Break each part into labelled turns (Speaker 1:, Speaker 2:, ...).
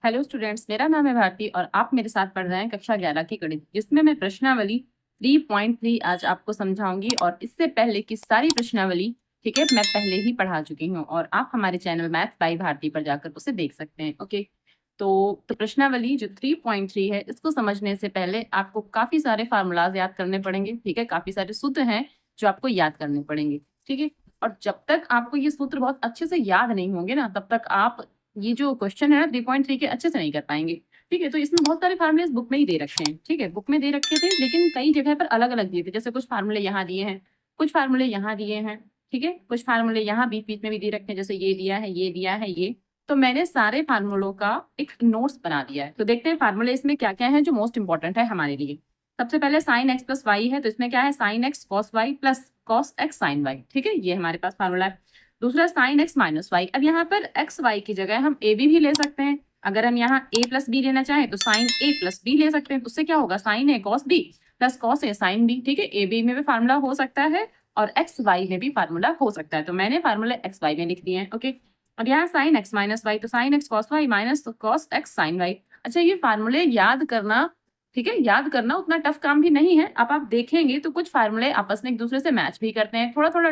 Speaker 1: Hello students, मेरा नाम है भारती और आप मेरे साथ पढ़ रहे हैं कक्षा 11 की गणित, जिसमें मैं प्रश्नावली 3.3 आज आपको समझाऊंगी। और इससे पहले की सारी प्रश्नावली ठीक है मैं पहले ही पढ़ा चुकी हूँ और आप हमारे चैनल मैथ बाय भारती पर जाकर उसे देख सकते हैं। ओके, तो प्रश्नावली जो 3.3 है, इसको समझने से पहले आपको काफी सारे फार्मूलाज याद करने पड़ेंगे। ठीक है, काफी सारे सूत्र हैं जो आपको याद करने पड़ेंगे। ठीक है, और जब तक आपको ये सूत्र बहुत अच्छे से याद नहीं होंगे ना, तब तक आप ये जो क्वेश्चन है ना 3.3 के अच्छे से नहीं कर पाएंगे। ठीक है, तो इसमें बहुत सारे फार्मूले बुक में ही दे रखे हैं। ठीक है, बुक में दे रखे थे, लेकिन कई जगह पर अलग अलग दिए थे। जैसे कुछ फार्मूले यहाँ दिए हैं, कुछ फार्मूले यहाँ दिए हैं। ठीक है, कुछ फार्मूले यहाँ बीच बीच में भी दे रखे हैं, जैसे ये दिया है, ये दिया है, ये। तो मैंने सारे फार्मूलों का एक नोट्स बना दिया है। तो देखते हैं फार्मूले इसमें क्या क्या है जो मोस्ट इंपॉर्टेंट है हमारे लिए। सबसे पहले साइन एक्स प्लस वाई है, तो इसमें क्या है, sine x cos y plus cos x sine y. ठीक है, ये हमारे पास फार्मूला है। दूसरा साइन एक्स माइनस वाई। अब यहाँ पर एक्स वाई की जगह हम ए बी भी ले सकते हैं। अगर हम यहाँ ए प्लस बी लेना चाहें तो साइन ए प्लस बी ले सकते हैं। तो उससे क्या होगा, sign A cos B plus cos A sine B. ठीक है, ए बी में भी फार्मूला हो सकता है और एक्स वाई में भी फार्मूला हो सकता है। तो मैंने फार्मूला एक्स वाई में लिख दिए हैं। ओके, अब यहाँ साइन एक्स माइनस वाई, तो sine x cos y minus cos x sine y. अच्छा, ये फार्मूले याद करना, ठीक है, याद करना उतना टफ काम भी नहीं है। अब आप देखेंगे तो कुछ फार्मूले आपस में एक दूसरे से मैच भी करते हैं, थोड़ा थोड़ा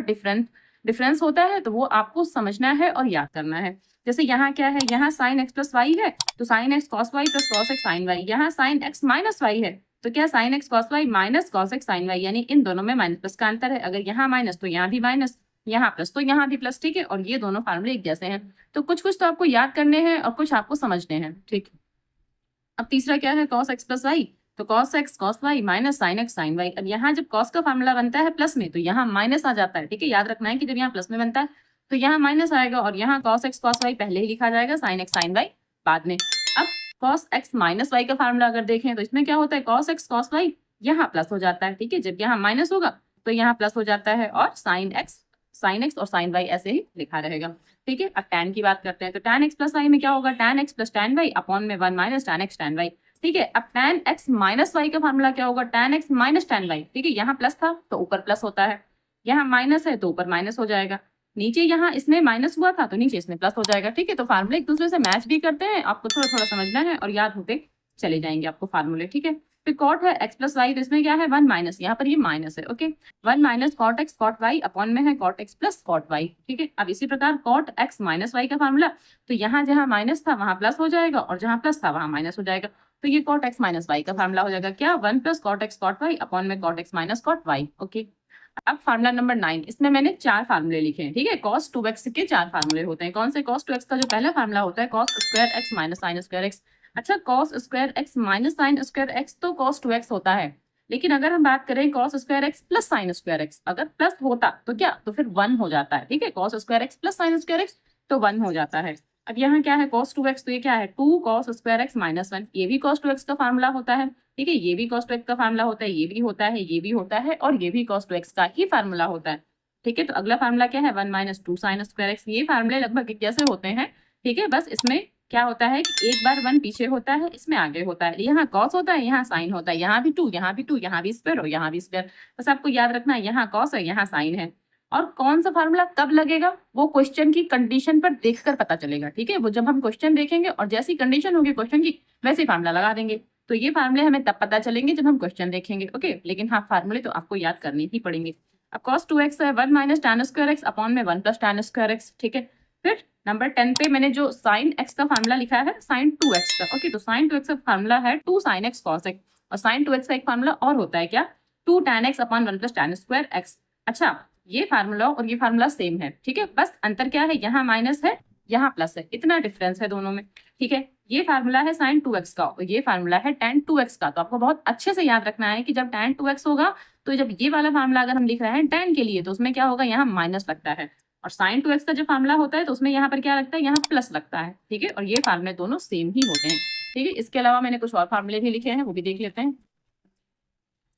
Speaker 1: डिफरेंस होता है, तो वो आपको समझना है और याद करना है। जैसे यहाँ क्या है, यहाँ साइन एक्स प्लस वाई है, तो sine x cos y plus cos x sine y. यहाँ साइन एक्स माइनस वाई है, तो क्या, sine x cos y minus cos x sine y, यानी इन दोनों में माइनस प्लस का अंतर है। अगर यहाँ माइनस तो यहाँ भी माइनस, यहाँ प्लस तो यहाँ भी प्लस। ठीक है, और ये दोनों फार्मूले एक जैसे हैं। तो कुछ कुछ तो आपको याद करने हैं और कुछ आपको समझने हैं। ठीक, अब तीसरा क्या है, कॉस एक्स प्लस वाई, तो cos x cos y minus sine x sine y. अब यहाँ जब कॉस का फार्मूला बनता है प्लस में, तो यहाँ माइनस आ जाता है। ठीक है, याद रखना है कि जब यहाँ प्लस में बनता है तो यहाँ माइनस आएगा और यहाँ कॉस एक्स कॉस वाई पहले ही लिखा जाएगा, साइन एक्स साइन वाई बाद में। अब कॉस एक्स माइनस वाई का फार्मूला अगर देखें तो इसमें क्या होता है, कॉस एक्स कॉस वाई यहाँ प्लस हो जाता है। ठीक है, जब यहाँ माइनस होगा तो यहाँ प्लस हो जाता है और साइन एक्स और साइन वाई ऐसे ही लिखा रहेगा। ठीक है, अब tan की बात करते हैं, तो tan x प्लस वाई में क्या होगा, tan x plus tan y upon में 1 minus tan x tan y। ठीक है, अब tan x माइनस वाई का फार्मूला क्या होगा, tan x minus tan y। ठीक है, यहाँ प्लस था तो ऊपर प्लस होता है, यहाँ माइनस है तो ऊपर माइनस हो जाएगा, नीचे यहाँ इसमें माइनस हुआ था तो नीचे इसमें प्लस हो जाएगा। ठीक है, तो फार्मूले एक दूसरे से मैच भी करते हैं, आपको थोड़ा थोड़ा समझना है और याद होते चले जाएंगे आपको फार्मूले। ठीक है, फिर कॉट है एक्स प्लस वाई, तो इसमें क्या है 1 माइनस, यहाँ पर ये माइनस है। Okay, 1 minus cot x cot y upon में है cot x plus cot y. ठीक है, अब इसी प्रकार कॉट एक्स माइनस वाई का फार्मूला, तो यहाँ जहाँ माइनस था वहां प्लस हो जाएगा और जहाँ प्लस था वहां माइनस हो जाएगा। तो ये कॉट एक्स माइनस वाई का फार्मूला हो जाएगा क्या, 1 plus cot x cot y upon में cot x minus cot y. Okay, अब फार्मूला नंबर 9, इसमें मैंने 4 फार्मूले लिखे हैं। ठीक है, cos 2x के 4 फार्मूले होते हैं। कौन से, cos 2x का जो पहला फार्मूला होता है cos square x minus sine square x। अच्छा, cos square x minus sine square x तो cos 2x होता है, लेकिन अगर हम बात करें cos square x plus sine square x, अगर प्लस होता तो क्या, तो फिर 1 हो जाता है। ठीक है, cos square x plus sine square x तो 1 हो जाता है। अब यहाँ क्या है, cos 2x, तो ये क्या है 2 cos स्क्वायर x माइनस 1, ये भी cos 2x का फार्मूला होता है। ठीक है, ये भी cos 2x का फार्मूला होता है, ये भी होता है, ये भी होता है और ये भी cos 2x का ही फार्मूला होता है। ठीक है, तो अगला फार्मूला क्या है, 1 माइनस 2 साइन स्क्वायर x। ये फार्मूले लगभग एक जैसे होते हैं। ठीक है, बस इसमें क्या होता है कि एक बार 1 पीछे होता है, इसमें आगे होता है। यहाँ cos होता है, यहाँ साइन होता है, यहाँ भी 2, यहाँ भी 2, यहाँ भी स्क्वायर और यहाँ भी स्क्वायर। बस आपको याद रखना है, यहाँ cos है, यहाँ साइन है। और कौन सा फार्मूला कब लगेगा, वो क्वेश्चन की कंडीशन पर देखकर पता चलेगा। ठीक है, वो जब हम क्वेश्चन देखेंगे और जैसी कंडीशन होगी क्वेश्चन की, वैसे फार्मूला लगा देंगे। तो ये फार्मूले हमें तब पता चलेंगे जब हम क्वेश्चन देखेंगे। ओके, लेकिन हाँ, फार्मूले तो आपको याद करने ही पड़ेंगे। अब cos 2x है 1 minus tan square x upon में 1 प्लस tan स्क्वायर x। ठीक है, फिर नंबर 10 पे मैंने जो sin x का फार्मूला लिखा है sin 2x का। ओके, तो sin 2x का फार्मूला है 2 sin x cos x, और sin 2x का एक फार्मूला और होता है क्या, 2 tan x upon 1 plus tan square x। अच्छा, ये फार्मूला और ये फार्मूला सेम है। ठीक है, बस अंतर क्या है, यहाँ माइनस है, यहाँ प्लस है, इतना डिफरेंस है दोनों में। ठीक है, ये फार्मूला है sin 2x का और ये फार्मूला है tan 2x का। तो आपको बहुत अच्छे से याद रखना है कि जब tan 2x होगा, तो जब ये वाला फार्मूला अगर हम लिख रहे हैं tan के लिए, तो उसमें क्या होगा, यहाँ माइनस लगता है, और sin 2x का जो फार्मूला होता है तो उसमें यहाँ पर क्या लगता है, यहाँ प्लस लगता है। ठीक है, और ये फार्मूले दोनों सेम ही होते हैं। ठीक है, इसके अलावा मैंने कुछ और फार्मूले भी लिखे हैं, वो भी देख लेते हैं।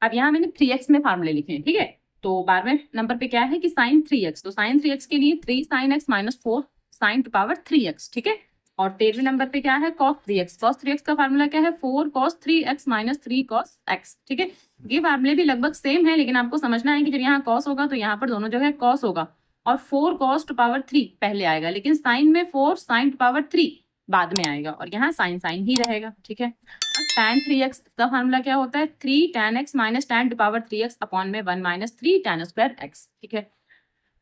Speaker 1: अब यहाँ मैंने 3x में फार्मूले लिखे हैं। ठीक है, तो 12वें नंबर पे क्या है कि sin 3x, तो sin 3x के लिए 3 sin x minus 4 sin to power 3x। ठीक है, और 13वें नंबर पे क्या है, cos 3x। cos 3x का फार्मूला क्या है, 4 cos 3x minus 3 cos x। ठीक है, ये फार्मूले भी लगभग सेम है, लेकिन आपको समझना है कि जब यहाँ cos होगा तो यहाँ पर दोनों जगह cos होगा और 4 cos टू पावर 3 पहले आएगा, लेकिन साइन में 4 sin टू पावर 3 बाद में आएगा और यहाँ साइन साइन ही रहेगा, ठीक है। और tan 3x का फार्मूला क्या होता है, 3 tan x minus tan to power 3x upon में 1 माइनस 3 tan स्क्वायर x, ठीक है।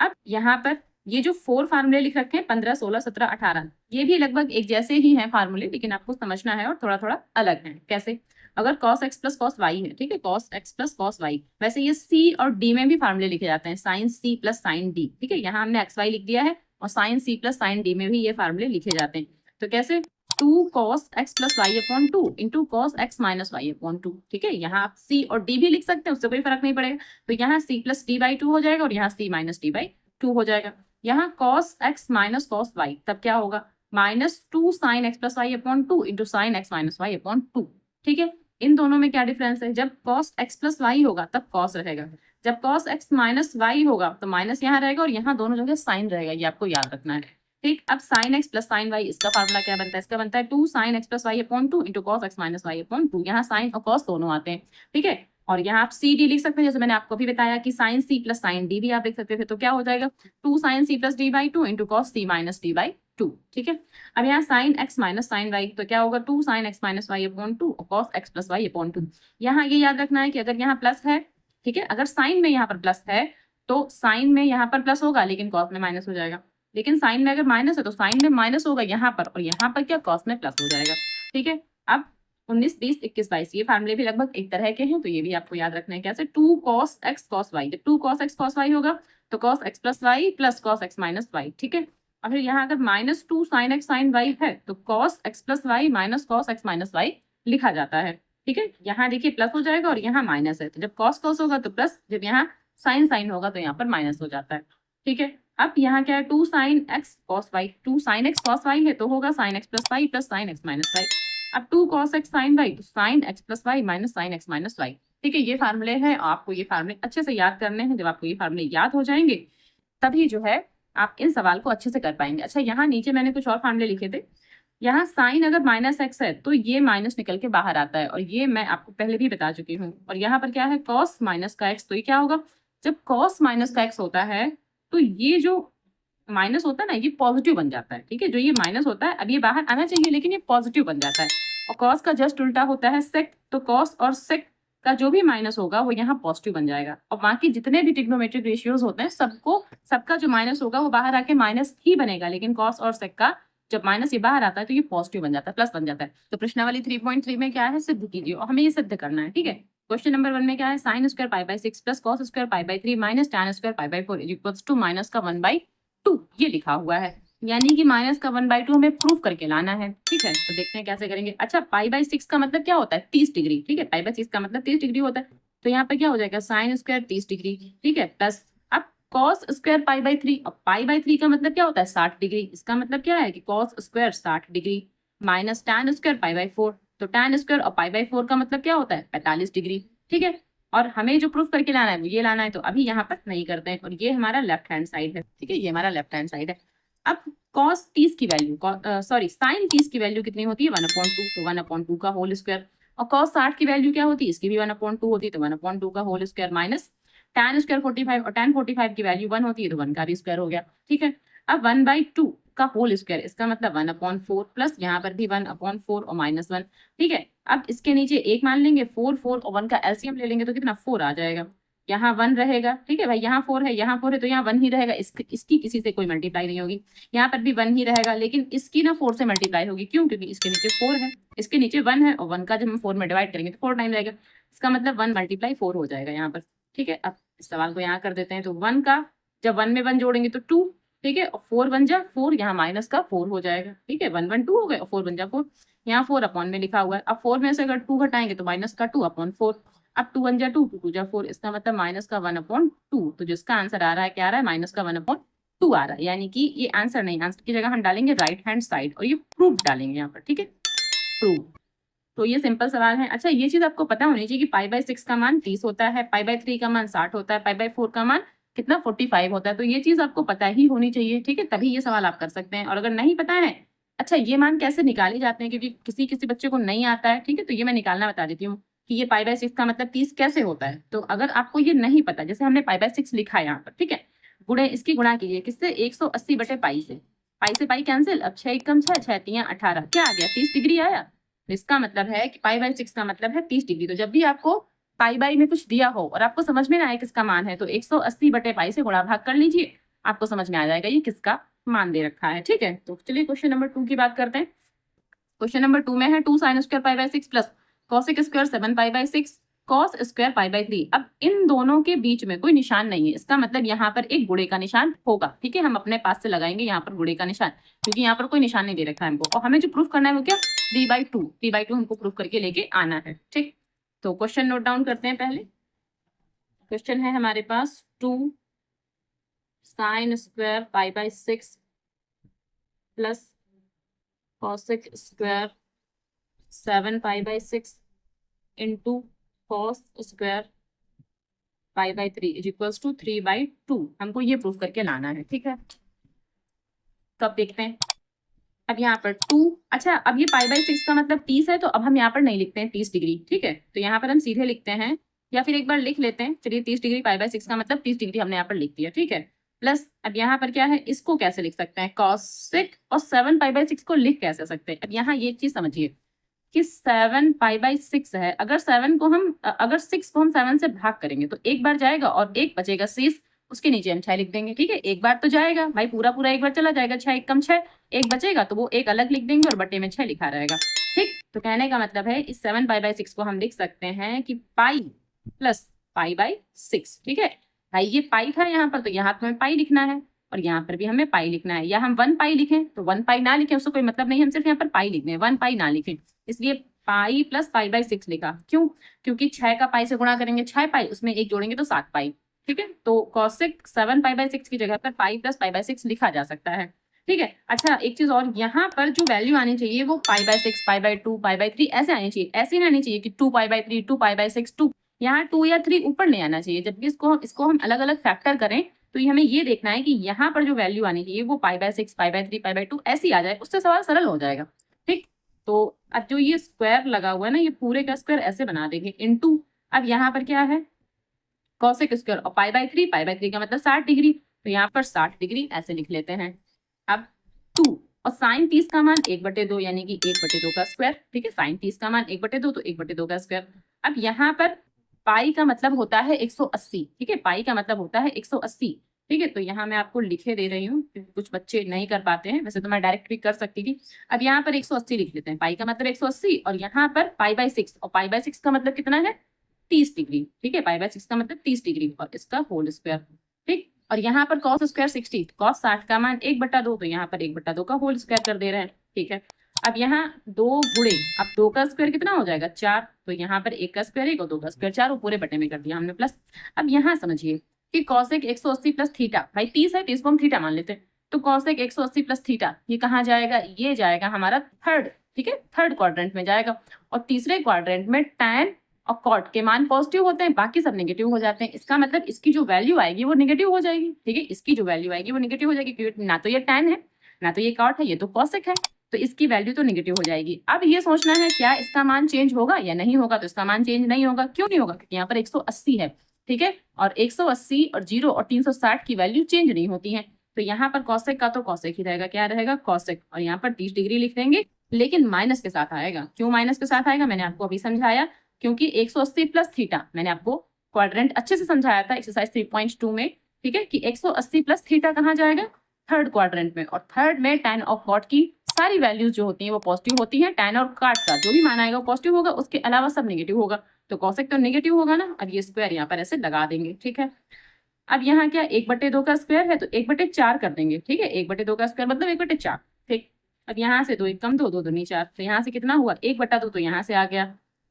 Speaker 1: अब यहाँ पर ये जो 4 फार्मूले लिख रखे हैं 15, 16, 17, 18, ये भी लगभग एक जैसे ही हैं फार्मूले, लेकिन आपको समझना है और थोड़ा थोड़ा अलग है। कैसे, अगर cos x plus cos y है, ठीक है, cos x plus cos y, वैसे ये c और d में भी फार्मूले लिखे जाते हैं, sin c plus sin d, ठीक है। यहाँ हमने xy लिख दिया है और sin c plus sin d में भी ये फार्मूले लिखे जाते हैं। तो कैसे, 2 cos x plus y upon 2 into cos x minus y upon 2, ठीक है। यहाँ आप c और d भी लिख सकते हैं, उससे कोई फर्क नहीं पड़ेगा। तो यहाँ c प्लस d बाई 2 हो जाएगा और यहाँ c माइनस d बाई 2 हो जाएगा। यहाँ cos x minus cos y तब क्या होगा, minus 2 sin x plus y upon 2 into sin x minus y upon 2, ठीक है। इन दोनों में क्या डिफरेंस है, जब cos x प्लस y होगा तब cos रहेगा, जब cos x माइनस y होगा तो माइनस यहाँ रहेगा और यहाँ दोनों जगह साइन रहेगा, ये आपको याद रखना है, ठीक। अब sin x plus sin y, इसका फार्मूला क्या बनता है, इसका बनता है 2 sin x plus y upon 2 into cos x minus y upon 2, यहाँ साइन और cos दोनों आते हैं, ठीक है। और यहाँ आप सी डी लिख सकते हैं, जैसे मैंने आपको भी बताया कि sine c plus sine d भी आप लिख सकते थे। तो क्या हो जाएगा, 2 sin c plus d by 2 into cos c minus d by 2, ठीक है। अब यहाँ sine x minus sine y, तो क्या होगा 2 sin x minus y upon 2 और cos x plus y upon 2। यहाँ ये याद रखना है कि अगर यहाँ प्लस है, ठीक है, अगर साइन में यहाँ पर प्लस है तो साइन में यहाँ पर प्लस होगा लेकिन कॉस में माइनस हो जाएगा, लेकिन साइन में अगर माइनस है तो साइन में माइनस होगा यहाँ पर और यहाँ पर क्या कॉस में प्लस हो जाएगा, ठीक है। अब 19, 20, 21, 22 ये फार्मूले भी लगभग एक तरह के हैं, तो ये भी आपको याद रखना है। कैसे, 2 cos x cos y, जब 2 cos x cos y होगा तो cos x plus y plus cos x minus y, ठीक है। और फिर यहाँ अगर minus 2 sin x sin y है तो cos x plus y minus cos x minus y लिखा जाता है, ठीक है। यहाँ देखिए प्लस हो जाएगा और यहाँ माइनस है, तो जब cos cos होगा तो प्लस, जब यहाँ sin sin होगा तो यहाँ पर माइनस हो जाता है, ठीक है। अब यहाँ क्या है, 2 sin x cos y, 2 sin x cos y है तो होगा sin x plus y plus sin x minus y। अब 2 cos x sin y तो sin x plus y minus sin x minus y, ठीक है। ये फार्मूले हैं, आपको ये फार्मूले अच्छे से याद करने हैं। जब आपको ये फार्मूले याद हो जाएंगे तभी जो है आप इन सवाल को अच्छे से कर पाएंगे। अच्छा, यहाँ नीचे मैंने कुछ और फार्मूले लिखे थे। यहाँ साइन अगर माइनस एक्स है तो ये माइनस निकल के बाहर आता है और ये मैं आपको पहले भी बता चुकी हूँ। और यहाँ पर क्या है, कॉस माइनस का एक्स, तो ये क्या होगा, जब कॉस माइनस का एक्स होता है तो ये जो माइनस होता है ना ये पॉजिटिव बन जाता है, ठीक है। जो ये माइनस होता है अब ये बाहर आना चाहिए लेकिन ये पॉजिटिव बन जाता है। और कॉस का जस्ट उल्टा होता है सेक, तो कॉस और सेक का जो भी माइनस होगा वो यहाँ पॉजिटिव बन जाएगा। और बाकी जितने भी ट्रिग्नोमेट्रिक रेशियोज होते हैं सबका जो माइनस होगा वो बाहर आके माइनस ही बनेगा, लेकिन कॉस और सेक का जब माइनस ये बाहर आता है तो ये पॉजिटिव बन जाता है, प्लस बन जाता है। तो प्रश्नावली 3.3 में क्या है, सिद्ध कीजिए और हमें ये सिद्ध करना है, ठीक है। क्वेश्चन नंबर 1 में क्या है, sine square pi by 6 plus cos square pi by 3 minus tan square pi by 4 equals to minus का 1/2 ये लिखा हुआ है, यानी कि माइनस का 1/2 हमें प्रूफ करके लाना है, ठीक है। तो देखते हैं कैसे करेंगे। अच्छा, पाई बाई 6 का मतलब क्या होता है, 30 डिग्री, ठीक है। पाई बाई 6 का मतलब 30 डिग्री होता है, तो यहाँ पर क्या हो जाएगा, साइन स्क्वायर 30 डिग्री, ठीक है, प्लस अब कॉस स्क्वायर पाई बाई 3, और पाई बाई 3 का मतलब क्या होता है 60 डिग्री, इसका मतलब क्या है कि cos square 60 degree minus tan square pi by 4, तो टैन स्क्वायर और पाई बाई 4 का मतलब क्या होता है 45 डिग्री, ठीक है। और हमें जो प्रूफ करके लाना है वो ये लाना है, तो अभी यहाँ पर नहीं करते हैं। और ये हमारा लेफ्ट हैंड साइड है, ठीक है, ये हमारा लेफ्ट हैंड साइड है। अब cos 30 की वैल्यू, सॉरी साइन 30 की वैल्यू कितनी होती है 1/2, तो 1/2 का होल स्क्वायर। और cos 60 की वैल्यू क्या होती है, इसकी भी 1/2 होती है, तो 1/2 का whole square minus tan square 45, और tan 45 की वैल्यू 1 होती है तो 1 का भी स्क्वायर हो गया, ठीक है। अब 1/2 का होल स्क्वायर, इसका मतलब 1/4 प्लस यहाँ पर भी 1/4 और -1, ठीक है। अब इसके नीचे एक मान लेंगे 4 4 और 1 का एलसीएम ले लेंगे तो कितना 4 आ जाएगा, यहाँ 1 रहेगा, ठीक है भाई, यहाँ 4 है, यहाँ 4 है तो यहाँ 1 ही रहेगा, इसकी किसी से कोई मल्टीप्लाई नहीं होगी, यहाँ पर भी 1 ही रहेगा, लेकिन इसकी ना 4 से मल्टीप्लाई होगी, क्यों, क्योंकि इसके नीचे 4 है, इसके नीचे 1 है, और 1 का जब हम 4 में डिवाइड करेंगे तो 4 टाइम जाएगा, इसका मतलब 1 × 4 हो जाएगा यहाँ पर, ठीक है। अब इस सवाल को यहाँ कर देते हैं, तो 1 का जब 1 में 1 जोड़ेंगे तो 2, ठीक है, और 4 1 जा 4, यहाँ माइनस का 4 हो जाएगा, ठीक है, 1 1 2 हो गए और 4 1 जा 4, यहाँ 4 अपॉन में लिखा हुआ है। अब 4 में से अगर 2 घटाएंगे तो माइनस का 2/4, अब 2 1 जा 2 2 2 जा 4, इसका मतलब माइनस का 1/2, तो जिसका आंसर आ रहा है क्या आ रहा है, माइनस का 1/2 आ रहा है, यानी कि ये आंसर नहीं, आंसर की जगह हम डालेंगे राइट हैंड साइड और ये प्रूफ डालेंगे यहाँ पर, ठीक है, प्रूफ। तो ये सिंपल सवाल है। अच्छा, ये चीज आपको पता होनी चाहिए कि पाई बाई 6 का मान 30 होता है, पाई बाई 3 का मान 60 होता है, पाई बाई 4 का मान कितना 45 होता है, तो ये चीज आपको पता ही होनी चाहिए, ठीक है, तभी ये सवाल आप कर सकते हैं। और अगर नहीं पता है, अच्छा ये मान कैसे निकाले जाते हैं, क्योंकि किसी किसी बच्चे को नहीं आता है, ठीक है, तो ये मैं निकालना बता देती हूँ कि ये पाई बाई 6 का मतलब 30 कैसे होता है। तो अगर आपको ये नहीं पता, जैसे हमने पाई बाई 6 लिखा है यहाँ पर, ठीक है, गुणे इसकी गुणा कीजिए किससे, 180/पाई से, पाई से पाई कैंसिल, अब 6 एकम 6, 6 तियां 18, क्या आ गया 30 डिग्री आया। तो इसका मतलब है कि पाई बाई 6 का मतलब है 30 डिग्री। तो जब भी आपको पाई बाई में कुछ दिया हो और आपको समझ में ना आए किसका मान है, तो 180 बटे पाई से गुणा भाग कर लीजिए, आपको समझ में आ जाएगा ये किसका मान दे रखा है। ठीक है, तो चलिए क्वेश्चन नंबर 2 की बात करते हैं। क्वेश्चन नंबर 2 में है 2 sine square pi by 6 plus cosec square 7 pi by 6 cos square pi by 3। अब इन दोनों के बीच में कोई निशान नहीं है, इसका मतलब यहाँ पर एक गुणे का निशान होगा। ठीक है, हम अपने पास से लगाएंगे यहाँ पर गुणे का निशान, क्योंकि यहाँ पर कोई निशान नहीं दे रखा है हमको, और हमें जो प्रूफ करना है वो क्या 3/2 हमको प्रूफ करके लेके आना है। ठीक, तो क्वेश्चन नोट डाउन करते हैं। पहले क्वेश्चन है हमारे पास 2 sine square pi by 6 plus cosec square 7 pi by 6 into cos square pi by 3 is equals to 3/2। हमको ये प्रूफ करके लाना है। ठीक है, तो अब देखते हैं। अब यहाँ पर 2, अच्छा अब ये पाई बाई 6 का मतलब 30 है, तो अब हम यहाँ पर नहीं लिखते हैं 30 डिग्री। ठीक है, तो यहाँ पर हम सीधे लिखते हैं, या फिर एक बार लिख लेते हैं। चलिए 30 डिग्री पाई बाई 6 का मतलब 30 डिग्री हमने यहाँ पर लिख दिया। ठीक है, प्लस अब यहाँ पर क्या है, इसको कैसे लिख सकते हैं कॉसेक, और 7 पाई बाई 6 को लिख कैसे सकते हैं। अब यहाँ ये चीज समझिए कि 7 पाई बाई 6 है, अगर 6 को हम 7 से भाग करेंगे तो एक बार जाएगा और एक बचेगा शेष, उसके नीचे हम 6 लिख देंगे। ठीक है, एक बार तो जाएगा भाई, पूरा पूरा एक बार चला जाएगा, 6 एकम 6, एक बचेगा तो वो एक अलग लिख देंगे और बटे में 6 लिखा रहेगा। ठीक, तो कहने का मतलब है इस 7 पाई बाई 6 को हम लिख सकते हैं कि पाई प्लस पाई बाई 6। ठीक है भाई, ये पाई था यहाँ पर, तो यहाँ पर हमें पाई लिखना है, और यहाँ पर भी हमें पाई लिखना है। या हम 1 पाई लिखें तो 1 पाई ना लिखें, उसको कोई मतलब नहीं, हम सिर्फ यहाँ पर पाई लिख दें, 1 पाई ना लिखें, इसलिए पाई प्लस पाई बाई 6 लिखा। क्यों, क्योंकि 6 का पाई से गुणा करेंगे 6 पाई, उसमें एक जोड़ेंगे तो 7 पाई। ठीक है, तो कॉसेक 7 पाई बाई 6 की जगह पर पाई प्लस पाई बाई 6 लिखा जा सकता है। ठीक है, अच्छा एक चीज और, यहाँ पर जो वैल्यू आनी चाहिए वो पाई by 6, pi by 2, pi by 3 ऐसे आनी चाहिए, ऐसे नहीं आनी चाहिए कि 2 पाई बाई 3, 2 पाई बाई 6, 2, यहाँ 2 या 3 ऊपर नहीं आना चाहिए। जब भी इसको हम अलग अलग फैक्टर करें तो हमें ये देखना है कि यहाँ पर जो वैल्यू आनी चाहिए वो पाई by 6, pi by 3, pi by 2 ऐसी आ जाए, उससे सवाल सरल हो जाएगा। ठीक, तो अब जो ये स्क्वायर लगा हुआ है ना, ये पूरे का स्क्वायर ऐसे बना देंगे इनटू, अब यहाँ पर क्या है कॉसेक स्क्वायर और पाई बाई 3 का मतलब 60 डिग्री, तो यहाँ पर 60 डिग्री ऐसे लिख लेते हैं। अब 2 और साइन 30 का मान 1/2 यानी कि 1/2 का स्क्वायर। ठीक है, साइन 30 का मान 1/2 तो 1/2 का स्क्वायर। अब यहाँ पर पाई का मतलब होता है 180। ठीक है, पाई का मतलब होता है 180। ठीक है, तो यहाँ मैं आपको लिखे दे रही हूँ क्योंकि कुछ बच्चे नहीं कर पाते हैं, वैसे तो मैं डायरेक्ट भी कर सकती थी। अब यहाँ पर 180 लिख लेते हैं, पाई का मतलब 180, और यहाँ पर पाई बाई 6, और पाई बाई 6 का मतलब कितना है 30 डिग्री। ठीक है, पाई बाई 6 का मतलब 30 डिग्री और इसका होल स्क्वायर। ठीक, और यहाँ पर कॉस स्क्वायर 60, कॉस 60 का मान 1/2, तो यहाँ पर 1/2 का होल स्क्वायर कर दे रहे हैं। ठीक है, अब यहाँ 2 गुणे, अब 2 का स्क्वायर कितना हो जाएगा 4, तो यहाँ पर 1 का स्क्वायर 1 और 2 का स्क्वायर 4, पूरे बटे में कर दिया हमने प्लस। अब यहाँ समझिए कि कॉसेक 180 प्लस थीटा, भाई 30 है तो इसको हम थीटा मान लेते हैं, तो कॉसेक 180 प्लस थीटा ये कहाँ जाएगा, ये जाएगा हमारा थर्ड। ठीक है, थर्ड क्वाड्रेंट में जाएगा, और तीसरे क्वाड्रेंट में टैन और कॉट के मान पॉजिटिव होते हैं, बाकी सब नेगेटिव हो जाते हैं। इसका मतलब इसकी जो वैल्यू आएगी वो नेगेटिव हो जाएगी। ठीक है, इसकी जो वैल्यू आएगी वो नेगेटिव हो जाएगी, क्योंकि ना तो ये टैन है, ना तो ये कॉट है, ये तो कॉसेक है, तो इसकी वैल्यू तो नेगेटिव हो जाएगी। अब ये सोचना है क्या इसका मान चेंज होगा या नहीं होगा, तो इसका मान चेंज नहीं होगा। क्यों नहीं होगा, क्योंकि यहाँ पर 180 है। ठीक है, और 180 और 0 और 360 की वैल्यू चेंज नहीं होती है, तो यहाँ पर कॉसेक का तो कॉसेक ही रहेगा, क्या रहेगा कॉसेक, और यहाँ पर 30 डिग्री लिख देंगे, लेकिन माइनस के साथ आएगा। क्यों माइनस के साथ आएगा, मैंने आपको अभी समझाया, क्योंकि 180 प्लस थीटा, मैंने आपको क्वाड्रेंट अच्छे से समझाया था एक्सरसाइज 3.2 में। ठीक है, कि 180 प्लस थीटा कहाँ जाएगा, थर्ड क्वाड्रेंट में, और थर्ड में टैन और कॉट की सारी वैल्यूज जो होती हैं वो पॉजिटिव होती हैं। टैन और कॉट का जो भी मान आएगा वो पॉजिटिव होगा, उसके अलावा सब नेगेटिव होगा, तो कॉसेक तो नेगेटिव होगा ना। अब ये स्क्वायर यहाँ पर ऐसे लगा देंगे। ठीक है, अब यहाँ क्या 1/2 का स्क्वायर है तो 1/4 कर देंगे। ठीक है, 1/2 का स्क्वायर मतलब 1/4। ठीक, अब यहाँ से 2 1 कम 2 2 दूनी 4, तो यहाँ से कितना हुआ 1/2, तो यहाँ से आ गया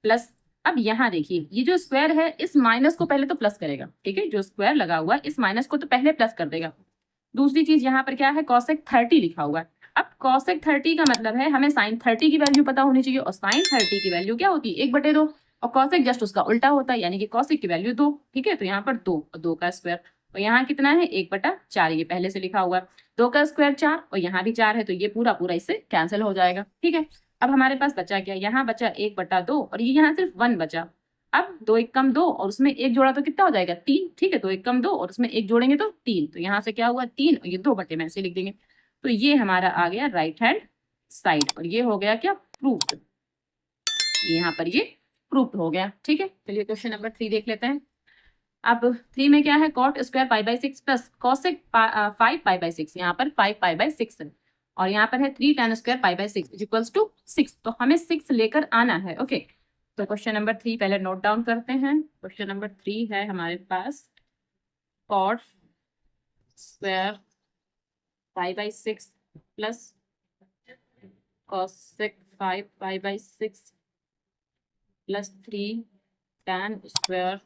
Speaker 1: प्लस। अब यहाँ देखिए ये जो स्क्वायर है इस माइनस को पहले तो प्लस करेगा। ठीक है, जो स्क्वायर लगा हुआ है इस माइनस को तो पहले प्लस कर देगा। दूसरी चीज यहाँ पर क्या है कॉसेक 30 लिखा हुआ है। अब कॉसेक 30 का मतलब है हमें साइन 30 की वैल्यू पता होनी चाहिए, और साइन 30 की वैल्यू क्या होती है 1/2, और कॉसेक जस्ट उसका उल्टा होता है, यानी कि कॉसेक की वैल्यू 2। ठीक है, तो यहाँ पर 2 और 2 का स्क्वायर, और यहाँ कितना है 1/4, ये पहले से लिखा हुआ है, 2 का स्क्वायर 4 और यहाँ भी 4 है, तो ये पूरा पूरा इससे कैंसिल हो जाएगा। ठीक है, अब हमारे पास बचा क्या, यहाँ बचा 1/2 और ये यहाँ सिर्फ 1 बचा। अब 2 1 कम 2 और उसमें एक जोड़ा तो कितना हो जाएगा 3। ठीक है, 2 1 कम 2 और उसमें एक जोड़ेंगे तो 3, तो यहाँ से क्या हुआ 3 और ये 2 बटे में ऐसे लिख देंगे। तो ये हमारा आ गया राइट हैंड साइड और ये हो गया क्या प्रूफ्ड, यहाँ पर ये प्रूफ्ड हो गया। ठीक है, चलिए क्वेश्चन नंबर 3 देख लेते हैं। अब 3 में क्या है, cot square pi by 6 plus cosec 5 pi by 6, यहाँ पर 5 पाई बाई 6 है और यहाँ पर है 3 tan square pi by 6 equals to 6, तो हमें 6 लेकर आना है। ओके, तो क्वेश्चन नंबर 3 पहले नोट डाउन करते हैं। क्वेश्चन नंबर 3 है हमारे पास cot square pi by 6 plus cosec 5 pi by 6 plus 3 tan square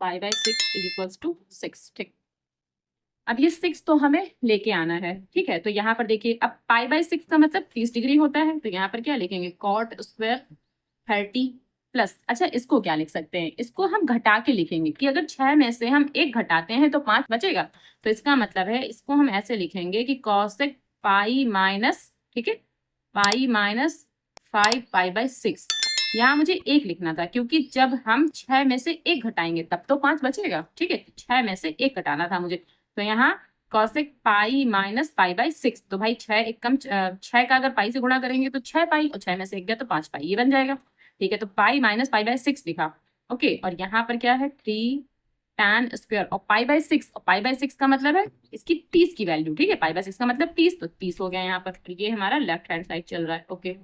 Speaker 1: pi by 6 equals to 6। ठीक, अब ये 6 तो हमें लेके आना है। ठीक है, तो यहाँ पर देखिए, अब पाई बाई 6 का मतलब 30 डिग्री होता है, तो यहाँ पर क्या लिखेंगे, कॉट स्क्वायर 30 प्लस, अच्छा इसको क्या लिख सकते हैं, इसको हम घटा के लिखेंगे कि अगर 6 में से हम 1 घटाते हैं तो 5 बचेगा, तो इसका मतलब है इसको हम ऐसे लिखेंगे कि कॉसेक पाई माइनस, ठीक है, पाई माइनस 5 पाई बाई 6। यहाँ मुझे 1 लिखना था क्योंकि जब हम 6 में से 1 घटाएंगे तब तो 5 बचेगा। ठीक है, 6 में से 1 घटाना था मुझे, तो यहाँ cosec pi minus pi by 6, तो भाई 6 एक कम 6 का अगर पाई से गुणा करेंगे तो 6 पाई और 6 में से 1 गया तो 5 पाई, ये बन जाएगा। ठीक है, तो पाई माइनस पाई बाई 6 लिखा। ओके, और यहाँ पर क्या है 3 tan स्क्वायर और पाई बाई 6, और पाई बाई 6 का मतलब है इसकी 30 की वैल्यू। ठीक है, पाई बाई 6 का मतलब 30, तो 30 हो गया यहाँ पर, ये हमारा लेफ्ट हैंड साइड चल रहा है। ओके,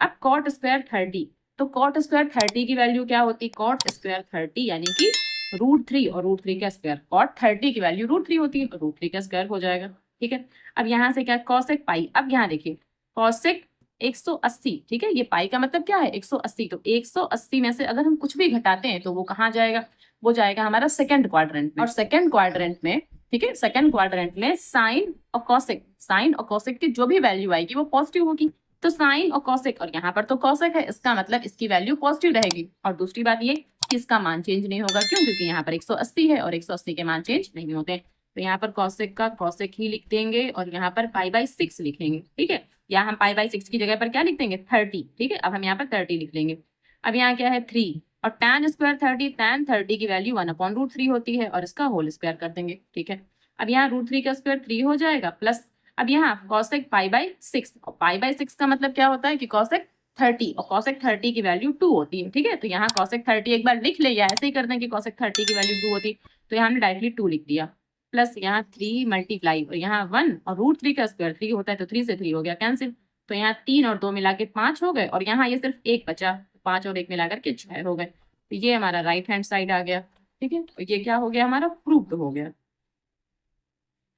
Speaker 1: अब कॉट स्क्वायर 30, तो कॉट स्क्वायर 30 की वैल्यू क्या होती, कॉट स्क्वायर 30 यानी कि √3 और √3 का स्क्वायर, कॉट 30 की वैल्यू √3 होती है तो √3 का स्क्वायर हो जाएगा। ठीक है, अब यहाँ से क्या कॉसेक पाई, अब यहाँ देखिए कॉसेक 180, ठीक है, ये पाई का मतलब क्या है 180, तो 180 में से अगर हम कुछ भी घटाते हैं तो वो कहाँ जाएगा, वो जाएगा हमारा सेकंड क्वाड्रेंट में, और सेकंड क्वाड्रेंट में, ठीक है, सेकंड क्वाड्रेंट में साइन और कॉसेक, साइन और कॉसेक की जो भी वैल्यू आएगी वो पॉजिटिव होगी, तो साइन और कॉसेक, और यहाँ पर तो कॉसेक है, इसका मतलब इसकी वैल्यू पॉजिटिव रहेगी। और दूसरी बात ये कि इसका मान चेंज नहीं होगा, क्यों, क्योंकि यहाँ पर 180 है और 180 के मान चेंज नहीं होते, तो यहाँ पर कॉसेक का कॉसेक ही लिख देंगे और यहाँ पर पाई बाई 6 लिखेंगे। ठीक है, या हम पाई बाई 6 की जगह पर क्या लिख देंगे 30। ठीक है, अब हम यहाँ पर 30 लिख लेंगे। अब यहाँ क्या है 3 और tan स्क्वायर 30, tan 30 की वैल्यू 1/√3 होती है और इसका होल स्क्वायर कर देंगे। ठीक है, अब यहाँ √3 का स्क्वायर 3 हो जाएगा, प्लस अब यहाँ कॉसेक पाई बाई 6, और पाई बाई 6 का मतलब क्या होता है कि कॉसेक 30, और कॉसेक 30 की वैल्यू 2 होती है। ठीक है, तो यहाँ कॉसेक 30 एक बार लिख ले या ऐसे ही कर दें कि कॉसेक 30 की वैल्यू 2 होती, तो यहाँ हमने डायरेक्टली 2 लिख दिया, प्लस यहाँ 3 मल्टीप्लाई और यहाँ 1 और √3 का स्क्वायर 3 होता है, तो 3 से 3 हो गया कैंसिल, तो यहाँ 3 और 2 मिला के 5 हो गए, और यहाँ ये सिर्फ 1 बचा, 5 और 1 मिलाकर के 6 हो गए, तो ये हमारा राइट हैंड साइड आ गया। ठीक है, तो ये क्या हो गया हमारा प्रूव्ड हो गया।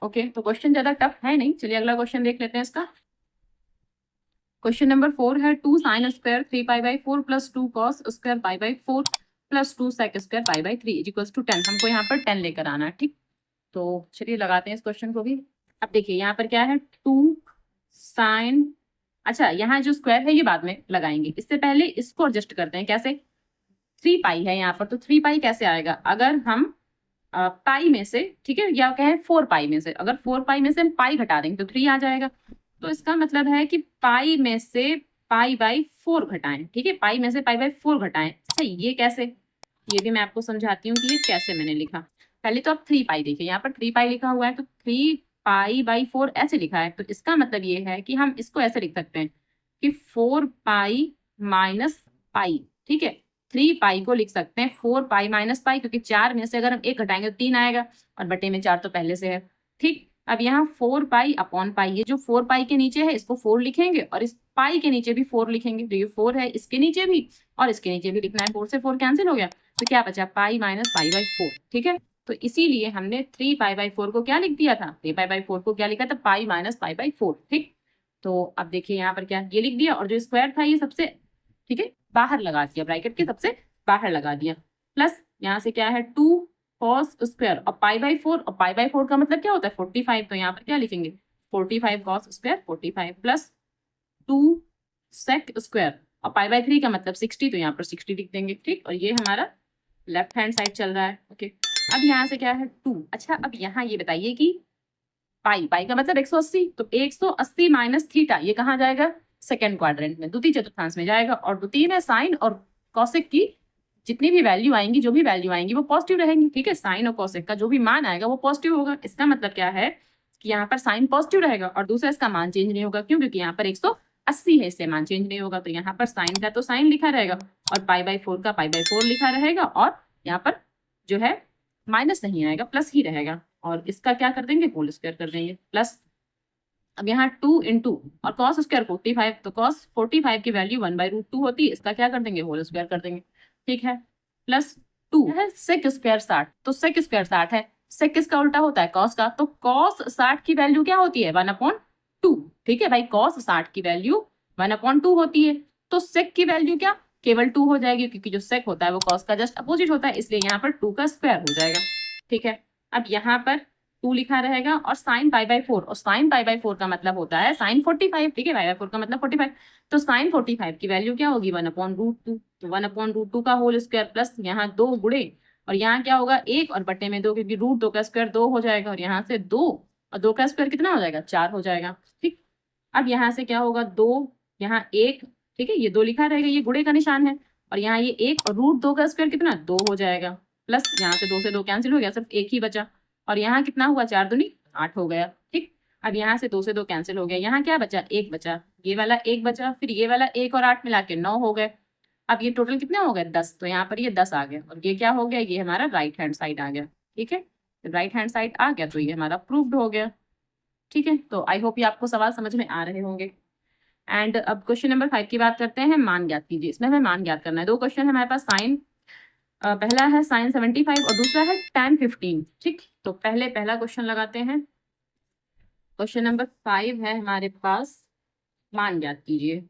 Speaker 1: ओके, तो क्वेश्चन ज्यादा टफ है नहीं, चलिए अगला क्वेश्चन देख लेते हैं इसका। क्वेश्चन नंबर 4 है 2 sine square 3 pi by 4 plus 2 cos square pi by 4 plus 2 sec square pi by 3 equals to 10, हमको यहाँ पर 10 लेकर आना है। ठीक, तो चलिए लगाते हैं इस क्वेश्चन को भी। अब देखिए यहाँ पर क्या है 2 साइन, अच्छा यहाँ जो स्क्वायर है ये बाद में लगाएंगे, इससे पहले इसको एडजस्ट करते हैं। कैसे, 3 पाई है यहाँ पर, तो 3 पाई कैसे आएगा, अगर हम पाई में से, ठीक है, या कहें 4 पाई में से, अगर 4 पाई में से हम पाई घटा देंगे तो 3 आ जाएगा, तो इसका मतलब है कि पाई में से पाई बाई 4 घटाएं। ठीक है, पाई में से पाई बाई 4 घटाएं। अच्छा ये कैसे, ये भी मैं आपको समझाती हूँ कि ये कैसे मैंने लिखा। पहले तो आप 3 पाई देखिए, यहाँ पर 3 पाई लिखा हुआ है, तो 3 पाई बाई 4 ऐसे लिखा है, तो इसका मतलब ये है कि हम इसको ऐसे लिख सकते हैं कि 4 पाई माइनस पाई। ठीक है, 3 पाई को लिख सकते हैं 4 पाई माइनस पाई, क्योंकि 4 में से अगर हम 1 घटाएंगे तो 3 आएगा, और बटे में 4 तो पहले से है। ठीक, अब यहाँ 4 पाई अपॉन पाई, ये जो 4 पाई के नीचे है इसको 4 लिखेंगे, और इस पाई के नीचे भी 4 लिखेंगे, तो ये 4 है इसके नीचे भी और इसके नीचे भी लिखना है, 4 से 4 कैंसिल हो गया, तो क्या बचा पाई माइनस पाई बाई 4। ठीक है, तो इसीलिए हमने 3 पाई बाई 4 को क्या लिख दिया था, 3 पाई बाई 4 को क्या लिखा था, पाई माइनस पाई बाई 4। ठीक, तो अब देखिए यहाँ पर क्या ये लिख दिया, और जो स्क्वायर था ये सबसे, ठीक है, बाहर लगा दिया, ब्रैकेट के सबसे बाहर लगा दिया, प्लस यहाँ से क्या है 2 कॉस स्क्वायर और पाई बाई 4, और पाई बाई 4 का मतलब क्या होता है 45, तो यहाँ पर क्या लिखेंगे 45 cos square 45 plus 2 sec square, और पाई बाई 3 का मतलब 60, तो यहाँ पर 60 लिख देंगे। ठीक, और ये हमारा लेफ्ट हैंड साइड चल रहा है। ओके, अब यहाँ से क्या है 2, अच्छा अब यहाँ ये बताइए कि पाई, पाई का मतलब 180, तो 180 माइनस थीटा ये कहाँ जाएगा, सेकेंड क्वाड्रेंट में, द्वितीय चतुर्थांश में जाएगा, और द्वितीय में साइन और कॉसेक की जितनी भी वैल्यू आएंगी, जो भी वैल्यू आएंगी वो पॉजिटिव रहेंगी। ठीक है, साइन और कॉसेक का जो भी मान आएगा वो पॉजिटिव होगा, इसका मतलब क्या है कि यहाँ पर साइन पॉजिटिव रहेगा और दूसरा इसका मान चेंज नहीं होगा। क्यों? क्योंकि यहाँ पर 180 है इसलिए मान चेंज नहीं होगा। तो यहाँ पर साइन का तो साइन लिखा रहेगा और π/4 का π/4 लिखा रहेगा और यहाँ पर जो है माइनस नहीं आएगा, प्लस ही रहेगा। और इसका क्या कर देंगे? होल स्क्वायर कर देंगे प्लस। अब यहाँ 2 इंटू और कॉस स्क्वायर 45, तो कॉस 45 की वैल्यू 1/√2 होती है। इसका क्या कर देंगे? होल स्क्वायर कर देंगे। ठीक है, प्लस 2 है सेक स्क्वायर 60, तो सेक स्क्वायर 60 है। सेक किसका उल्टा होता है? कॉस का। तो कॉस 60 की वैल्यू क्या होती है? 1/2। ठीक है भाई, कॉस 60 की वैल्यू 1/2 होती है। तो सेक की वैल्यू क्या? केवल 2 हो जाएगी, क्योंकि जो सेक होता है वो कॉस का जस्ट अपोजिट होता है, इसलिए यहाँ पर 2 का स्क्वायर हो जाएगा। ठीक है, अब यहाँ पर 2 लिखा रहेगा और साइन π/4, और साइन π/4 का मतलब होता है साइन 45। ठीक है, π/4 का मतलब 45। तो साइन 45 की वैल्यू क्या होगी? 1/√2। तो 1/√2 का होल स्क्वायर प्लस यहाँ 2 गुणे और यहाँ क्या होगा? 1 और बटे में 2, क्योंकि √2 का स्क्वायर 2 हो जाएगा और यहाँ से 2 और 2 का स्क्वायर कितना हो जाएगा? 4 हो जाएगा। ठीक, अब यहाँ से क्या होगा? 2 यहाँ 1, ठीक है, ये 2 लिखा रहेगा, ये गुणे का निशान है, और यहाँ ये 1 और √2 का स्क्वायर कितना? 2 हो जाएगा प्लस यहाँ से 2 से 2 कैंसिल हो गया, सिर्फ 1 ही बचा। और यहाँ कितना हुआ? 4 दूनी 8 हो गया। ठीक, अब यहाँ से 2 से 2 कैंसिल हो गया, यहाँ क्या बचा? 1 बचा, ये वाला 1 बचा, फिर ये वाला 1 और 8 मिला के 9 हो गए। अब ये टोटल कितने हो गए? 10। तो यहाँ पर ये 10 आ गया और ये क्या हो गया? ये हमारा राइट हैंड साइड आ गया। ठीक है, राइट हैंड साइड आ गया तो ये हमारा प्रूव्ड हो गया। ठीक है, तो आई होप ये आपको सवाल समझ में आ रहे होंगे। एंड अब क्वेश्चन नंबर 5 की बात करते हैं। मान ज्ञात कीजिए। इसमें हमें मान ज्ञात करना है। 2 क्वेश्चन है हमारे पास। पहला है साइन 75 और दूसरा है tan 15। ठीक, तो पहला क्वेश्चन लगाते हैं। क्वेश्चन नंबर 5 है हमारे पास, मान ज्ञात कीजिए।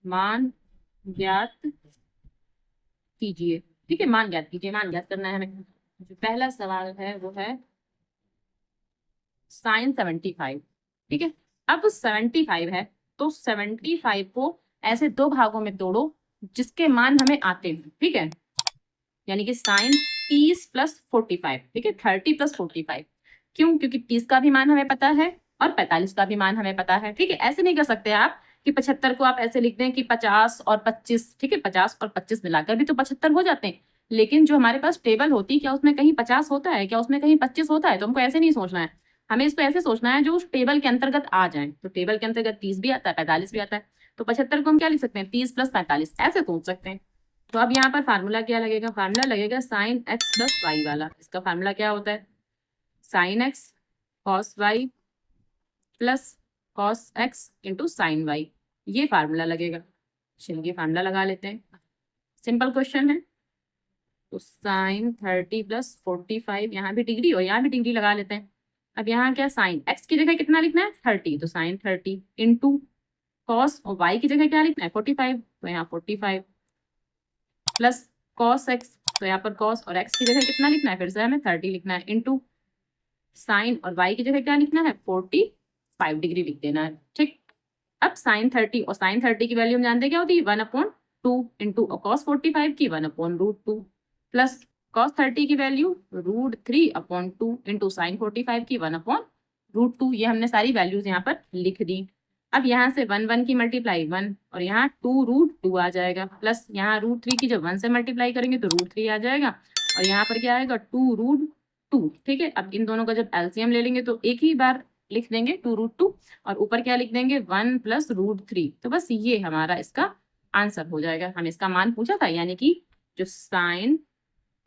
Speaker 1: मान ज्ञात कीजिए। ठीक है, मान ज्ञात कीजिए, मान ज्ञात करना है हमें। जो पहला सवाल है वो है साइन 75। ठीक है, अब 75 है तो 75 को ऐसे 2 भागों में तोड़ो जिसके मान हमें आते हैं। ठीक है, यानी कि साइन 30 + 45। ठीक है, 30 + 45। क्यों? क्योंकि 30 का भी मान हमें पता है और 45 का भी मान हमें पता है। ठीक है, ऐसे नहीं कर सकते आप कि 75 को आप ऐसे लिख दें कि 50 और 25। ठीक है, 50 और 25 मिलाकर भी तो 75 हो जाते हैं, लेकिन जो हमारे पास टेबल होती है, क्या उसमें कहीं 50 होता है? क्या उसमें कहीं 25 होता है? तो हमको ऐसे नहीं सोचना है, हमें इसको ऐसे सोचना है जो उस टेबल के अंतर्गत आ जाए। तो टेबल के अंतर्गत 30 भी आता है, 45 भी आता है, तो 75 को हम क्या लिख सकते हैं? 30 + 45, ऐसे सोच सकते हैं। तो अब यहाँ पर फार्मूला क्या लगेगा? फार्मूला लगेगा साइन x + y वाला। इसका फार्मूला क्या होता है? Sine x cos y plus cos x into sine y, ये फार्मूला लगेगा। चलिए फार्मूला लगा लेते हैं, सिंपल क्वेश्चन है। तो साइन 30 + 45, यहाँ भी डिग्री और यहाँ भी डिग्री लगा लेते हैं। अब यहाँ क्या? साइन x की जगह कितना लिखना है? 30, तो साइन 30 इंटू कॉस, और y की जगह क्या लिखना है? 45, तो यहाँ 45 प्लस कॉस x, तो यहाँ पर कॉस और x की जगह कितना लिखना है? फिर से हमें 30 लिखना है, इंटू साइन और y की जगह क्या लिखना है? 45 डिग्री लिख देना है। ठीक, अब साइन 30 और साइन 30 की वैल्यू हम जानते हैं क्या होती है? 1/2 इंटू कॉस 45 की 1/√2 प्लस कॉस 30 की वैल्यू √3/2 इंटू साइन 45 की 1/√2। ये हमने सारी वैल्यूज यहाँ पर लिख दी। अब यहाँ से 1 की मल्टीप्लाई 1 और यहाँ 2√2 आ जाएगा, प्लस यहाँ √3 की जब 1 से मल्टीप्लाई करेंगे तो √3 आ जाएगा, और यहाँ पर क्या आएगा? 2√2। ठीक है, अब इन दोनों का जब एलसीएम ले लेंगे तो एक ही बार लिख देंगे 2√2 और ऊपर क्या लिख देंगे? 1 + √3। तो बस ये हमारा इसका आंसर हो जाएगा। हमें इसका मान पूछा था, यानी कि जो साइन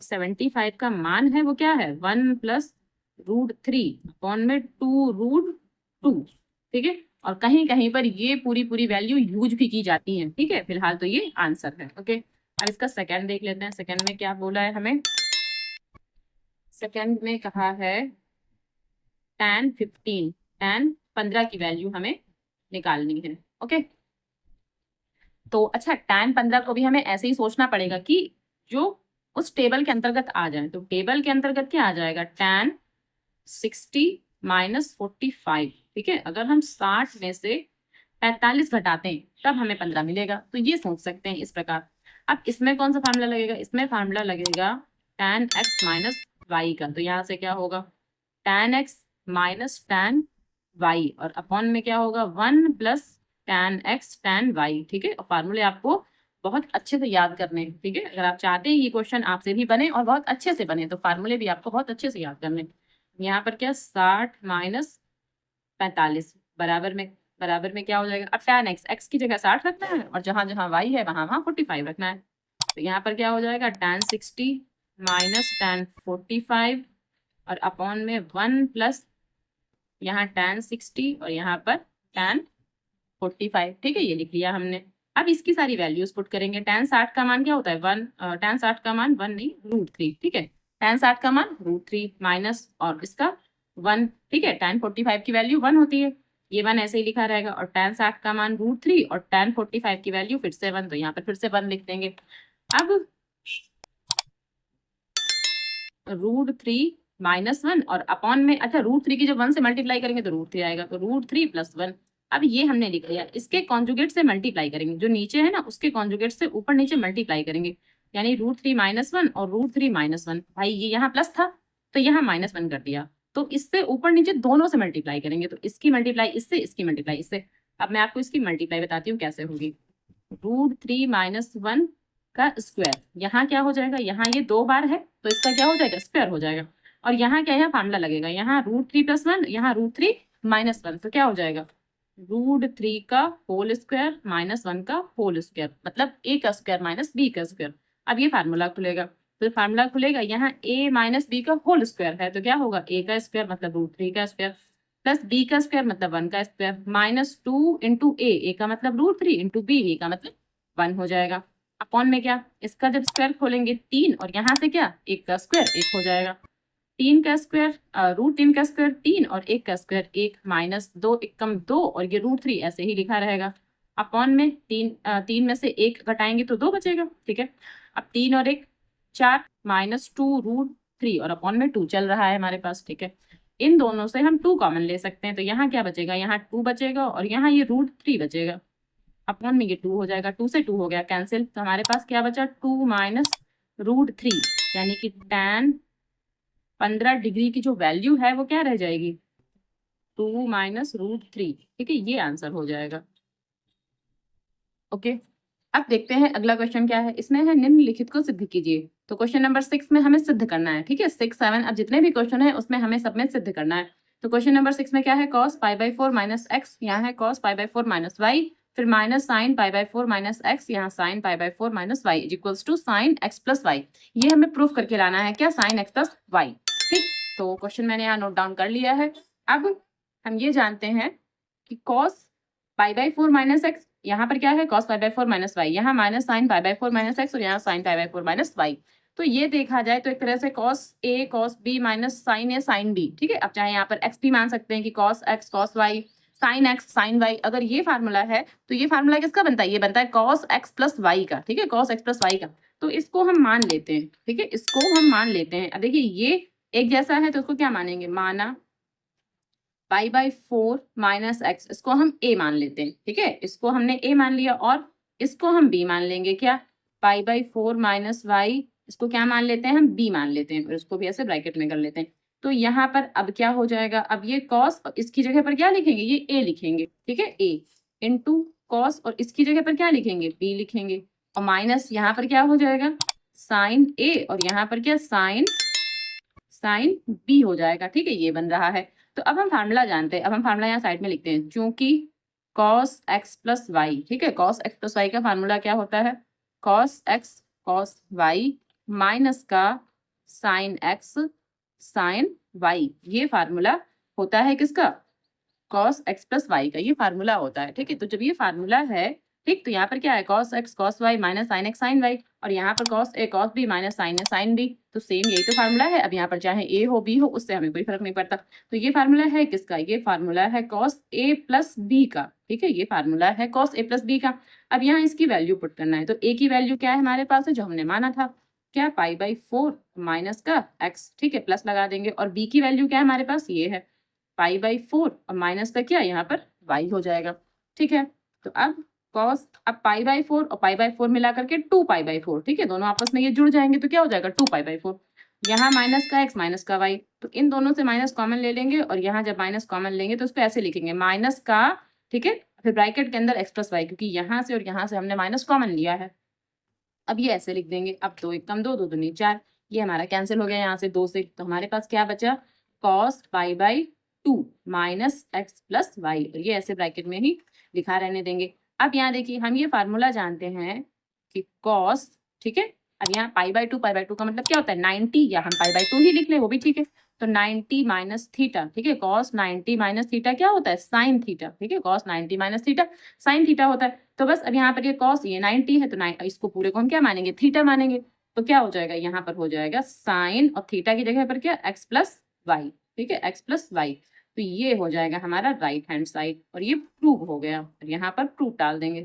Speaker 1: 75 का मान है वो क्या है? 1 + √3 अपॉन में 2√2। ठीक है, और कहीं कहीं पर ये पूरी वैल्यू यूज भी की जाती है। ठीक है, फिलहाल तो ये आंसर है। ओके, अब इसका सेकंड देख लेते हैं। सेकंड में क्या बोला है हमें? सेकंड में कहा है tan 15 की वैल्यू हमें निकालनी है। ओके, तो अच्छा, tan 15 को भी हमें ऐसे ही सोचना पड़ेगा कि जो उस टेबल के अंतर्गत आ जाए। तो टेबल के अंतर्गत क्या आ जाएगा? tan 60 - 45। ठीक है, अगर हम 60 में से 45 घटाते हैं तब हमें 15 मिलेगा। तो ये सोच सकते हैं इस प्रकार। अब इसमें कौन सा फार्मूला लगेगा? इसमें फार्मूला लगेगा tan x - y का। तो यहाँ से क्या होगा? tan x - tan y, और अपॉन में क्या होगा? 1 + tan x tan y। ठीक है, और फार्मूले आपको बहुत अच्छे से याद करने हैं। ठीक है, अगर आप चाहते हैं ये क्वेश्चन आपसे भी बने और बहुत अच्छे से बने तो फार्मूले भी आपको बहुत अच्छे से याद करने हैं। यहाँ पर क्या 60 माइनस 45 बराबर में क्या हो जाएगा। अब tan x की जगह 60 रखना है और जहां जहां y है वहां वहां 45 रखना है। तो यहाँ पर क्या हो जाएगा tan 60 माइनस tan 45 और अपॉन में 1 प्लस यहाँ tan 60 और यहाँ पर tan 45। ठीक है, ये लिख लिया हमने। अब इसकी सारी वैल्यूज पुट करेंगे। tan 60 का मान क्या होता है 1, tan 60 का मान 1 नहीं √3। ठीक है, tan 60 का मान √3 माइनस और इसका 1। ठीक है, tan 45 की वैल्यू 1 होती है, ये 1 ऐसे ही लिखा रहेगा। और tan 60 का मान √3 और tan 45 की वैल्यू फिर से 1, तो यहाँ पर फिर से 1 लिख देंगे। अब √3 माइनस 1 और अपॉन में, अच्छा √3 की जब 1 से मल्टीप्लाई करेंगे तो √3 आएगा, तो √3 प्लस 1। अब ये हमने लिख लिया, इसके कॉन्जुगेट से मल्टीप्लाई करेंगे, जो नीचे है ना उसके कॉन्जुगेट से ऊपर नीचे मल्टीप्लाई करेंगे, यानी √3 माइनस 1 और √3 माइनस 1। भाई ये यहाँ प्लस था तो यहाँ -1 कर दिया, तो इससे ऊपर नीचे दोनों से मल्टीप्लाई करेंगे, तो इसकी मल्टीप्लाई इससे, इसकी मल्टीप्लाई इससे। अब मैं आपको इसकी मल्टीप्लाई बताती हूँ कैसे होगी। √3 माइनस 1 का स्क्वायर, यहाँ क्या हो जाएगा, यहाँ ये 2 बार है तो इसका क्या हो जाएगा स्क्वायर हो जाएगा। और यहाँ क्या है फार्मूला लगेगा, यहाँ √3 प्लस 1, यहाँ √3 माइनस 1, तो क्या हो जाएगा √3 का होल स्क्वायर माइनस 1 का होल स्क्वायर, मतलब a का स्क्वायर माइनस b का स्क्वायर। अब ये फार्मूला खुलेगा, तो फार्मूला खुलेगा यहाँ a माइनस b का होल स्क्वायर है, तो क्या होगा a का स्क्वायर मतलब √3 का स्क्वायर प्लस b का स्क्वायर मतलब 1 का स्क्वायर माइनस 2 इंटू a का मतलब √3 इंटू b का मतलब 1 हो जाएगा। अपॉन में क्या, इसका जब स्क्वायर खोलेंगे 3 और यहाँ से क्या 1 का स्क्वायर 1 हो जाएगा। 3 का स्क्वायर √3 का स्क्वायर 3 और 1 का स्क्वायर 1 माइनस 2 एकम 2 और ये √3 ऐसे ही लिखा रहेगा। अपॉन में 3 में से 1 घटाएंगे तो 2 बचेगा। ठीक है, अब 3 और 1 4 माइनस 2 √3 और अपॉन में 2 चल रहा है हमारे पास। ठीक है, इन दोनों से हम 2 कॉमन ले सकते हैं, तो यहाँ क्या बचेगा, यहाँ 2 बचेगा और यहाँ ये √3 बचेगा। अपॉन में ये 2 हो जाएगा, 2 से 2 हो गया कैंसिल, तो हमारे पास क्या बचा 2 माइनस √3, यानी कि tan 15 डिग्री की जो वैल्यू है वो क्या रह जाएगी 2 माइनस √3। ठीक है, ये आंसर हो जाएगा। ओके, अब देखते हैं अगला क्वेश्चन क्या है। इसमें है निम्नलिखित को सिद्ध कीजिए। तो क्वेश्चन नंबर 6 में हमें सिद्ध करना है। ठीक है, 6 7 अब जितने भी क्वेश्चन है उसमें हमें सब में सिद्ध करना है। तो क्वेश्चन नंबर 6 में क्या है cos π/4 माइनस एक्स, यहाँ है cos π/4 माइनस वाई, फिर माइनस साइन π/4 माइनस एक्स, यहाँ sine π/4 minus y is equals to sine x plus y. ये हमें प्रूफ करके लाना है क्या, साइन एक्स प्लस वाई। ठीक, तो क्वेश्चन मैंने यहाँ नोट डाउन कर लिया है। अब हम ये जानते हैं कि cos π/4 माइनस एक्स, यहाँ पर क्या है cos π/4 माइनस वाई, यहाँ माइनस साइन π/4 माइनस एक्स और यहाँ साइन π/4 माइनस वाई। तो ये देखा जाए तो एक तरह से cos a cos b minus sine a sine b। ठीक है, अब चाहे यहाँ पर x भी मान सकते हैं कि cos x cos y sine x sine y। अगर ये फार्मूला है तो ये फार्मूला किसका बनता है, ये बनता है cos x प्लस वाई का। ठीक है, cos x प्लस वाई का, तो इसको हम मान लेते हैं। ठीक है, इसको हम मान लेते हैं। अब देखिए ये एक जैसा है तो उसको क्या मानेंगे, माना π/4 माइनस एक्स, इसको हम a मान लेते हैं। ठीक है, इसको हमने a मान लिया और इसको हम b मान लेंगे। क्या π/4 माइनस वाई, इसको क्या मान लेते हैं हम b मान लेते हैं और इसको भी ऐसे ब्रैकेट में कर लेते हैं। तो यहाँ पर अब क्या हो जाएगा, अब ये cos और इसकी जगह पर क्या लिखेंगे, ये a लिखेंगे। ठीक है, a इंटू cos और इसकी जगह पर क्या लिखेंगे b लिखेंगे और माइनस यहाँ पर क्या हो जाएगा साइन a और यहाँ पर क्या साइन b हो जाएगा। ठीक है, ये बन रहा है। तो अब हम फार्मूला जानते हैं, अब हम फार्मूला यहाँ साइड में लिखते हैं, चूंकि cos x प्लस वाई। ठीक है, cos x प्लस वाई का फार्मूला क्या होता है, cos x cos y minus का साइन x साइन y। ये फार्मूला होता है किसका, cos x प्लस वाई का, ये फार्मूला होता है। ठीक है, तो जब ये फार्मूला है, ठीक, तो यहाँ पर क्या है cos x cos y minus sine x sine y और यहाँ पर cos a cos b minus sine a sine b, तो सेम यही तो फार्मूला है। अब यहाँ पर चाहे a हो b हो उससे हमें कोई फर्क नहीं पड़ता। तो ये फार्मूला है किसका, ये फार्मूला है cos a प्लस b का। ठीक है, ये फार्मूला है cos a प्लस b का। अब यहाँ इसकी वैल्यू पुट करना है, तो a की वैल्यू क्या है हमारे पास है, जो हमने माना था क्या π/4 माइनस का x। ठीक है, प्लस लगा देंगे और b की वैल्यू क्या है हमारे पास, ये है π/4 और माइनस का क्या यहाँ पर y हो जाएगा। ठीक है, तो अब cos, अब π/4 और π/4 मिला करके 2π/4। ठीक है, दोनों आपस में ये जुड़ जाएंगे तो क्या हो जाएगा 2π/4, यहाँ माइनस का x माइनस का y, तो इन दोनों से माइनस कॉमन ले लेंगे और यहाँ जब माइनस कॉमन लेंगे तो उसको ऐसे लिखेंगे माइनस का, ठीक है, फिर ब्रैकेट के अंदर x प्लस वाई, क्योंकि यहाँ से और यहाँ से हमने माइनस कॉमन लिया है। अब ये ऐसे लिख देंगे, अब 2 एकम 2 2 दूनी 4, ये हमारा कैंसिल हो गया यहाँ से 2 से, तो हमारे पास क्या बचा cos pi by 2 minus x plus y, और ये ऐसे ब्रैकेट में ही लिखा रहने देंगे। अब यहाँ देखिए हम ये फार्मूला जानते हैं कि cos, ठीक है, अब यहाँ पाई बाई टू का मतलब क्या होता है 90, या हम पाई बाई 2 ही लिख लें वो भी ठीक है। तो 90 माइनस थीटा, ठीक है, cos 90 माइनस थीटा क्या होता है sin थीटा, ठीक है, cos 90 minus theta sin theta होता है। तो बस अब यहाँ पर ये cos ये 90 है, तो इसको पूरे को हम क्या मानेंगे, थीटा मानेंगे। तो क्या हो जाएगा, यहाँ पर हो जाएगा साइन, और थीटा की जगह पर क्या एक्स प्लस वाई, ठीक है, एक्स प्लस वाई। तो ये हो जाएगा हमारा राइट हैंड साइड, और ये प्रूव हो गया, और यहाँ पर प्रूव डाल देंगे,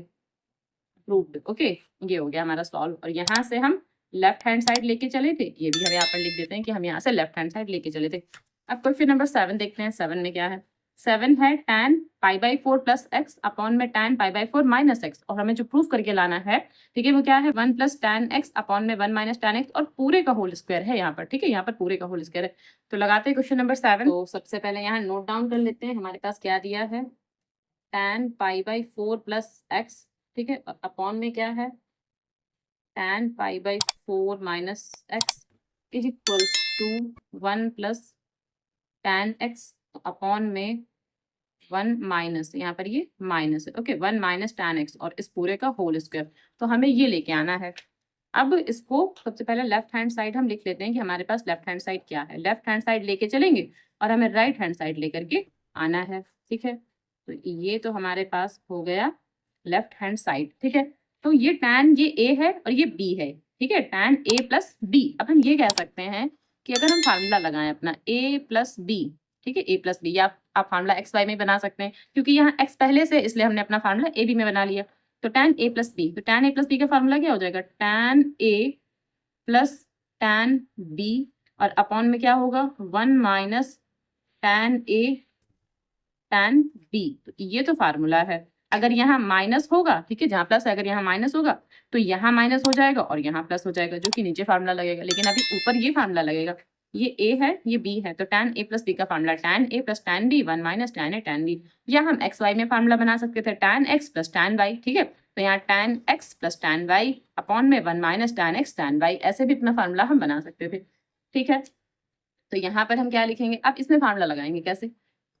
Speaker 1: प्रूव्ड। ओके, ये हो गया हमारा सॉल्व। और यहाँ से हम लेफ्ट हैंड साइड लेके चले थे, ये भी हम यहाँ पर लिख देते हैं कि हम यहाँ से लेफ्ट हैंड साइड लेके चले थे। अब क्वेश्चन नंबर 7 देखते हैं। 7 में क्या है, 7 है tan pi by 4 plus x upon में tan pi by 4 minus x, और हमें जो प्रूफ करके लाना है, ठीक है, वो क्या है 1 प्लस tan x अपॉन में 1 माइनस tan x, और पूरे का होल स्क्वायर है यहाँ पर, ठीक है, यहाँ पर पूरे का होल स्क्वायर है। तो लगाते हैं क्वेश्चन नंबर 7। तो सबसे पहले यहाँ नोट डाउन कर लेते हैं, हमारे पास क्या दिया है, tan pi by 4 plus x, ठीक है, और अपॉन में क्या है tan pi by 4 minus x is equals to 1 plus tan x upon में 1 माइनस, यहाँ पर ये माइनस है, ओके, 1 माइनस tan x और इस पूरे का होल स्क्वायर। तो हमें ये लेके आना है। अब इसको सबसे पहले लेफ्ट हैंड साइड हम लिख लेते हैं कि हमारे पास लेफ्ट हैंड साइड क्या है। लेफ्ट हैंड साइड लेके चलेंगे और हमें राइट हैंड साइड लेकर के आना है, ठीक है। तो ये तो हमारे पास हो गया लेफ्ट हैंड साइड, ठीक है। तो ये tan ये a है और ये b है, ठीक है, tan a प्लस b। अब हम ये कह सकते हैं कि अगर हम फार्मूला लगाएं अपना a प्लस b, ठीक है, a प्लस b, या आप फार्मूला एक्स वाई में बना सकते हैं, क्योंकि यहाँ x पहले से, इसलिए हमने अपना फार्मूला a b में बना लिया। तो tan a प्लस b, तो tan a प्लस b का फार्मूला क्या हो जाएगा, tan a plus tan b, और अपॉन में क्या होगा 1 minus tan a tan b। तो ये तो फार्मूला है। अगर यहाँ माइनस होगा, ठीक है, जहाँ प्लस है, अगर यहाँ माइनस होगा तो यहाँ माइनस हो जाएगा और यहाँ प्लस हो जाएगा, जो कि नीचे फार्मूला लगेगा। लेकिन अभी ऊपर ये फार्मूला लगेगा, ये a है ये b है, तो tan a प्लस b का formula tan a plus tan b 1 minus tan a tan b। या हम एक्स वाई में फार्मूला बना सकते थे tan x plus tan y, ठीक है। तो यहाँ tan x plus tan y upon में 1 minus tan x tan y, ऐसे भी अपना फार्मूला हम बना सकते थे, ठीक है। तो यहाँ पर हम क्या लिखेंगे, अब इसमें फार्मूला लगाएंगे कैसे,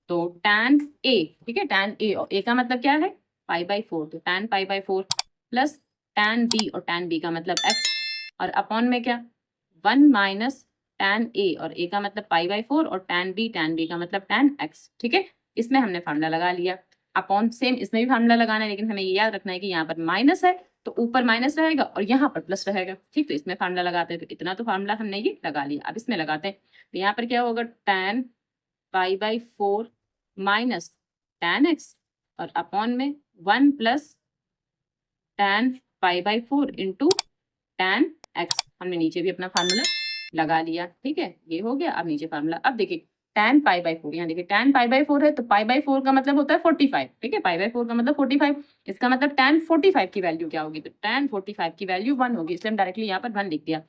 Speaker 1: तो tan a, ठीक है, tan a, और a का मतलब क्या है पाई बाई 4, तो tan pi by 4 plus tan b, और tan b का मतलब x, और अपॉन में क्या 1 माइनस tan a, और a का मतलब पाई बाई 4, और tan b का मतलब tan x, ठीक है। इसमें हमने फार्मूला लगा लिया। अपॉन सेम इसमें भी फार्मूला लगाना है, लेकिन हमें ये याद रखना है कि यहाँ पर माइनस है तो ऊपर माइनस रहेगा और यहाँ पर प्लस रहेगा, ठीक। तो इसमें फार्मूला लगाते हैं, तो इतना तो फार्मूला हमने ये लगा लिया। अब इसमें लगाते हैं, तो यहाँ पर क्या होगा tan pi by 4 minus tan x, और अपॉन में 1 plus tan pi by 4 into tan x। हमने नीचे भी अपना फार्मूला लगा लिया, ठीक है, ये हो गया। अब नीचे फार्मूला, अब देखिए tan पाई बाई 4, यहाँ देखिए tan पाई बाई 4 है, तो पाई बाई 4 का मतलब होता है 45, ठीक है, पाई बाई 4 का मतलब 45। इसका मतलब tan 45 की वैल्यू क्या होगी, तो tan 45 की वैल्यू 1 होगी, इसलिए हम डायरेक्टली यहाँ पर 1 लिख दिया।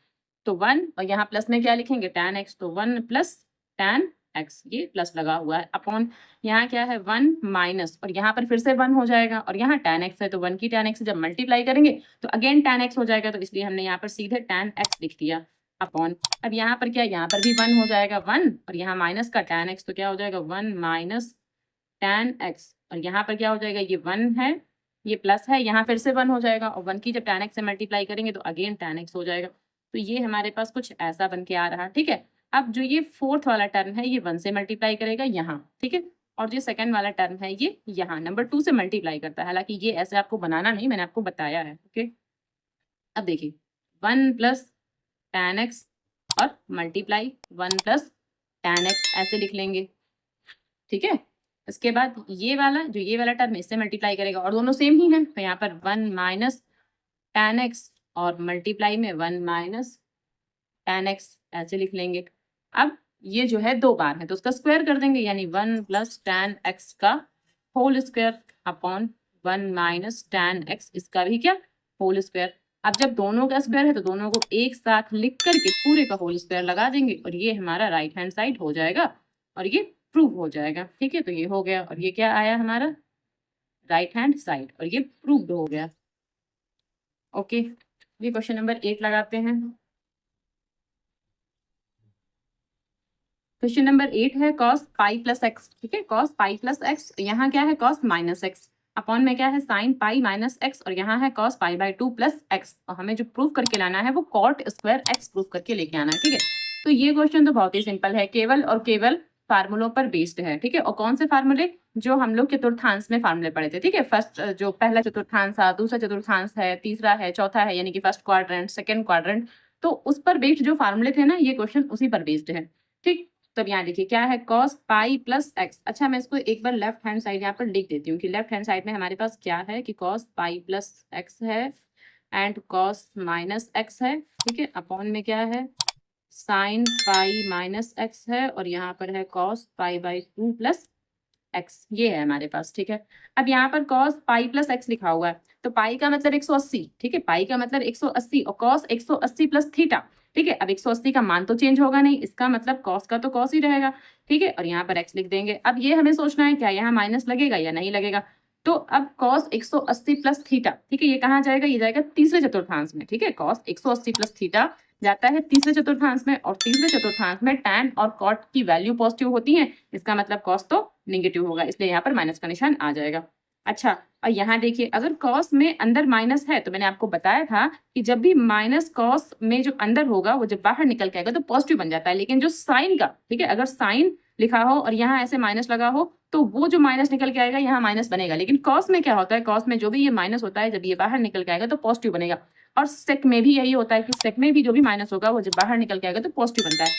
Speaker 1: तो 1, और यहाँ प्लस में क्या लिखेंगे tan x, तो 1 प्लस tan x, ये प्लस लगा हुआ है, अपॉन यहाँ क्या है 1 माइनस, और यहाँ पर फिर से 1 हो जाएगा, और यहाँ tan x है, तो 1 की tan x जब मल्टीप्लाई करेंगे तो अगेन tan x हो जाएगा, तो इसलिए हमने यहाँ पर सीधे tan x लिख दिया अपॉन। अब यहाँ पर क्या, यहाँ पर भी 1 हो जाएगा 1, और यहाँ माइनस का tan x, तो क्या हो जाएगा 1 माइनस tan x, और यहाँ पर क्या हो जाएगा, ये 1 है ये प्लस है, यहाँ फिर से 1 हो जाएगा, और 1 की जब tan x से मल्टीप्लाई करेंगे तो अगेन tan x हो जाएगा। तो ये हमारे पास कुछ ऐसा बन के आ रहा, ठीक है। अब जो ये फोर्थ वाला टर्म है ये 1 से मल्टीप्लाई करेगा यहाँ, ठीक है, और जो सेकंड वाला टर्म है ये यहाँ नंबर 2 से मल्टीप्लाई करता है। हालांकि ये ऐसे आपको बनाना नहीं, मैंने आपको बताया है, ओके। अब देखिए 1 प्लस tan x और मल्टीप्लाई 1 प्लस tan x ऐसे लिख लेंगे, ठीक है। इसके बाद ये वाला टर्म इससे मल्टीप्लाई करेगा, और दोनों सेम ही है, तो यहाँ पर 1 माइनस tan x और मल्टीप्लाई में 1 माइनस tan x ऐसे लिख लेंगे। अब ये जो है 2 बार है तो उसका स्क्वायर कर देंगे, यानी 1 प्लस tan x का whole square upon 1 minus tan x, इसका भी क्या होल स्क्वायर। अब जब दोनों का स्क्वायर है तो दोनों को एक साथ लिख करके पूरे का होल स्क्वायर लगा देंगे, और ये हमारा राइट हैंड साइड हो जाएगा, और ये प्रूव हो जाएगा, ठीक है। तो ये हो गया, और ये क्या आया हमारा राइट हैंड साइड, और ये प्रूव्ड हो गया, ओके। ये क्वेश्चन नंबर 8 लगाते हैं। क्वेश्चन नंबर 8 है cos पाई प्लस एक्स, ठीक है, cos पाई प्लस एक्स, यहाँ क्या है cos माइनस एक्स, अपॉन में क्या है sin पाई माइनस एक्स, और यहाँ है cos pi by 2 plus x, और हमें जो प्रूफ करके लाना है वो cot स्क्वायर एक्स प्रूफ करके लेके आना है, ठीक है। तो ये क्वेश्चन तो बहुत ही सिंपल है, केवल और केवल फार्मूलों पर बेस्ड है, ठीक है। और कौन से फार्मूले, जो हम लोग चतुर्थांश में फार्मूले पढ़े थे, ठीक है। फर्स्ट जो पहला चतुर्थांश था, दूसरा चतुर्थांश है, तीसरा है, चौथा है, यानी कि फर्स्ट क्वाड्रेंट, सेकंड क्वाड्रेंट, तो उस पर बेस्ड जो फार्मूले थे ना, ये क्वेश्चन उसी पर बेस्ड है, ठीक। तब यहाँ देखिए क्या है cos पाई प्लस एक्स। अच्छा, मैं इसको एक बार लेफ्ट हैंड साइड यहाँ पर लिख देती हूँ कि लेफ्ट हैंड साइड में हमारे पास क्या है कि cos पाई प्लस एक्स है एंड cos माइनस एक्स है, ठीक है, अपॉन में क्या है sin पाई माइनस एक्स है, और यहाँ पर है cos pi by 2 plus x, ये है हमारे पास, ठीक है। अब यहाँ पर cos पाई प्लस एक्स लिखा हुआ है, तो पाई का मतलब 180, ठीक है, पाई का मतलब 180 और cos 180 प्लस थीटा, ठीक है। अब 180 का मान तो चेंज होगा नहीं, इसका मतलब cos का तो cos ही रहेगा, ठीक है, और यहाँ पर x लिख देंगे। अब ये हमें सोचना है क्या यहाँ माइनस लगेगा या नहीं लगेगा, तो अब cos 180 प्लस थीटा, ठीक है, ये कहाँ जाएगा, ये जाएगा तीसरे चतुर्थांश में, ठीक है। cos 180 प्लस थीटा जाता है तीसरे चतुर्थांश में, और तीसरे चतुर्थांश में tan और cot की वैल्यू पॉजिटिव होती है, इसका मतलब cos तो नेगेटिव होगा, इसलिए यहाँ पर माइनस का निशान आ जाएगा। अच्छा, और यहाँ देखिए अगर cos में अंदर माइनस है, तो मैंने आपको बताया था कि जब भी माइनस cos में जो अंदर होगा वो जब बाहर निकल के आएगा तो पॉजिटिव बन जाता है, लेकिन जो साइन का, ठीक है, अगर साइन लिखा हो और यहाँ ऐसे माइनस लगा हो तो वो जो माइनस निकल के आएगा यहाँ माइनस बनेगा, लेकिन cos में क्या होता है, cos में जो भी ये माइनस होता है जब ये बाहर निकल के आएगा तो पॉजिटिव बनेगा, और sec में भी यही होता है कि sec में भी जो भी माइनस होगा वो जब बाहर निकल के आएगा तो पॉजिटिव बनता है,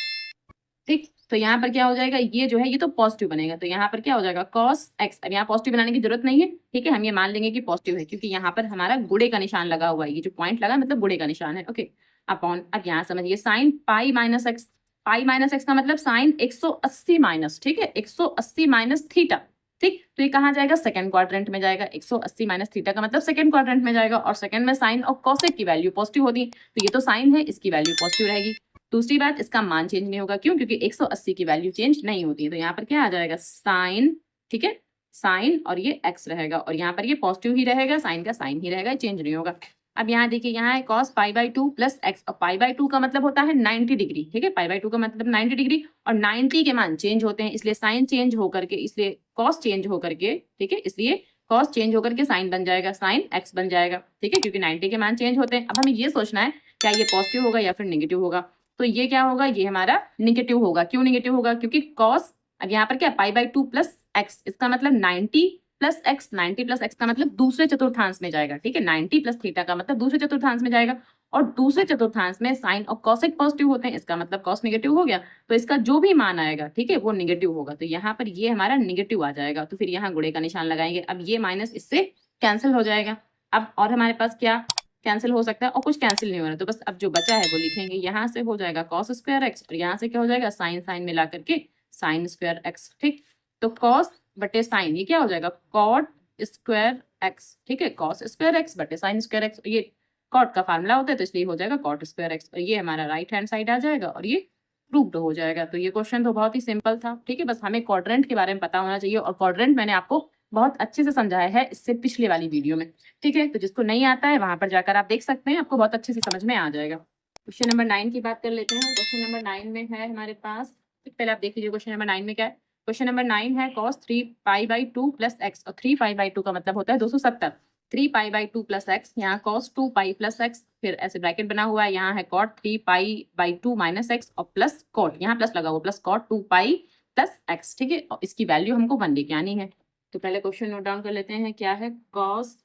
Speaker 1: ठीक। तो यहाँ पर क्या हो जाएगा, ये जो है ये तो पॉजिटिव बनेगा, तो यहाँ पर क्या हो जाएगा cos x। अब यहाँ पॉजिटिव बनाने की जरूरत नहीं है, ठीक है, हम ये मान लेंगे कि पॉजिटिव है क्योंकि यहाँ पर हमारा गुणे का निशान लगा हुआ है, ये जो पॉइंट लगा मतलब गुणे का निशान है, ओके। अपॉन, अब यहाँ समझिए sin pi minus x, pi minus x का मतलब sin 180 माइनस, ठीक है, 180 माइनस थीटा, ठीक। तो ये कहाँ जाएगा, सेकंड क्वाड्रेंट में जाएगा, 180 माइनस थीटा का मतलब सेकंड क्वाड्रेंट में जाएगा, और सेकंड में साइन और कोसेक की वैल्यू पॉजिटिव होती है, तो ये तो साइन है, इसकी वैल्यू पॉजिटिव रहेगी। दूसरी बात, इसका मान चेंज नहीं होगा, क्यों, क्योंकि 180 की वैल्यू चेंज नहीं होती है, तो यहाँ पर क्या आ जाएगा साइन, ठीक है, साइन और ये x रहेगा, और यहाँ पर ये पॉजिटिव ही रहेगा, साइन का साइन ही रहेगा, चेंज नहीं होगा। अब यहाँ देखिए यहाँ है cos pi by 2 plus x, और पाई बाई 2 का मतलब होता है 90 डिग्री, ठीक है, पाई बाई 2 का मतलब 90 डिग्री, और 90 के मान चेंज होते हैं, इसलिए साइन चेंज होकर के, इसलिए cos चेंज होकर के, ठीक है, इसलिए cos चेंज होकर के साइन बन जाएगा, साइन x बन जाएगा, ठीक है, क्योंकि 90 के मान चेंज होते हैं। अब हमें ये सोचना है क्या ये पॉजिटिव होगा या फिर नेगेटिव होगा, तो ये क्या होगा, ये हमारा नेगेटिव होगा। क्यों नेगेटिव होगा, क्योंकि cos, अब यहाँ पर क्या पाई बाई 2 प्लस एक्स, इसका मतलब 90 प्लस एक्स, 90 प्लस एक्स का मतलब दूसरे चतुर्थांश में जाएगा, ठीक है, 90 प्लस थीटा का मतलब दूसरे चतुर्थांश में जाएगा, और दूसरे चतुर्थांश में साइन और कॉसेक पॉजिटिव होते हैं, इसका मतलब cos नेगेटिव हो गया, तो इसका जो भी मान आएगा, ठीक है, वो नेगेटिव होगा, तो यहाँ पर ये हमारा नेगेटिव आ जाएगा, तो फिर यहाँ गुणे का निशान लगाएंगे। अब ये माइनस इससे कैंसिल हो जाएगा। अब और हमारे पास क्या कैंसिल हो सकता है, और कुछ कैंसिल नहीं हो रहा, तो बस अब जो बचा है वो लिखेंगे, यहाँ से हो जाएगा cos स्क्वायर एक्स, और यहाँ से क्या हो जाएगा साइन साइन मिला करके साइन स्क्वायर एक्स, ठीक। तो cos बटे साइन, ये क्या हो जाएगा cot स्क्वायर एक्स, ठीक है, cos स्क्वायर एक्स बटे साइन स्क्वायर एक्स, ये cot का फार्मूला होता है तो इसलिए हो जाएगा cot स्क्वायर एक्स, और ये हमारा राइट हैंड साइड आ जाएगा, और ये प्रूव्ड हो जाएगा। तो ये क्वेश्चन तो बहुत ही सिंपल था, ठीक है, बस हमें क्वाड्रेंट के बारे में पता होना चाहिए, और क्वाड्रेंट मैंने आपको बहुत अच्छे से समझाया है इससे पिछले वाली वीडियो में, ठीक है। तो जिसको नहीं आता है वहां पर जाकर आप देख सकते हैं, आपको बहुत अच्छे से समझ में आ जाएगा। क्वेश्चन नंबर 9 की बात कर लेते हैं। क्वेश्चन नंबर 9 में है हमारे पास, पहले आप देख लीजिए क्वेश्चन नंबर 9 में क्या है। क्वेश्चन नंबर 9 है cos 3 pi by 2 plus x, और 3 पाई बाई 2 का मतलब होता है 270, 3 पाई बाई 2 प्लस एक्स, यहाँ cos 2 पाई प्लस एक्स, फिर ऐसे ब्रैकेट बना हुआ है, यहाँ है cot 3 pi by 2 minus x, और प्लस cot, यहाँ प्लस लगा हुआ, plus cot 2 pi plus x, ठीक है, और इसकी वैल्यू हमको 1 लेके आनी है। तो पहले क्वेश्चन नोट डाउन कर लेते हैं, क्या है cos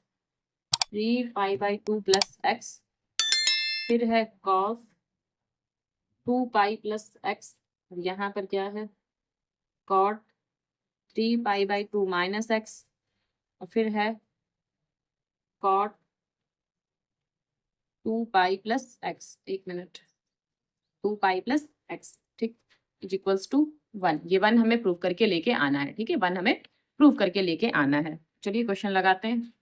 Speaker 1: 3 pi by 2 plus x, फिर है cos 2 पाई प्लस एक्स, यहाँ पर क्या है cot 3 pi by 2 minus x, और फिर है cot 2 पाई प्लस एक्स, एक मिनट, 2 पाई प्लस एक्स, ठीक, इज इक्वल्स टू 1, ये 1 हमें प्रूव करके लेके आना है, ठीक है, 1 हमें प्रूव करके लेके आना है। चलिए क्वेश्चन लगाते हैं।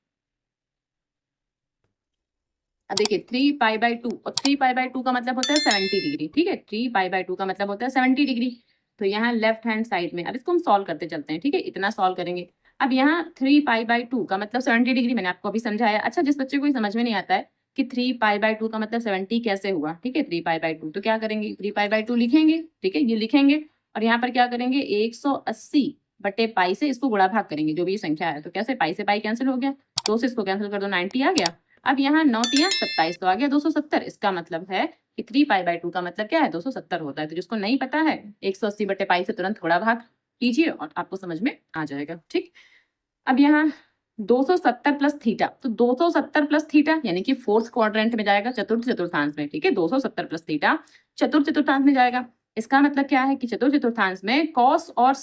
Speaker 1: अब देखिए 3 पाई बाई 2, और 3 पाई बाई 2 का मतलब होता है 70 डिग्री, ठीक है, 3 पाई बाई 2 का मतलब होता है 70 डिग्री। तो यहाँ लेफ्ट हैंड साइड में, अब इसको हम सॉल्व करते चलते हैं, ठीक है, इतना सॉल्व करेंगे। अब यहाँ 3 पाई बाई 2 का मतलब 70 डिग्री, मैंने आपको अभी समझाया। अच्छा, जिस बच्चे को समझ में नहीं आता है कि 3 पाई बाई 2 का मतलब 70 कैसे हुआ, ठीक है, 3 पाई बाई 2, तो क्या करेंगे, 3 पाई बाई 2 लिखेंगे, ठीक है, ये लिखेंगे, और यहाँ पर क्या करेंगे 180 बटे पाई से इसको गुणा भाग करेंगे जो भी संख्या है। तो कैसे, पाई से पाई कैंसिल हो गया, 2 से इसको कैंसिल कर दो 90 आ गया। अब यहाँ 9 तिया 27 तो आ गया 270। इसका मतलब है कि 3π/2 का मतलब क्या है 270 होता है। तो जिसको नहीं पता है 180 बटे पाई से तुरंत गुणा भाग कीजिए और आपको समझ में आ जाएगा। ठीक, अब यहाँ 270 प्लस थीटा, तो 270 प्लस थीटा यानी कि फोर्थ क्वाड्रेंट में जाएगा, चतुर्थ चतुर्थांश में। ठीक है, 270 प्लस थीटा चतुर्थ चतुर्थांश में जाएगा। इसका मतलब क्या है कि चतुर्थ चतुर्थांश में कॉस और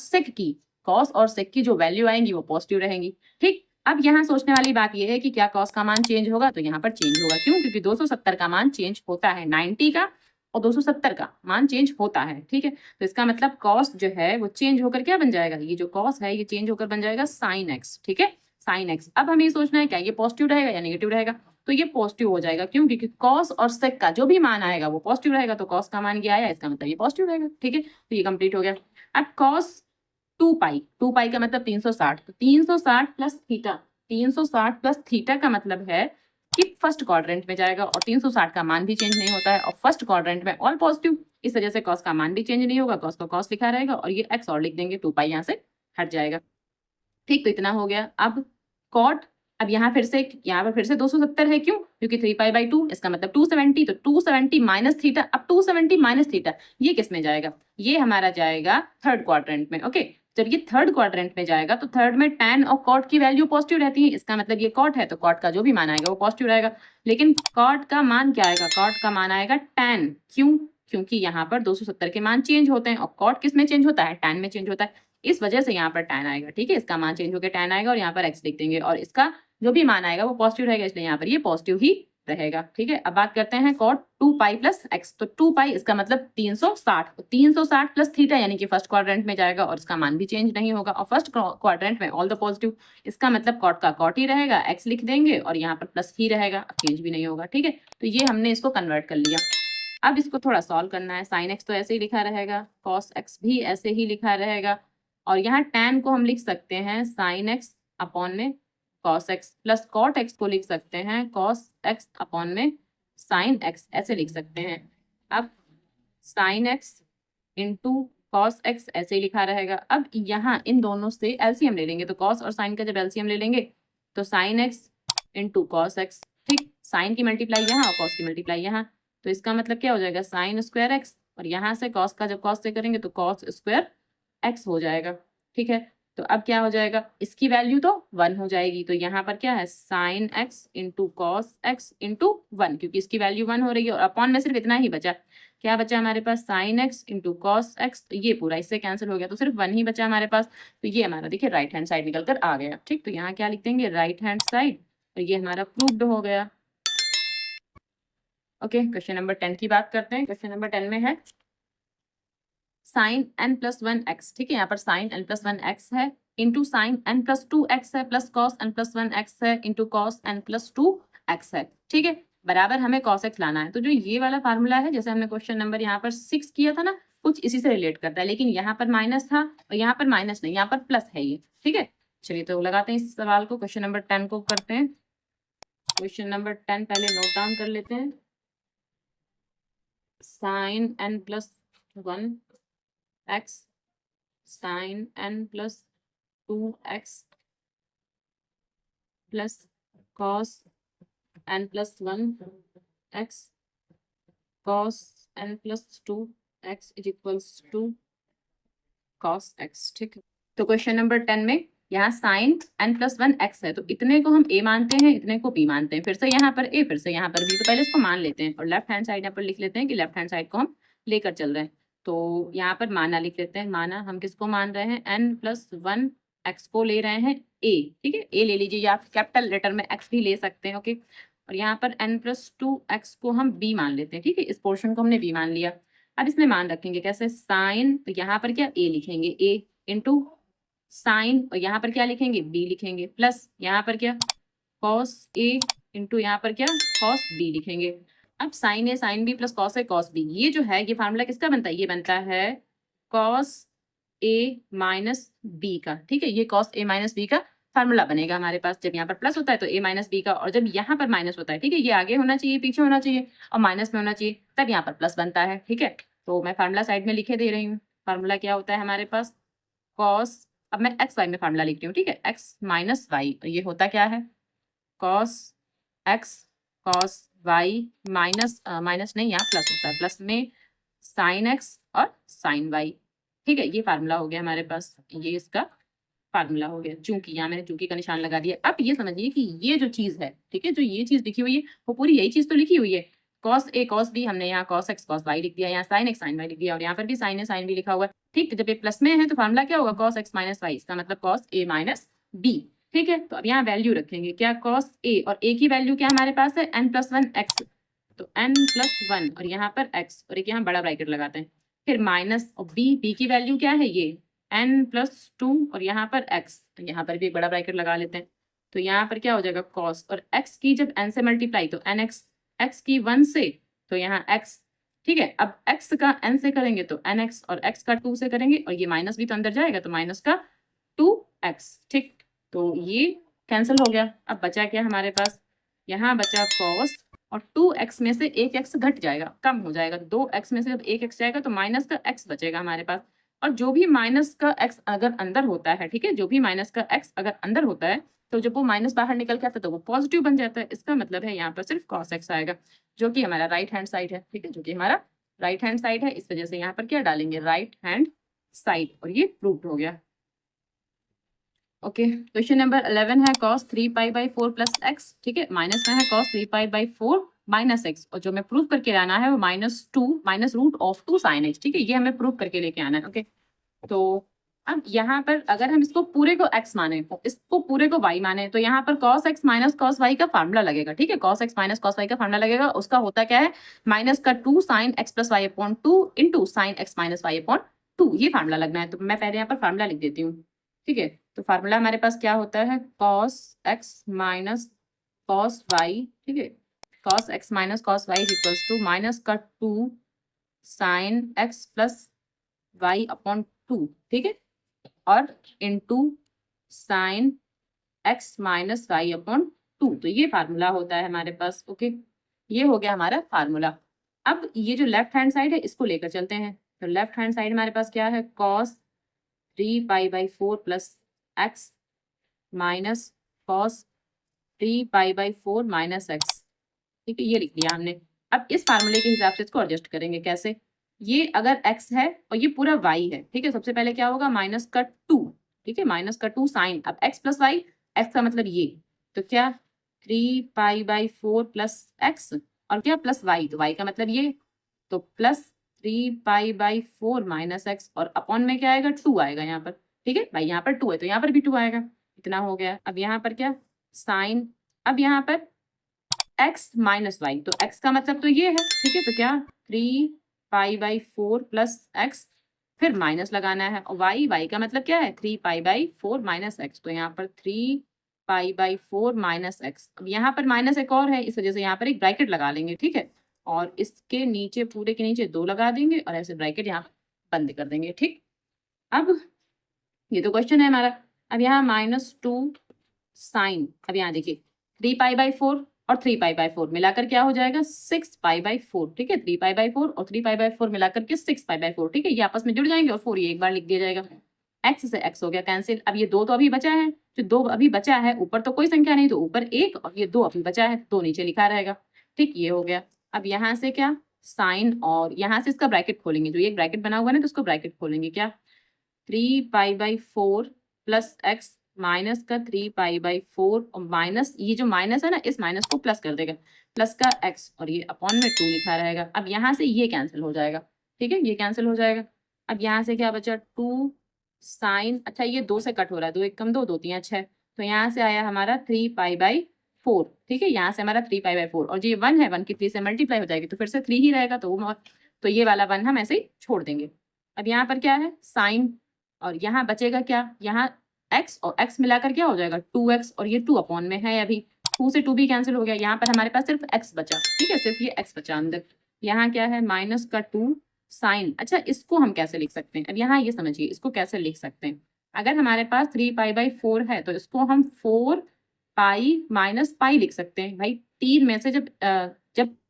Speaker 1: सेक की जो वैल्यू आएंगी वो पॉजिटिव रहेंगी। ठीक, अब यहाँ सोचने वाली बात यह है कि क्या कॉस का मान चेंज होगा, तो यहाँ पर चेंज होगा। क्यों? क्योंकि 270 का मान चेंज होता है, 90 का और 270 का मान चेंज होता है। ठीक है, तो इसका मतलब कॉस जो है वो चेंज होकर क्या बन जाएगा, ये जो कॉस है ये चेंज होकर बन जाएगा साइन एक्स। ठीक है, साइन एक्स। अब हमें सोचना है क्या ये पॉजिटिव रहेगा या नेगेटिव रहेगा, तो ये पॉजिटिव हो जाएगा। क्यों? क्योंकि कॉस और सेक का जो भी मान आएगा वो पॉजिटिव रहेगा। तो कॉस का मान क्या आया, इसका मतलब ये पॉजिटिव रहेगा। ठीक है, तो ये कंप्लीट हो गया। अब कॉस 2π का मतलब 360, तो 360 प्लस थीटा, 360 प्लस थीटा का मतलब है कि फर्स्ट क्वाड्रेंट में जाएगा और 360 का मान भी चेंज नहीं होता है और फर्स्ट क्वाड्रेंट में ऑल पॉजिटिव, इस वजह से कॉस का मान भी चेंज नहीं होगा, कॉस को कॉस लिखा रहेगा और ये एक्स और लिख देंगे, 2π यहाँ से हट जाएगा। ठीक, तो इतना हो गया। अब कॉट, अब यहाँ पर फिर से 270 है। क्यों? क्योंकि 3π/2 इसका मतलब 270, तो 270 माइनस थीटा। अब 270 माइनस थीटा ये किस में जाएगा, ये हमारा जाएगा थर्ड क्वाड्रेंट में। ओके, जब ये थर्ड क्वाड्रेंट में जाएगा तो थर्ड में tan और cot की वैल्यू पॉजिटिव रहती है। इसका मतलब ये cot है तो cot का जो भी मान आएगा वो पॉजिटिव रहेगा। लेकिन cot का मान क्या आएगा, cot का मान आएगा tan। क्यों? क्योंकि यहाँ पर 270 के मान चेंज होते हैं और cot किस में चेंज होता है, tan में चेंज होता है। इस वजह से यहाँ पर tan आएगा। ठीक है, इसका मान चेंज होकर tan आएगा और यहाँ पर x लिख देंगे और इसका जो भी मान आएगा वो पॉजिटिव रहेगा, इसलिए यहाँ पर ये पॉजिटिव ही रहेगा। ठीक है, अब बात करते हैं cot 2π प्लस x, तो 2π इसका मतलब 360, 360 प्लस थीटा यानी कि फर्स्ट क्वाड्रेंट में जाएगा और इसका मान भी चेंज नहीं होगा और फर्स्ट क्वाड्रेंट में ऑल द पॉजिटिव, इसका मतलब cot का cot ही रहेगा, x लिख देंगे और यहाँ पर प्लस ही रहेगा, चेंज भी नहीं होगा। ठीक है, तो ये हमने इसको कन्वर्ट कर लिया। अब इसको थोड़ा सॉल्व करना है। साइन एक्स तो ऐसे ही लिखा रहेगा, कॉस एक्स भी ऐसे ही लिखा रहेगा और यहाँ tan को हम लिख सकते हैं साइन एक्स अपॉन में cos x, plus cot x को लिख सकते हैं कॉस एक्स अपॉन में साइन एक्स, ऐसे लिख सकते हैं। अब sine x into cos x ऐसे ही लिखा रहेगा। अब यहाँ इन दोनों से एलसीएम ले लेंगे, तो कॉस और साइन का जब एलसीएम ले लेंगे तो sine x into cos x. ठीक, साइन की मल्टीप्लाई यहाँ और कॉस की मल्टीप्लाई यहाँ, तो इसका मतलब क्या हो जाएगा साइन स्क्वायर एक्स और यहाँ से कॉस का जब कॉस से करेंगे तो कॉस स्क्वायर एक्स हो जाएगा। ठीक है, तो अब क्या हो जाएगा, इसकी वैल्यू तो 1 हो जाएगी, तो यहाँ पर क्या है sine x into cos x into 1, क्योंकि इसकी वैल्यू 1 हो रही है और अपॉन में सिर्फ इतना ही बचा। क्या बचा हमारे पास, sine x into cos x, तो ये पूरा इससे कैंसिल हो गया तो सिर्फ 1 ही बचा हमारे पास। तो ये हमारा देखिए राइट हैंड साइड निकल कर आ गया। ठीक, तो यहाँ क्या लिख देंगे राइट हैंड साइड और ये हमारा प्रूव्ड हो गया। ओके, क्वेश्चन नंबर 10 की बात करते हैं। क्वेश्चन नंबर 10 में है साइन n+1x। ठीक है, यहाँ पर साइन n+1x है इंटू साइन n+2x है प्लस कॉस n+1x है इंटू कॉस n+2x है। ठीक है, बराबर हमें cos x लाना है। तो जो ये वाला फार्मूला है, जैसे हमने क्वेश्चन नंबर यहाँ पर 6 किया था ना, कुछ इसी से रिलेट करता है, लेकिन यहाँ पर माइनस था और यहाँ पर माइनस नहीं, यहाँ पर प्लस है ये। ठीक है, चलिए तो लगाते हैं इस सवाल को, क्वेश्चन नंबर 10 को करते हैं। क्वेश्चन नंबर 10 पहले नोट डाउन कर लेते हैं। Sine n+1 x sine n+2x plus cos n+1 x cos n+2x is equals to cos x। ठीक है, तो क्वेश्चन नंबर 10 में यहाँ साइन n+1 x है, तो इतने को हम a मानते हैं, इतने को b मानते हैं, फिर से यहाँ पर a फिर से यहाँ पर b, तो पहले इसको मान लेते हैं और लेफ्ट हैंड साइड यहाँ पर लिख लेते हैं कि लेफ्ट हैंड साइड को हम लेकर चल रहे हैं। तो यहाँ पर माना लिख लेते हैं, माना हम किसको मान रहे हैं, n+1 x को ले रहे हैं a। ठीक है, a ले लीजिए या आप कैपिटल लेटर में x भी ले सकते हैं। ओके, और यहाँ पर n+2 x को हम b मान लेते हैं। ठीक है, इस पोर्शन को हमने b मान लिया। अब इसमें मान रखेंगे कैसे, साइन, तो यहाँ पर क्या a लिखेंगे, a इंटू साइन और यहाँ पर क्या लिखेंगे b लिखेंगे, प्लस यहाँ पर क्या कॉस a इंटू यहाँ पर क्या कॉस b लिखेंगे। अब sign A sine B plus cos A cos B, ये जो है ये फार्मूला किसका बनता है, ये बनता है कॉस ए माइनस बी का। ठीक है, ये कॉस ए माइनस बी का फार्मूला बनेगा हमारे पास। जब यहाँ पर प्लस होता है तो ए माइनस बी का, और जब यहाँ पर माइनस होता है, ठीक है, ये आगे होना चाहिए पीछे होना चाहिए और माइनस में होना चाहिए, तब यहाँ पर प्लस बनता है। ठीक है, तो मैं फार्मूला साइड में लिखे दे रही हूँ। फार्मूला क्या होता है हमारे पास, कॉस, अब मैं एक्स वाई में फार्मूला लिखती हूँ, ठीक है, एक्स माइनस वाई, और ये होता क्या है, cos x cos y minus minus नहीं, यहाँ प्लस होता है, प्लस में साइन एक्स और साइन वाई, ठीक है, ये फार्मूला हो गया हमारे पास, ये इसका फार्मूला हो गया, चूंकि यहाँ मैंने चूंकि का निशान लगा दिया। अब ये समझिए कि ये जो चीज है, ठीक है, जो ये चीज लिखी हुई है वो पूरी यही चीज तो लिखी हुई है, कॉस ए कॉस बी, हमने यहाँ कॉस एक्स कॉस वाई लिख दिया, यहाँ साइन एक्स साइन वाई लिख दिया, और यहाँ पर भी साइन ए साइन बी लिखा हुआ है, ठीक। जब ये प्लस में है तो फार्मूला क्या होगा, कॉस एक्स माइनस वाई, इसका मतलब कॉस ए माइनस बी, ठीक है। तो अब यहाँ वैल्यू रखेंगे क्या, कॉस ए, और ए की वैल्यू क्या हमारे पास है, n प्लस वन एक्स, तो n प्लस वन, और यहाँ पर x, और एक यहाँ बड़ा ब्रैकेट लगाते हैं, फिर माइनस, और b की वैल्यू क्या है, ये n प्लस टू, और यहाँ पर x, तो यहाँ पर भी एक बड़ा ब्रैकेट लगा लेते हैं, तो यहाँ पर क्या हो जाएगा, cos, और x की जब n से मल्टीप्लाई तो nx, x की 1 से तो यहाँ x, ठीक है। अब x का n से करेंगे तो nx, और x का 2 से करेंगे, और ये माइनस भी तो अंदर जाएगा, तो माइनस का 2x, ठीक। तो ये कैंसिल हो गया। अब बचा क्या हमारे पास, यहाँ बचा cos, और 2x में से एक x घट जाएगा, कम हो जाएगा, 2x में से जब एक x जाएगा तो माइनस का x बचेगा हमारे पास, और जो भी माइनस का x अगर अंदर होता है, ठीक है, जो भी माइनस का x अगर अंदर होता है तो जब वो माइनस बाहर निकल के आता है तो वो पॉजिटिव बन जाता है, इसका मतलब है यहाँ पर सिर्फ cos x आएगा, जो कि हमारा राइट हैंड साइड है, ठीक है, जो कि हमारा राइट हैंड साइड है, इस वजह से यहाँ पर क्या डालेंगे, राइट हैंड साइड, और ये प्रूव्ड हो गया। ओके, क्वेश्चन नंबर 11 है cos 3 pi by 4 plus x, ठीक है, माइनस में है cos 3 pi by 4 minus x, और जो मैं प्रूव करके लाना है वो -2 minus root of 2 sine x, ठीक है, ये हमें प्रूव करके लेके आना है। ओके, तो अब यहाँ पर अगर हम इसको पूरे को x माने, इसको पूरे को y माने, तो यहाँ पर cos x minus cos y का फार्मूला लगेगा, ठीक है, cos x minus cos y का फार्मूला लगेगा, उसका होता क्या है, माइनस का 2 sine x plus y upon 2 into sine x minus y upon 2, ये फार्मूला लगना है। तो मैं पहले यहाँ पर फार्मूला लिख देती हूँ, ठीक है। तो फार्मूला हमारे पास क्या होता है, cos x minus cos y, ठीक है, cos x minus cos y equals to minus का 2 sine x plus y upon 2, ठीक है, और into sine x minus y upon 2, तो ये फार्मूला होता है हमारे पास। ओके, ये हो गया हमारा फार्मूला। अब ये जो लेफ्ट हैंड साइड है इसको लेकर चलते हैं, तो लेफ्ट हैंड साइड हमारे पास क्या है, cos 3 pi by 4 plus x minus cos 3 pi by 4 minus x, ठीक है, ये लिख लिया हमने। अब इस फार्मूले के हिसाब से इसको एडजस्ट करेंगे, कैसे, ये अगर x है और ये पूरा y है, ठीक है, सबसे पहले क्या होगा, माइनस का 2, ठीक है, माइनस का 2 साइन, अब x प्लस वाई, x का मतलब ये, तो क्या 3 पाई बाई 4 प्लस एक्स, और क्या प्लस y, तो y का मतलब ये, तो plus 3 pi by 4 minus x, और अपॉन में क्या आएगा, 2 आएगा यहाँ पर, ठीक है भाई, यहाँ पर 2 है तो यहाँ पर भी 2 आएगा, इतना हो गया। अब यहाँ पर क्या साइन, अब यहाँ पर x माइनस वाई, तो x का मतलब तो ये है, ठीक है, तो क्या 3 पाई बाई 4 प्लस एक्स, फिर माइनस लगाना है, और y का मतलब क्या है, 3 पाई बाई 4 माइनस एक्स, तो यहाँ पर 3 पाई बाई 4 माइनस एक्स, अब यहाँ पर माइनस एक और है, इस वजह से यहाँ पर एक ब्रैकेट लगा लेंगे, ठीक है, और इसके नीचे पूरे के नीचे 2 लगा देंगे, और ऐसे ब्रैकेट यहाँ बंद कर देंगे, ठीक। अब ये तो क्वेश्चन है हमारा। अब यहाँ -2 साइन, अब यहाँ देखिए 3 पाई बाई 4 और 3 पाई बाई 4 मिलाकर क्या हो जाएगा, 6 पाई बाई 4, ठीक है, 3 पाई बाई 4 और 3 पाई बाई 4 मिलाकर के 6 पाई बाई 4, ठीक है, ये आपस में जुड़ जाएंगे, और 4 ये एक बार लिख दिया जाएगा, x से x हो गया कैंसिल। अब ये 2 तो अभी बचा है, जो 2 अभी बचा है, ऊपर तो कोई संख्या नहीं, तो ऊपर 1, और ये 2 अभी बचा है, 2 नीचे लिखा रहेगा, ठीक, ये हो गया। अब यहाँ से क्या साइन, और यहाँ से इसका ब्रैकेट खोलेंगे, जो ये ब्रैकेट बना हुआ है ना, तो उसको ब्रैकेट खोलेंगे, क्या 3 pi by 4 plus x minus का 3 पाई बाई 4, और माइनस, ये जो माइनस है ना, इस माइनस को प्लस कर देगा, प्लस का x, और ये अपॉन में 2 लिखा रहेगा। अब यहाँ से ये कैंसिल हो जाएगा, ठीक है, ये कैंसिल हो जाएगा। अब यहाँ से क्या बचा, 2 साइन, अच्छा ये 2 से कट हो रहा है, 2 एक कम 2, 2 3 6, तो यहाँ से आया हमारा 3 पाई बाई 4, ठीक है, यहाँ से हमारा 3 पाई बाई 4, और जो ये 1 है, 1 की 3 से मल्टीप्लाई हो जाएगी, तो फिर से 3 ही रहेगा, तो ये वाला 1 हम ऐसे ही छोड़ देंगे। अब यहाँ पर क्या है साइन, और यहाँ बचेगा क्या, यहाँ x और x मिलाकर क्या हो जाएगा 2x, और ये 2 अपॉन में है, अभी 2 से 2 भी कैंसिल हो गया, यहाँ पर हमारे पास सिर्फ x बचा, ठीक है, सिर्फ ये x बचा अंदर। यहाँ क्या है माइनस का 2 साइन, अच्छा इसको हम कैसे लिख सकते हैं, अब यहाँ ये समझिए इसको कैसे लिख सकते हैं। अगर हमारे पास 3 पाई बाई 4 है तो इसको हम 4 पाई माइनस पाई लिख सकते हैं भाई, 3 में से जब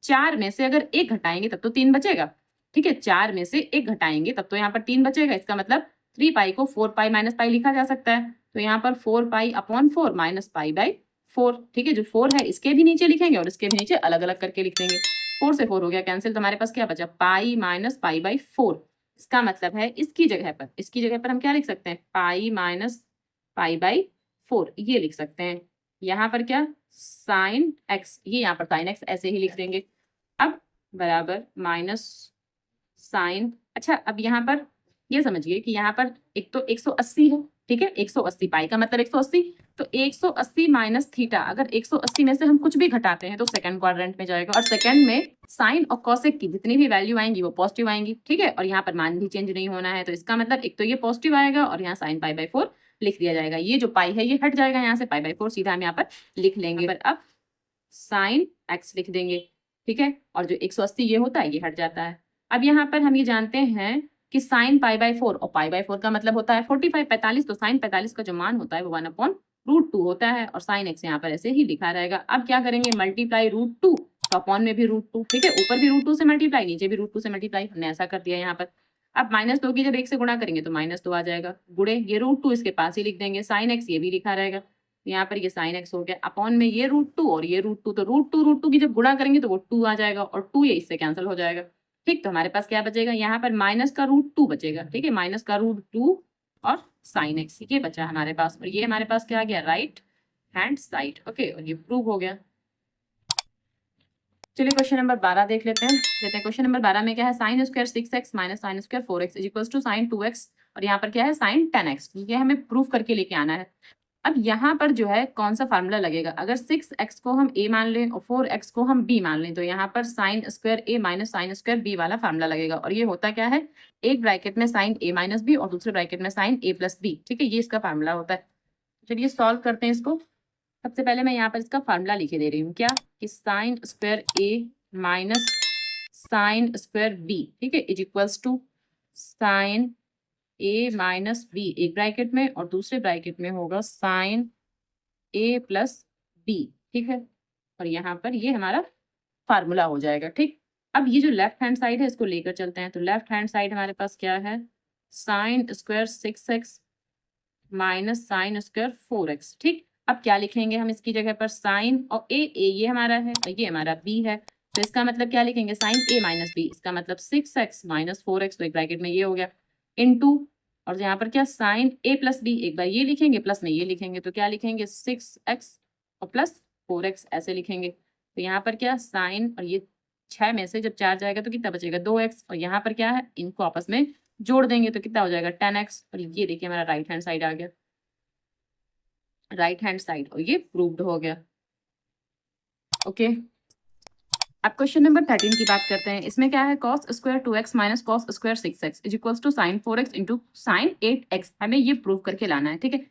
Speaker 1: 4 में से अगर 1 घटाएंगे तब तो 3 बचेगा, ठीक है, 4 में से 1 घटाएंगे तब तो यहाँ पर 3 बचेगा। इसका मतलब 3 पाई को 4 पाई माइनस पाई लिखा जा सकता है। तो यहाँ पर 4 pi upon 4 minus pi by 4, ठीक है। जो 4 है इसके भी नीचे लिखेंगे और इसके भी नीचे अलग अलग करके लिख देंगे। 4 से 4 हो गया कैंसिल, तो हमारे पास क्या बचा, पाई माइनस पाई बाई 4। इसका मतलब है इसकी जगह पर हम क्या लिख सकते हैं, पाई माइनस पाई बाई 4 ये लिख सकते हैं। यहाँ पर क्या, साइन एक्स, ये यहाँ पर साइन एक्स ऐसे ही लिख देंगे। अब बराबर माइनस साइन, अच्छा अब यहाँ पर ये समझिए कि यहाँ पर एक तो 180 है, ठीक है, 180 पाई का मतलब 180, तो 180 माइनस थीटा, अगर 180 में से हम कुछ भी घटाते हैं तो सेकंड क्वाड्रेंट में जाएगा, और सेकंड में साइन और कोसेक की जितनी भी वैल्यू आएंगी वो पॉजिटिव आएंगी, ठीक है। और यहाँ पर मान भी चेंज नहीं होना है, तो इसका मतलब एक तो ये पॉजिटिव आएगा और यहाँ साइन पाई बाई 4 लिख दिया जाएगा। ये जो पाई है ये हट जाएगा यहाँ से, पाई बाई 4 सीधा हम यहाँ पर लिख लेंगे। पर अब साइन एक्स लिख देंगे, ठीक है, और जो 180 ये होता है ये हट जाता है। अब यहाँ पर हम ये जानते हैं कि साइन पाई बाई 4 और पाई बाई 4 का मतलब होता है 45 45, तो साइन 45 का जो मान होता है वो 1/√2 होता है, और साइन एक्स यहाँ पर ऐसे ही लिखा रहेगा। अब क्या करेंगे, मल्टीप्लाई √2, तो अपॉन में भी √2, ठीक है, ऊपर भी √2 से मल्टीप्लाई, नीचे भी √2 से मल्टीप्लाई, हमने ऐसा कर दिया यहाँ पर। अब -2 की जब 1 से गुणा करेंगे तो -2 आ जाएगा, गुणे ये √2 इसके पास ही लिख देंगे, साइन एक्स ये भी लिखा रहेगा, यहाँ पर ये साइन एक्स हो गया, अपॉन में ये √2 और ये √2, तो √2 की जब गुणा करेंगे तो वो 2 आ जाएगा, और 2 ये इससे कैंसिल हो जाएगा, ठीक। तो हमारे पास क्या बचेगा, यहाँ पर माइनस का √2 बचेगा, ठीक है, माइनस का √2 और साइन एक्स ये बचा हमारे पास, और ये हमारे पास क्या आ गया, राइट हैंड साइड, ओके, और ये प्रूव हो गया। चलिए क्वेश्चन नंबर 12 देख लेते हैं। क्वेश्चन नंबर 12 में क्या है, sine square 6x minus sine square 4x is equal to sine 2x, और यहाँ पर क्या है, साइन 10x, ये हमें प्रूफ करके लेके आना है। अब यहाँ पर जो है कौन सा फार्मूला लगेगा, अगर 6x को हम a मान लें और 4x को हम b मान लें, तो यहाँ पर sign square a minus sine square b वाला फार्मूला लगेगा। और ये होता क्या है, एक ब्रैकेट में साइन a माइनस बी और दूसरे ब्रैकेट में साइन a प्लस बी, ठीक है, ये इसका फार्मूला होता है। चलिए सॉल्व करते हैं इसको। सबसे पहले मैं यहाँ पर इसका फार्मूला लिखे दे रही हूँ, क्या कि sine square a minus sine square b, ठीक है, is equals to sine a minus b एक ब्रैकेट में और दूसरे ब्रैकेट में होगा साइन a प्लस बी, ठीक है, और यहाँ पर ये हमारा फार्मूला हो जाएगा, ठीक। अब ये जो लेफ्ट हैंड साइड है इसको लेकर चलते हैं, तो लेफ्ट हैंड साइड हमारे पास क्या है, sine square 6x minus sine square 4x, ठीक। अब क्या लिखेंगे हम इसकी जगह पर, साइन और a ये हमारा है और ये हमारा b है, तो इसका मतलब क्या लिखेंगे, साइन a माइनस बी, इसका मतलब 6x माइनस 4x, तो एक ब्रैकेट में ये हो गया, इनटू, और यहाँ पर क्या, साइन a प्लस बी, एक बार ये लिखेंगे प्लस में ये लिखेंगे, तो क्या लिखेंगे 6x और प्लस 4x ऐसे लिखेंगे। तो यहाँ पर क्या, साइन, और ये 6 में से जब 4 जाएगा तो कितना बचेगा, 2x, और यहाँ पर क्या है, इनको आपस में जोड़ देंगे तो कितना हो जाएगा 10x, और ये देखिए हमारा राइट हैंड साइड आ गया, राइट हैंड साइड, और ये प्रूव्ड हो गया, ओके। अब क्वेश्चन नंबर 13 की बात करते हैं। इसमें क्या है, cos square 2x minus cos square 6x is equals to sine 4x into sine 8x, हमें ये प्रूव करके लाना है, ठीक है।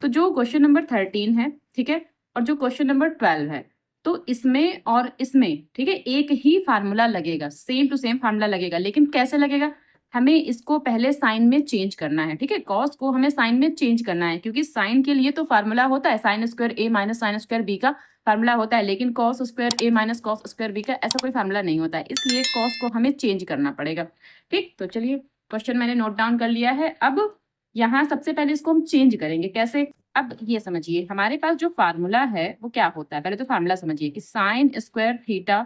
Speaker 1: तो जो क्वेश्चन नंबर 13 है, ठीक है, और जो क्वेश्चन नंबर 12 है, तो इसमें और इसमें, ठीक है, एक ही फार्मूला लगेगा, सेम टू सेम फार्मूला लगेगा, लेकिन कैसे लगेगा, हमें इसको पहले साइन में चेंज करना है, ठीक है, कॉस को हमें साइन में चेंज करना है, क्योंकि साइन के लिए तो फार्मूला होता है sine square a minus sine square b का फार्मूला होता है, लेकिन cos square a minus cos square b का ऐसा कोई फार्मूला नहीं होता है, इसलिए कॉस को हमें चेंज करना पड़ेगा, ठीक। तो चलिए क्वेश्चन मैंने नोट डाउन कर लिया है। अब यहाँ सबसे पहले इसको हम चेंज करेंगे, कैसे, अब ये समझिए हमारे पास जो फार्मूला है वो क्या होता है, पहले तो फार्मूला समझिए कि sine square theta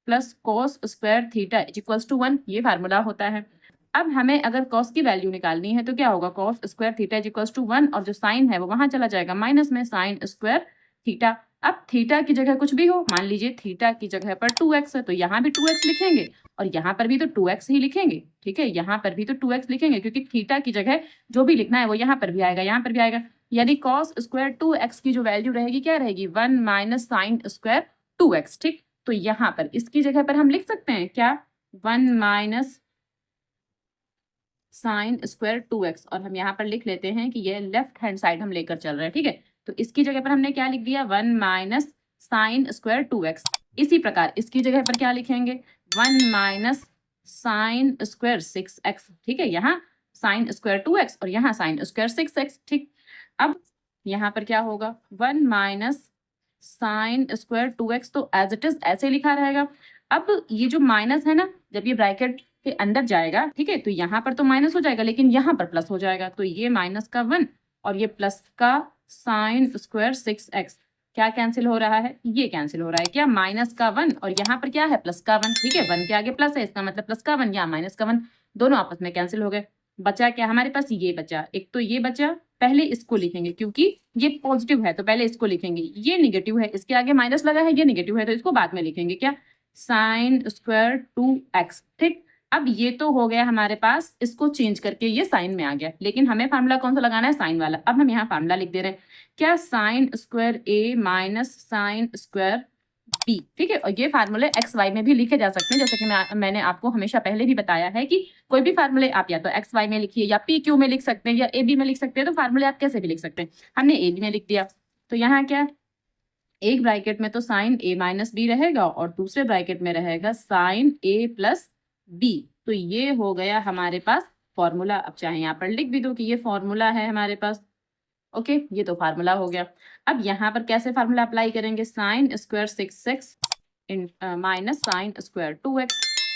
Speaker 1: plus cos square theta is equals to 1, ये फार्मूला होता है। अब हमें अगर कॉस की वैल्यू निकालनी है तो क्या होगा, cos square theta is equals to 1, और जो साइन है वो वहां चला जाएगा माइनस में, साइन स्क्वायर थीटा। अब थीटा की जगह कुछ भी हो, मान लीजिए थीटा की जगह पर 2x है, तो यहाँ भी 2x लिखेंगे और यहाँ पर भी तो 2x ही लिखेंगे, ठीक है, यहाँ पर भी तो 2x लिखेंगे, क्योंकि थीटा की जगह जो भी लिखना है वो यहाँ पर भी आएगा, यहाँ पर भी आएगा, यानी कॉस स्क्वायर 2x की जो वैल्यू रहेगी क्या रहेगी, 1 माइनस साइन स्क्वायर 2x, ठीक। तो यहाँ पर इसकी जगह पर हम लिख सकते हैं क्या, 1 माइनस साइन स्क्वायर 2x, और हम यहाँ पर लिख लेते हैं कि ये लेफ्ट हैंड साइड हम लेकर चल रहे हैं, ठीक है, तो इसकी जगह पर हमने क्या लिख दिया, 1 माइनस साइन स्क्वायर 2x। इसी प्रकार इसकी जगह पर क्या लिखेंगे, 1 माइनस साइन स्क्वायर 6x, ठीक है, यहाँ साइन स्क्वायर 2x और यहाँ साइन स्क्वायर 6x, ठीक। अब यहाँ पर क्या होगा, 1 माइनस साइन स्क्वायर 2x, तो एज इट इज ऐसे लिखा रहेगा। अब ये जो माइनस है ना, जब ये ब्रैकेट के अंदर जाएगा, ठीक है, तो यहाँ पर तो माइनस हो जाएगा लेकिन यहाँ पर प्लस हो जाएगा, तो ये माइनस का 1 और ये प्लस का साइन स्क्वायर 6x क्या कैंसिल हो रहा है, ये कैंसिल हो रहा है क्या, माइनस का 1 और यहाँ पर क्या है प्लस का 1, ठीक है, 1 के आगे प्लस है इसका मतलब प्लस का 1 या माइनस का 1, दोनों आपस में कैंसिल हो गए। बचा क्या हमारे पास, ये बचा, एक तो ये बचा, पहले इसको लिखेंगे क्योंकि ये पॉजिटिव है तो पहले इसको लिखेंगे, ये निगेटिव है इसके आगे माइनस लगा है, ये निगेटिव है तो इसको बाद में लिखेंगे क्या, साइन स्क्वायर 2x, ठीक। अब ये तो हो गया हमारे पास, इसको चेंज करके ये साइन में आ गया, लेकिन हमें फार्मूला कौन सा लगाना है, साइन वाला। अब हम यहाँ फार्मूला लिख दे रहे हैं क्या, sign square a minus sine square b, ठीक है, और ये फार्मूले एक्स वाई में भी लिखे जा सकते हैं, जैसे कि मैंने आपको हमेशा पहले भी बताया है कि कोई भी फार्मूले आप या तो एक्स वाई में लिखिए या पी क्यू में लिख सकते हैं या ए बी में लिख सकते हैं, तो फार्मूले आप कैसे भी लिख सकते हैं, हमने ए बी में लिख दिया। तो यहाँ क्या, एक ब्रैकेट में तो साइन a माइनस बी रहेगा और दूसरे ब्रैकेट में रहेगा साइन a प्लस बी, तो ये हो गया हमारे पास फॉर्मूला। अब चाहे यहाँ पर लिख भी दो कि ये फॉर्मूला है हमारे पास, ओके, ये तो फार्मूला हो गया। अब यहाँ पर कैसे फार्मूला अप्लाई करेंगे, sign square 6x minus sine square 2x,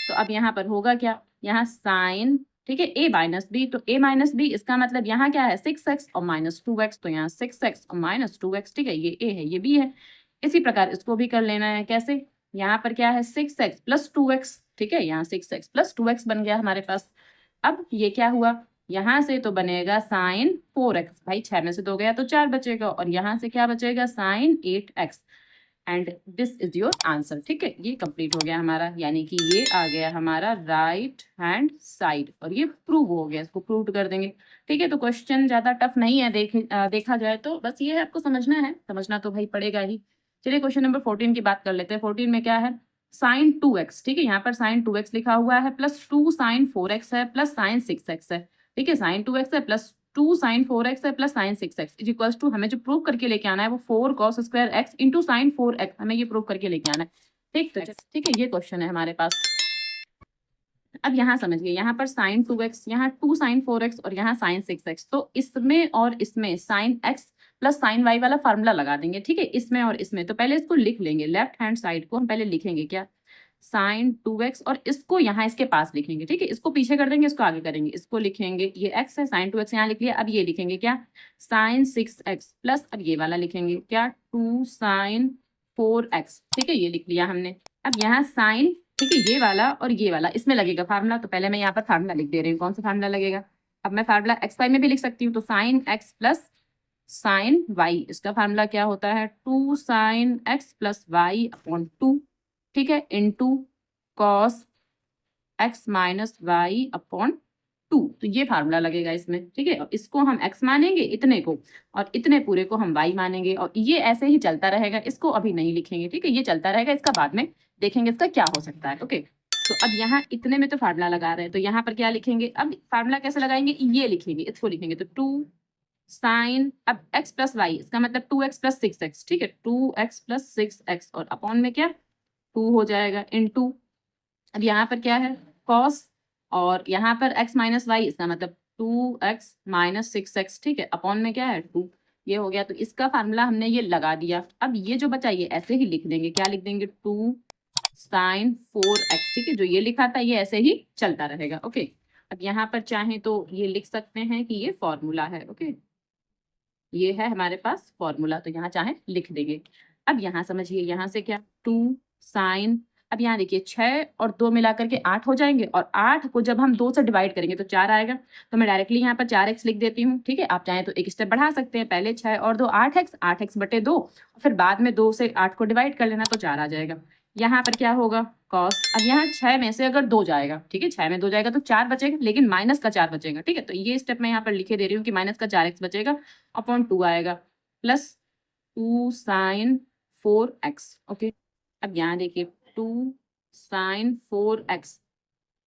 Speaker 1: तो अब यहाँ पर होगा क्या, यहाँ साइन, ठीक है, a माइनस बी, तो a माइनस बी इसका मतलब यहाँ क्या है 6x और माइनस 2x, तो यहाँ 6x और माइनस 2x, ठीक है, ये a है ये b है। इसी प्रकार इसको भी कर लेना है, कैसे, यहाँ पर क्या है 6x प्लस 2x, ठीक है, यहाँ 6x प्लस 2x बन गया हमारे पास। अब ये क्या हुआ, यहाँ से तो बनेगा साइन 4x, भाई 6 में से 2 गया तो 4 बचेगा, और यहाँ से क्या बचेगा sine 8x, and this is your answer, ठीक है, ये कंप्लीट हो गया हमारा, यानी कि ये आ गया हमारा राइट हैंड साइड, और ये प्रूव हो गया, इसको प्रूव कर देंगे, ठीक है। तो क्वेश्चन ज्यादा टफ नहीं है, देखा जाए तो, बस ये है आपको समझना है, समझना तो भाई पड़ेगा ही। चलिए क्वेश्चन नंबर 14 की बात कर लेते हैं। 14 में क्या है, साइन 2x, ठीक है, यहाँ पर साइन 2x लिखा हुआ है, प्लस 2 साइन 4x है, प्लस साइन 6x है, ठीक है, साइन 2x है प्लस 2 साइन 4x है plus sine 6x is equals to, हमें जो प्रूव करके लेके आना है वो 4 cos square x into sign 4x, हमें ये प्रूव करके लेके आना है, ठीक, तो ठीक है, ये क्वेश्चन है हमारे पास। अब यहाँ समझिए, यहाँ पर साइन 2x, यहाँ 2 साइन 4x और यहाँ साइन 6x, तो इसमें और इसमें sine x plus sine y वाला फार्मूला लगा देंगे, ठीक है, इसमें और इसमें, तो पहले इसको लिख लेंगे, लेफ्ट हैंड साइड को हम पहले लिखेंगे क्या, साइन 2x, और इसको यहाँ इसके पास लिखेंगे, ठीक है, इसको पीछे कर देंगे, इसको आगे करेंगे, इसको लिखेंगे, ये x है, साइन 2x यहाँ लिख लिया, अब ये लिखेंगे क्या, साइन 6x प्लस, अब ये वाला लिखेंगे क्या, 2 साइन 4x, ठीक है, ये लिख लिया हमने। अब यहाँ साइन, ठीक है, ये वाला और ये वाला इसमें लगेगा फार्मूला, तो पहले मैं यहाँ पर फार्मूला लिख दे रही हूँ, कौन सा फार्मूला लगेगा, अब मैं फार्मूला एक्स वाई में भी लिख सकती हूँ, तो sine x plus sine y, इसका फार्मूला क्या होता है, 2 sine x plus y upon 2, ठीक है, into cos x minus y upon 2, तो ये फार्मूला लगेगा इसमें, ठीक है, और इसको हम x मानेंगे इतने को, और इतने पूरे को हम y मानेंगे, और ये ऐसे ही चलता रहेगा, इसको अभी नहीं लिखेंगे, ठीक है, ये चलता रहेगा, इसका बाद में देखेंगे इसका क्या हो सकता है, ओके। तो अब यहाँ इतने में तो फार्मूला लगा रहे हैं, तो यहाँ पर क्या लिखेंगे, अब फार्मूला कैसे लगाएंगे, ये लिखेंगे, इसको लिखेंगे, तो 2 साइन, अब x प्लस वाई, इसका मतलब 2x प्लस 6x, ठीक है, 2x प्लस 6x, और अपॉन में क्या 2 हो जाएगा, इनटू, अब यहाँ पर क्या है cos, और यहाँ पर x माइनस वाई, इसका मतलब 2x माइनस 6x, ठीक है, अपॉन में क्या है 2, ये हो गया, तो इसका फार्मूला हमने ये लगा दिया। अब ये जो बचा ये ऐसे ही लिख देंगे, क्या लिख देंगे, 2 साइन 4x, ठीक है, जो ये लिखा था ये ऐसे ही चलता रहेगा, ओके। अब यहाँ पर चाहे तो ये लिख सकते हैं कि ये फॉर्मूला है, ओके, ये है हमारे पास फॉर्मूला, तो यहाँ चाहे लिख देंगे। अब यहाँ समझिए, यहाँ से क्या 2 साइन, अब यहाँ देखिए 6 और 2 मिलाकर के 8 हो जाएंगे, और 8 को जब हम 2 से डिवाइड करेंगे तो 4 आएगा, तो मैं डायरेक्टली यहाँ पर 4x लिख देती हूँ, ठीक है, आप चाहें तो एक स्टेप बढ़ा सकते हैं, पहले 6 और 2 8x, 8x बटे 2, फिर बाद में 2 से 8 को डिवाइड कर लेना तो 4 आ जाएगा। यहाँ पर क्या होगा cos, अब यहाँ 6 में से अगर 2 जाएगा, ठीक है, 6 में 2 जाएगा तो 4 बचेगा, लेकिन माइनस का 4 बचेगा, ठीक है, तो ये स्टेप मैं यहाँ पर लिखे दे रही हूँ कि माइनस का 4x बचेगा अपॉन 2 आएगा, प्लस 2 साइन 4x, ओके। अब यहाँ देखिए 2 साइन 4x,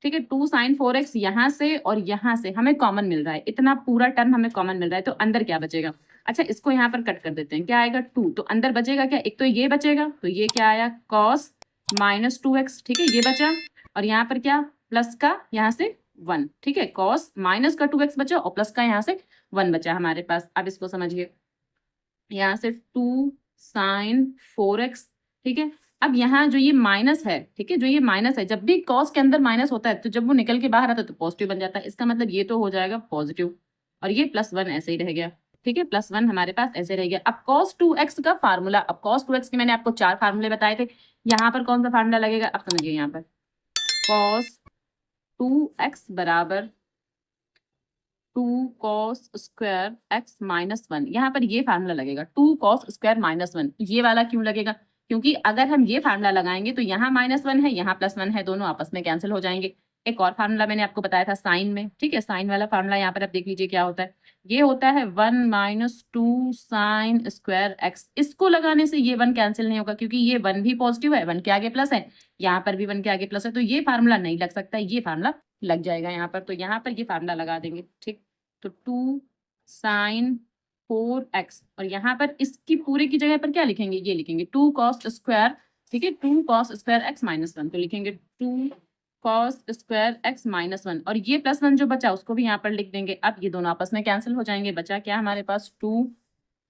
Speaker 1: ठीक है, 2 साइन 4x यहाँ से और यहाँ से हमें कॉमन मिल रहा है, इतना पूरा टर्म हमें कॉमन मिल रहा है, तो अंदर क्या बचेगा, अच्छा इसको यहाँ पर कट कर देते हैं, क्या आएगा 2, तो अंदर बचेगा क्या, एक तो ये बचेगा, तो ये क्या आया cos माइनस 2x, ठीक है, ये बचा, और यहाँ पर क्या प्लस का यहाँ से 1, ठीक है, cos माइनस का 2x बचा और प्लस का यहाँ से 1 बचा हमारे पास। अब इसको समझिए, यहाँ से 2 साइन 4x, ठीक है, अब यहाँ जो ये माइनस है, ठीक है, जो ये माइनस है, जब भी कॉस के अंदर माइनस होता है तो जब वो निकल के बाहर आता है तो पॉजिटिव बन जाता है। इसका मतलब ये तो हो जाएगा पॉजिटिव, और ये +1 ऐसे ही रह गया, ठीक है, +1 हमारे पास ऐसे रह गया। अब cos 2x का फार्मूला, अब cos 2x के मैंने आपको 4 फार्मूले बताए थे, यहाँ पर कौन सा फार्मूला लगेगा अब समझिए। यहाँ पर cos 2x बराबर 2 cos स्क्वायर x -1, यहाँ पर ये फार्मूला लगेगा 2 cos स्क्वायर -1। ये वाला क्यों लगेगा? क्योंकि अगर हम ये फार्मूला लगाएंगे तो यहाँ -1 है, यहाँ +1 है, दोनों आपस में कैंसिल हो जाएंगे। एक और फार्मूला मैंने आपको बताया था साइन में, ठीक है, साइन वाला फार्मूला यहाँ पर आप देख लीजिए क्या होता है। ये होता है 1 - 2 साइन स्क्वायर x। इसको लगाने से ये 1 कैंसिल नहीं होगा क्योंकि ये 1 भी पॉजिटिव है, 1 के आगे प्लस है, यहाँ पर भी 1 के आगे प्लस है, तो ये फार्मूला नहीं लग सकता, ये फार्मूला लग जाएगा यहाँ पर। तो यहाँ पर ये फार्मूला लगा देंगे, ठीक। तो 2 साइन 4x, और यहाँ पर इसकी पूरे की जगह पर क्या लिखेंगे, ये लिखेंगे 2 cos स्क्वायर, ठीक है, 2 cos स्क्वायर x -1, तो लिखेंगे 2 cos स्क्वायर x -1, और ये +1 जो बचा उसको भी यहाँ पर लिख देंगे। अब ये दोनों आपस में कैंसिल हो जाएंगे, बचा क्या हमारे पास 2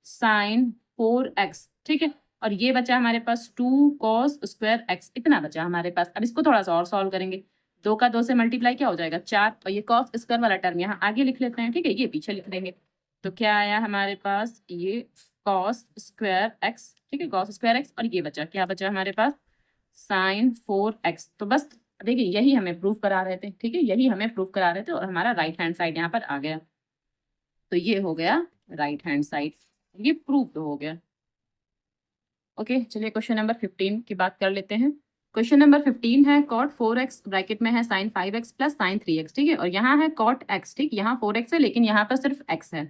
Speaker 1: साइन 4x, ठीक है, और ये बचा हमारे पास 2 cos स्क्वायर x, इतना बचा हमारे पास। अब इसको थोड़ा सा और सॉल्व करेंगे, 2 का 2 से मल्टीप्लाई क्या हो जाएगा 4, और ये cos स्क्वायर वाला टर्म यहाँ आगे लिख लेते हैं, ठीक है, ये पीछे लिख देंगे। तो क्या आया हमारे पास, ये cos स्क्वायर x, ठीक है, cos स्क्वायर x, और ये बचा क्या बचा हमारे पास साइन 4x। तो बस देखिए यही हमें प्रूफ करा रहे थे, ठीक है, यही हमें प्रूफ करा रहे थे, और हमारा राइट हैंड साइड यहाँ पर आ गया। तो ये हो गया राइट हैंड साइड, ये प्रूफ तो हो गया। ओके, चलिए क्वेश्चन नंबर 15 की बात कर लेते हैं। क्वेश्चन नंबर 15 है cot 4x ब्रैकेट में है sin 5x plus sin 3x, ठीक है, और यहाँ है cot x, ठीक, यहाँ 4x है लेकिन यहाँ पर सिर्फ x है,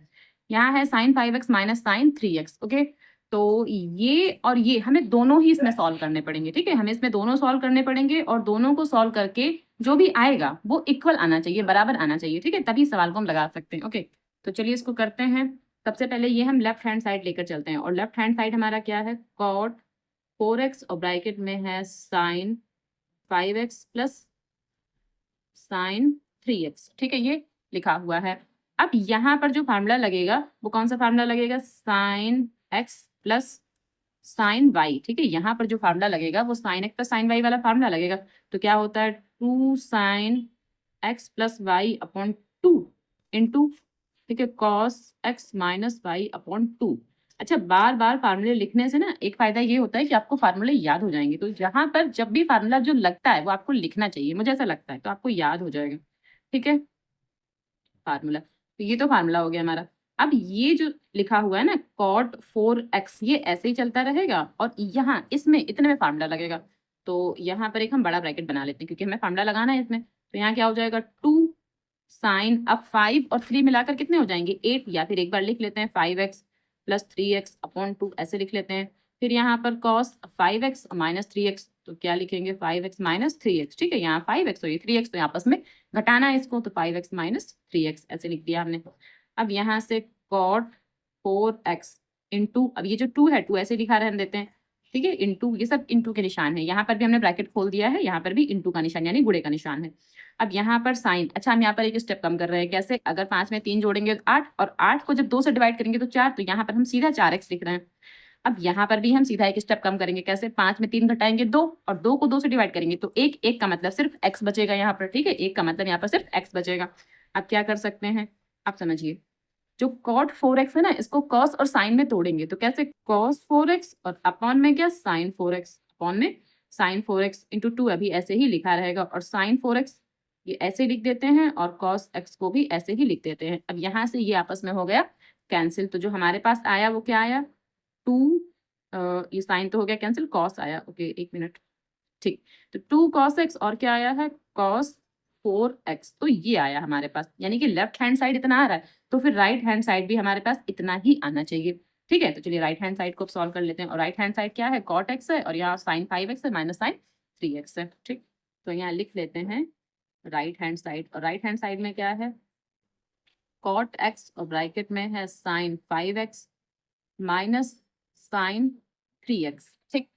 Speaker 1: यहाँ है sin 5x minus sin 3x। Okay, तो ये और ये हमें दोनों ही इसमें सॉल्व करने पड़ेंगे, ठीक है, हमें इसमें दोनों सॉल्व करने पड़ेंगे, और दोनों को सॉल्व करके जो भी आएगा वो इक्वल आना चाहिए, बराबर आना चाहिए, ठीक है, तभी सवाल को हम लगा सकते हैं। ओके, तो चलिए इसको करते हैं। सबसे पहले ये हम लेफ्ट हैंड साइड लेकर चलते हैं, और लेफ्ट हैंड साइड हमारा क्या है, cot 4x और ब्रैकेट में है sin 5x plus sin 3x, ठीक है, ये लिखा हुआ है। अब यहाँ पर जो फार्मूला लगेगा वो कौन सा फार्मूला लगेगा, sin x plus sin y, ठीक है, यहाँ पर जो फार्मूला लगेगा वो sin x plus sin y वाला फार्मूला लगेगा। तो क्या होता है 2 sin x plus y upon 2 into, ठीक है, cos x minus y upon 2। अच्छा, बार बार फार्मूले लिखने से ना एक फायदा ये होता है कि आपको फार्मूले याद हो जाएंगे, तो यहाँ पर जब भी फार्मूला जो लगता है वो आपको लिखना चाहिए, मुझे ऐसा लगता है, तो आपको याद हो जाएगा, ठीक है, फार्मूला। तो ये तो फार्मूला हो गया हमारा। अब ये जो लिखा हुआ है ना cot 4x, ये ऐसे ही चलता रहेगा, और यहाँ इसमें इतने में फार्मूला लगेगा। तो यहाँ पर एक हम बड़ा ब्रैकेट बना लेते हैं क्योंकि हमें फार्मूला लगाना है इसमें। तो यहाँ क्या हो जाएगा 2 साइन, अब 5 और 3 मिलाकर कितने हो जाएंगे 8, या फिर एक बार लिख लेते हैं 5x प्लस 3x अपॉन 2, ऐसे लिख लेते हैं। फिर यहाँ पर cos 5x माइनस 3x, तो क्या लिखेंगे 5x माइनस 3x, ठीक है, यहाँ 5x और ये 3x, तो आपस में घटाना है इसको, तो 5x माइनस 3x ऐसे लिख दिया हमने। अब यहाँ से cot 4x इंटू, अब ये जो 2 है 2 ऐसे लिखा रहने देते हैं, ठीक है, इंटू, ये सब इंटू के निशान है, यहाँ पर भी हमने ब्रैकेट खोल दिया है, यहाँ पर भी इंटू का निशान यानी गुणे का निशान है। अब यहाँ पर साइन, अच्छा हम यहाँ पर एक स्टेप कम कर रहे हैं, कैसे, अगर 5 में 3 जोड़ेंगे तो 8, और 8 को जब 2 से डिवाइड करेंगे तो 4, तो यहाँ पर हम सीधा 4x लिख रहे हैं। अब यहाँ पर भी हम सीधा एक स्टेप कम करेंगे, कैसे, 5 में 3 घटाएंगे 2, और 2 को 2 से डिवाइड करेंगे तो 1, 1 का मतलब सिर्फ x बचेगा यहाँ पर, ठीक है, 1 का मतलब यहाँ पर सिर्फ x बचेगा। अब क्या कर सकते हैं, आप समझिए, जो cot 4x है ना, इसको cos और sin में तोड़ेंगे, तो कैसे, cos 4x और अपॉन में क्या sin 4x, अपॉन में sin 4x इंटू 2, अभी ऐसे ही लिखा रहेगा, और sin 4x ये ऐसे लिख देते हैं, और cos x को भी ऐसे ही लिख देते हैं। अब यहाँ से ये आपस में हो गया कैंसिल, तो जो हमारे पास आया वो क्या आया 2, ये साइन तो हो गया कैंसिल, cos आया, ओके एक मिनट, ठीक, तो 2 cos x और क्या आया है cos 4x, तो ये आया हमारे पास, यानी कि लेफ्ट हैंड साइड इतना आ रहा है, तो फिर राइट हैंड साइड भी हमारे पास इतना ही आना चाहिए, ठीक है। तो चलिए राइट हैंड साइड को सॉल्व कर लेते हैं, और राइट हैंड साइड क्या है cot x है, और यहाँ sin 5x है माइनस sin 3x है, ठीक। तो यहाँ लिख लेते हैं राइट हैंड साइड, और राइट हैंड साइड में क्या है cot x और ब्रैकेट में है sin 5x minus sin 3x, ठीक।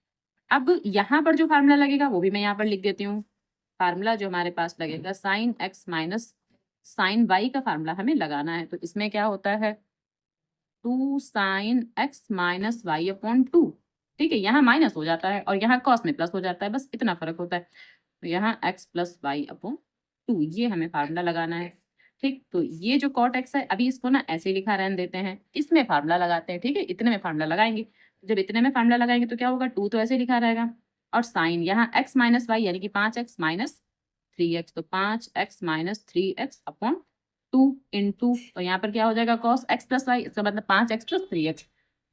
Speaker 1: अब यहाँ पर जो फार्मूला लगेगा वो भी मैं यहाँ पर लिख देती हूँ। फार्मूला जो हमारे पास लगेगा sin x minus sin y का फार्मूला हमें लगाना है, तो इसमें क्या होता है 2 sin x minus y upon 2, ठीक है, यहाँ माइनस हो जाता है और यहाँ कॉस में प्लस हो जाता है, बस इतना फर्क होता है। तो यहाँ x प्लस वाई अपॉन 2, ये हमें फार्मूला लगाना है। ठीक, तो ये जो कॉट एक्स है अभी इसको ना ऐसे ही लिखा रहने देते हैं, इसमें फार्मूला लगाते हैं। ठीक है, इतने में फार्मूला लगाएंगे, जब इतने में फार्मूला लगाएंगे तो क्या होगा, 2 तो ऐसे लिखा रहेगा और साइन यहाँ x माइनस वाई यानी कि 5x माइनस 3x, तो 5x minus 3x upon 2 into, तो यहाँ पर क्या हो जाएगा कॉस x प्लस वाई, इसका मतलब 5x प्लस 3x,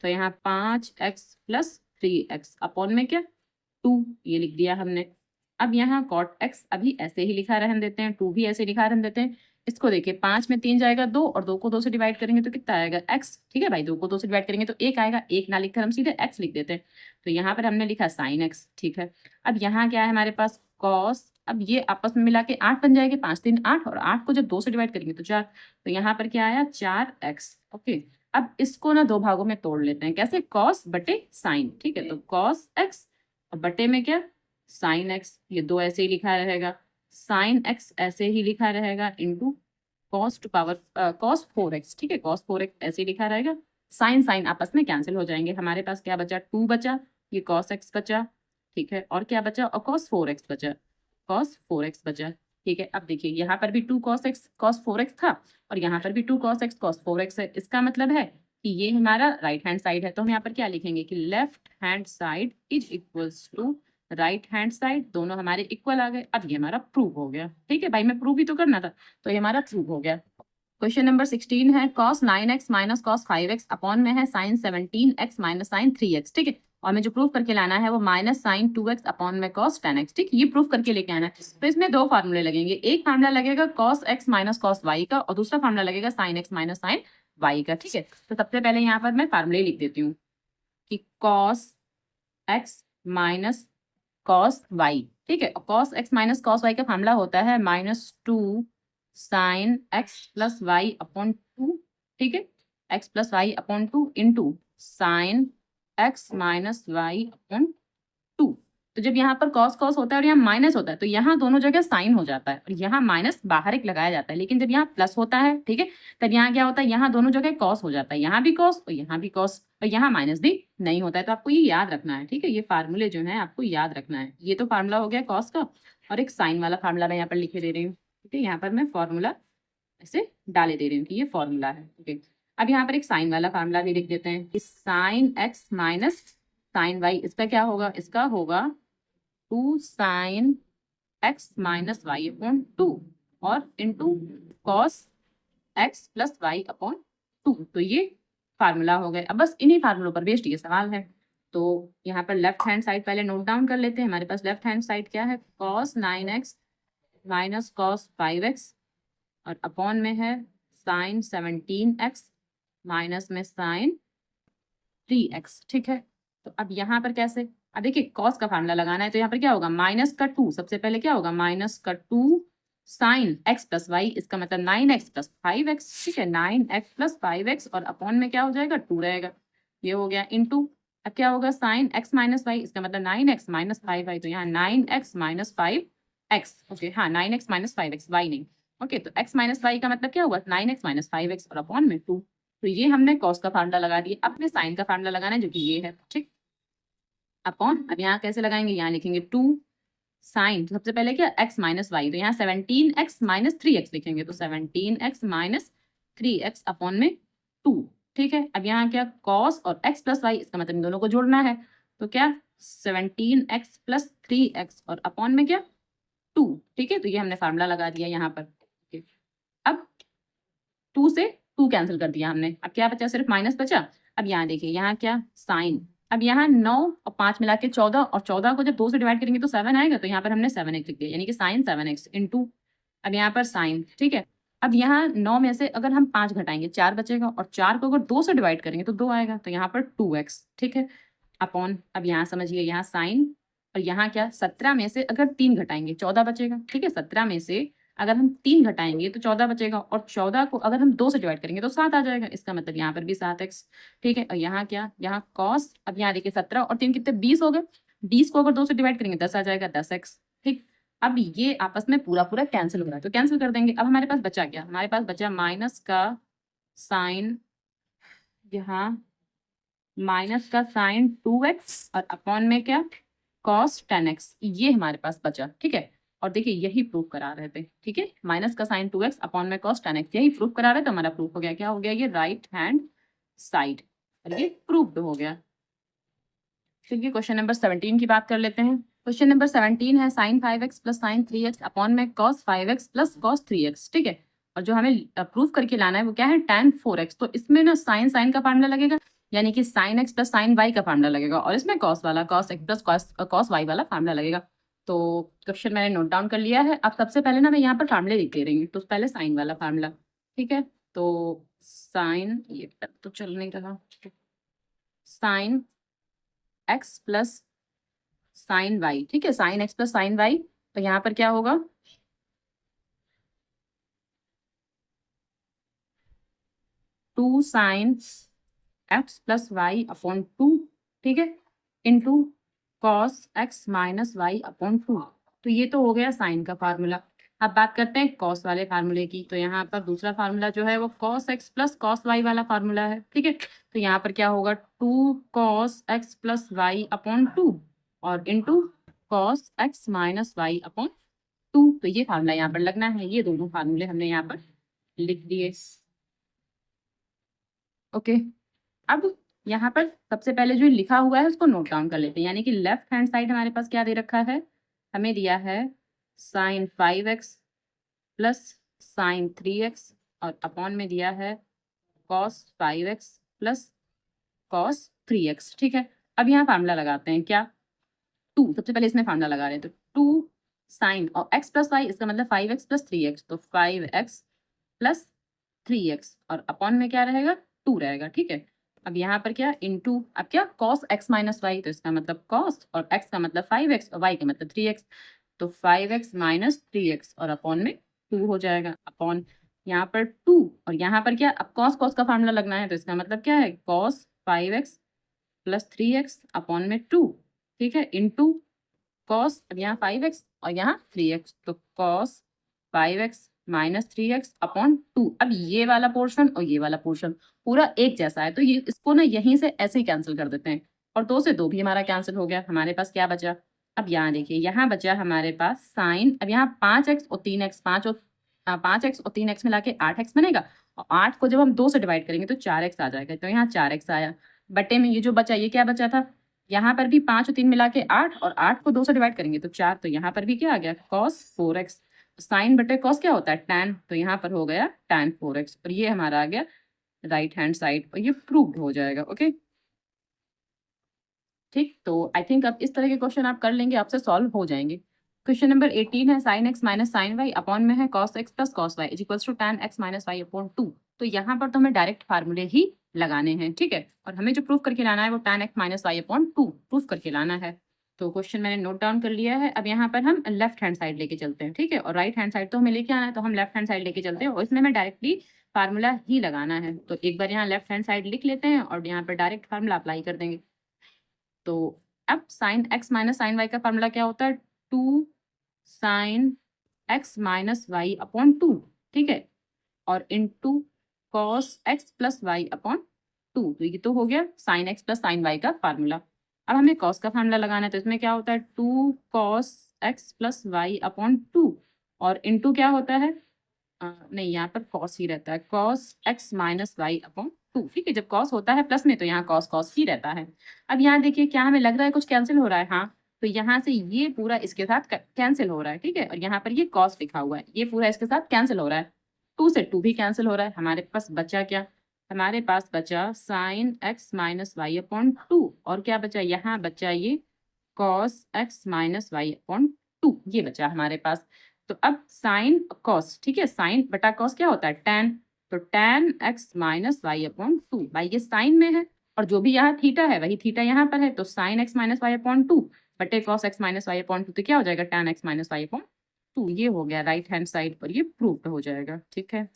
Speaker 1: तो यहाँ 5x प्लस 3x अपॉन में क्या 2, ये लिख दिया हमने। अब यहाँ कॉट एक्स अभी ऐसे ही लिखा रहने देते हैं, 2 भी ऐसे लिखा रहने देते हैं। इसको देखिए 5 में 3 जाएगा 2 और 2 को 2 से डिवाइड करेंगे तो कितना आएगा x। ठीक है भाई, 2 को 2 से डिवाइड करेंगे तो 1 आएगा, 1 ना लिखकर हम सीधे x लिख देते हैं। तो यहाँ पर हमने लिखा साइन x। ठीक है, अब यहाँ क्या है हमारे पास कॉस, अब ये आपस में मिला के 8 बन जाएंगे, 5 3 8 और 8 को जब 2 से डिवाइड करेंगे तो 4, तो यहाँ पर क्या आया 4x। ओके, अब इसको ना 2 भागों में तोड़ लेते हैं, कैसे, कॉस बटे साइन। ठीक है, तो कॉस एक्स और बटे में क्या साइन एक्स, ये 2 ऐसे ही लिखा रहेगा, साइन एक्स ऐसे ही लिखा रहेगा into cos two power cos 4x। ठीक है, कॉस 4x ऐसे ही लिखा रहेगा, साइन साइन आपस में कैंसिल हो जाएंगे, हमारे पास क्या बचा 2 बचा, ये कॉस एक्स बचा। ठीक है, और क्या बचा, और कॉस 4x बचा, कॉस 4x बचा। ठीक है, अब देखिए यहाँ पर भी 2 कॉस एक्स कॉस 4x था और यहाँ पर भी 2 कॉस एक्स कॉस 4x है, इसका मतलब है कि ये हमारा राइट हैंड साइड है। तो हम यहाँ पर क्या लिखेंगे कि left hand side is equals to right hand side, दोनों हमारे इक्वल आ गए। अब ये हमारा प्रूव हो गया। ठीक है भाई, मैं प्रूव ही तो करना था, तो ये हमारा प्रूव हो गया। क्वेश्चन नंबर 16 है cos 9x minus cos 5x upon में है sign 17x minus sine 3x। ठीक है, और मैं जो प्रूफ करके लाना है वो माइनस साइन 2x अपॉन में कॉस 10x। ठीक, ये प्रूफ करके लेके आना है। तो इसमें 2 फार्मूले लगेंगे, एक फार्मूला लगेगा cos x minus cos y का और दूसरा फार्मूला लगेगा sine x minus sine y का। ठीक है, तो सबसे पहले यहाँ पर मैं फार्मूले लिख देती हूँ कि cos x minus cos y. ठीक है, cos x minus cos y का फार्मूला होता है -2 sine x plus y upon 2। ठीक है, x plus y upon 2 into sine x minus y upon 2। तो जब यहाँ पर कॉस कॉस होता है और यहाँ माइनस होता है तो यहाँ दोनों जगह साइन हो जाता है और यहाँ माइनस बाहर एक लगाया जाता है, लेकिन जब यहाँ प्लस होता है, ठीक है, तब यहाँ क्या होता है, यहाँ दोनों जगह कॉस हो जाता है, यहाँ भी कॉस और यहाँ भी कॉस और यहाँ माइनस भी नहीं होता है। तो आपको ये याद रखना है। ठीक है, ये फार्मूले जो है आपको याद रखना है। ये तो फार्मूला हो गया कॉस का, और एक साइन वाला फार्मूला मैं यहाँ पर लिखे दे रही हूँ। ठीक है, यहाँ पर मैं फॉर्मूला ऐसे डाले दे रही हूँ कि ये फॉर्मूला है। ओके, अब यहाँ पर एक साइन वाला फार्मूला भी लिख देते हैं कि sine x minus sine y, इसका क्या होगा, इसका होगा 2 sine x minus y upon 2 और into cos x plus y upon 2। तो ये फार्मूला हो गए। अब बस इन्हीं फार्मूलों पर बेस्ड ये सवाल है। तो यहाँ पर लेफ्ट हैंड साइड पहले नोट डाउन कर लेते हैं। हमारे पास लेफ्ट हैंड साइड क्या है, cos 9x minus cos 5x और अपॉन में है साइन 17x माइनस में साइन 3x। ठीक है, तो अब यहाँ पर कैसे, अब देखिए कॉस का फार्मूला लगाना है तो यहाँ पर क्या होगा, माइनस का 2, सबसे पहले क्या होगा माइनस का 2 साइन x प्लस वाई, इसका मतलब 9x प्लस 5x। ठीक है, 9x प्लस 5x और अपॉन में क्या हो जाएगा 2 रहेगा, ये हो गया इंटू, अब क्या होगा साइन x माइनस वाई, इसका मतलब 9x माइनस 5y, तो यहाँ 9x माइनस 5x। ओके, हाँ 9x माइनस 5x, y नहीं। ओके, तो x माइनस वाई का मतलब क्या हुआ 9x माइनस 5x और अपॉन में 2। तो ये हमने कॉस का फार्मूला लगा दिया। अपने साइन का फार्मूला लगाना है जो कि ये है। ठीक, अपॉन, अब यहाँ कैसे लगाएंगे, यहाँ लिखेंगे 2 साइन, तो सबसे पहले क्या x माइनस वाई, तो यहाँ 17x माइनस 3x लिखेंगे, तो 17x माइनस 3x अपॉन में 2। ठीक है, अब यहाँ क्या कॉस और x प्लस वाई, इसका मतलब इन दोनों को जोड़ना है, तो क्या 17x प्लस 3x और अपॉन में क्या 2। ठीक है, तो ये हमने फार्मूला लगा दिया यहाँ पर। okay. अब 2 से 2 कैंसिल कर दिया हमने, अब क्या बचा, सिर्फ माइनस बचा। अब यहाँ देखिए, यहाँ क्या साइन, अब यहाँ 9 और 5 मिला के 14 और 14 को जब 2 से डिवाइड करेंगे तो 7 आएगा, तो यहाँ पर हमने 7x लिख दिया, यानी कि साइन 7x इंटू, अब यहाँ पर साइन। ठीक है, अब यहाँ 9 में से अगर हम 5 घटाएंगे 4 बचेगा और 4 को अगर 2 से डिवाइड करेंगे तो 2 आएगा, तो यहाँ पर 2x। ठीक है, अपॉन, अब यहाँ समझिए यहाँ साइन और यहाँ क्या 17 में से अगर 3 घटाएंगे 14 बचेगा। ठीक है, 17 में से अगर हम 3 घटाएंगे तो 14 बचेगा और 14 को अगर हम 2 से डिवाइड करेंगे तो 7 आ जाएगा, इसका मतलब यहाँ पर भी 7x। ठीक है, और यहाँ क्या, यहाँ कॉस, अब यहाँ देखिए 17 और 3 कितने 20 हो गए, 20 को अगर 2 से डिवाइड करेंगे 10 आ जाएगा, 10x। ठीक, अब ये आपस में पूरा पूरा कैंसिल हो रहा है तो कैंसिल कर देंगे। अब हमारे पास बचा क्या, हमारे पास बचा माइनस का साइन यहाँ माइनस का साइन 2x और अपॉन में क्या cos 10x, ये हमारे पास बचा। ठीक है, और देखिए यही प्रूफ करा रहे थे। ठीक है, माइनस का साइन 2x अपॉन में cos 10x, यही प्रूफ करा रहे, तो हमारा प्रूफ हो गया। क्या हो गया? ये राइट हैंड साइड, और ये प्रूफ्ड हो गया। चलिए क्वेश्चन नंबर 17 की बात कर लेते हैं। क्वेश्चन नंबर 17 है sine 5x plus sine 3x upon में cos 5x plus cos 3x। ठीक है, और जो हमें प्रूफ करके लाना है वो क्या है? tan 4x। तो इसमें ना साइन साइन का फार्मूला लगेगा, यानी कि sine x plus sine y का फार्मूला लगेगा, और इसमें cos वाला cos x plus cos y वाला फार्मूला लगेगा। तो क्वेश्चन मैंने नोट डाउन कर लिया है। अब सबसे पहले ना मैं यहाँ पर फार्मूले लिख दे रही हूँ। तो पहले साइन वाला फार्मूला, ठीक है, तो साइन, ये तो चल नहीं रहा, sine x plus sine y. ठीक है, sine x plus sine y, तो यहाँ पर क्या होगा? 2 sine x plus y upon 2, ठीक है, into cos x minus y upon 2। तो ये तो हो गया साइन का फार्मूला। अब बात करते हैं कॉस वाले फार्मूले की। तो यहाँ पर दूसरा फार्मूला जो है वो cos x plus cos y वाला फार्मूला है। ठीक है, तो यहाँ पर क्या होगा? 2 cos x plus y upon 2 और into cos x minus y upon 2। तो ये फार्मूला यहाँ पर लगना है। ये दोनों फार्मूले हमने यहाँ पर लिख दिए। ओके, अब यहाँ पर सबसे पहले जो लिखा हुआ है उसको नोट डाउन कर लेते हैं। यानी कि लेफ्ट हैंड साइड हमारे पास क्या दे रखा है? हमें दिया है sine 5x plus sine 3x और अपॉन में दिया है cos 5x plus cos 3x। ठीक है, अब यहाँ फार्मूला लगाते हैं। क्या? 2, सबसे पहले इसमें फार्मूला लगा रहे हैं। तो 2 साइन और x प्लस वाई, इसका मतलब 5x प्लस 3x, तो 5x प्लस 3x और अपॉन में क्या रहेगा? 2 रहेगा। ठीक है, अब यहाँ पर क्या? इनटू, अब क्या? cos x माइनस वाई, तो इसका मतलब cos और x का मतलब 5x और y का मतलब 3x, तो 5x माइनस 3x और अपॉन में 2 हो जाएगा। अपॉन यहाँ पर 2 और यहाँ पर क्या? अब cos का फार्मूला लगना है, तो इसका मतलब क्या है? cos 5x plus 3x upon में 2। ठीक है, इंटू cos, अब यहाँ 5x और यहाँ 3x, तो cos 5x minus 3x upon 2। अब ये वाला पोर्शन और ये वाला पोर्शन पूरा एक जैसा है, तो ये इसको ना यहीं से ऐसे ही कैंसिल कर देते हैं, और 2 से 2 भी हमारा कैंसिल हो गया। हमारे पास क्या बचा? अब यहाँ देखिए, यहाँ बचा हमारे पास साइन, अब यहाँ 5x और 3x, 5x और 3x मिला के 8x बनेगा, और 8 को जब हम 2 से डिवाइड करेंगे तो 4x आ जाएगा। तो यहाँ 4x आया, बटे में ये जो बचा, ये क्या बचा था? यहाँ पर भी 5 और 3 मिला के 8, और 8 को 2 से डिवाइड करेंगे तो 4, तो यहाँ पर भी क्या आ गया? cos 4x। साइन बटे कॉस क्या होता है? tan, तो यहाँ पर हो गया tan 4x, और ये हमारा आ गया राइट हैंड साइड, और ये प्रूव्ड हो जाएगा। ओके, ठीक, तो आई थिंक अब इस तरह के क्वेश्चन आप कर लेंगे, आपसे सॉल्व हो जाएंगे। क्वेश्चन नंबर 18 है sine x minus sine y upon में है cos x plus cos y is equals to tan x minus y upon 2। तो यहाँ पर तो हमें डायरेक्ट फार्मूले ही लगाने हैं। ठीक है, और हमें जो प्रूफ करके लाना है वो tan x minus y upon 2 proof करके लाना है। तो क्वेश्चन मैंने नोट डाउन कर लिया है। अब यहाँ पर हम लेफ्ट हैंड साइड लेके चलते हैं। ठीक है, और राइट हैंड साइड तो हमें लेके आना है, तो हम लेफ्ट हैंड साइड लेके चलते हैं, और इसमें हमें डायरेक्टली फार्मूला ही लगाना है। तो एक बार यहाँ लेफ्ट हैंड साइड लिख लेते हैं और यहाँ पर डायरेक्ट फार्मूला अप्लाई कर देंगे। तो अब sine x minus sine y का फार्मूला क्या होता है? 2 sine x minus y upon 2। ठीक है, और into cos x plus y upon 2। तो ये तो हो गया sine x plus sine y का फार्मूला। अब हमें कॉस का फार्मूला लगाना है, तो इसमें क्या होता है? 2 cos x plus y upon 2 और इंटू क्या होता है? नहीं, यहाँ पर कॉस ही रहता है, cos x minus y upon 2। ठीक है, जब कॉस होता है प्लस में तो यहाँ कॉस कॉस ही रहता है। अब यहाँ देखिए, क्या हमें लग रहा है कुछ कैंसिल हो रहा है? हाँ, तो यहाँ से ये पूरा इसके साथ कैंसिल हो रहा है। ठीक है, और यहाँ पर ये कॉस लिखा हुआ है, ये पूरा इसके साथ कैंसिल हो रहा है। 2 से 2 भी कैंसिल हो रहा है। हमारे पास बचा क्या? हमारे पास बचा sine x minus y upon 2, और क्या बचा? यहाँ बचा ये cos x minus y upon 2, ये बचा हमारे पास। तो अब साइन कॉस, ठीक है, साइन बटा कॉस क्या होता है? tan, तो tan x minus y upon 2। भाई ये साइन में है, और जो भी यहाँ थीटा है वही थीटा यहाँ पर है, तो sine x minus y upon 2 बटे cos x minus y upon 2, तो क्या हो जाएगा? tan x minus y upon 2। ये हो गया राइट हैंड साइड पर, ये प्रूव्ड हो जाएगा। ठीक है,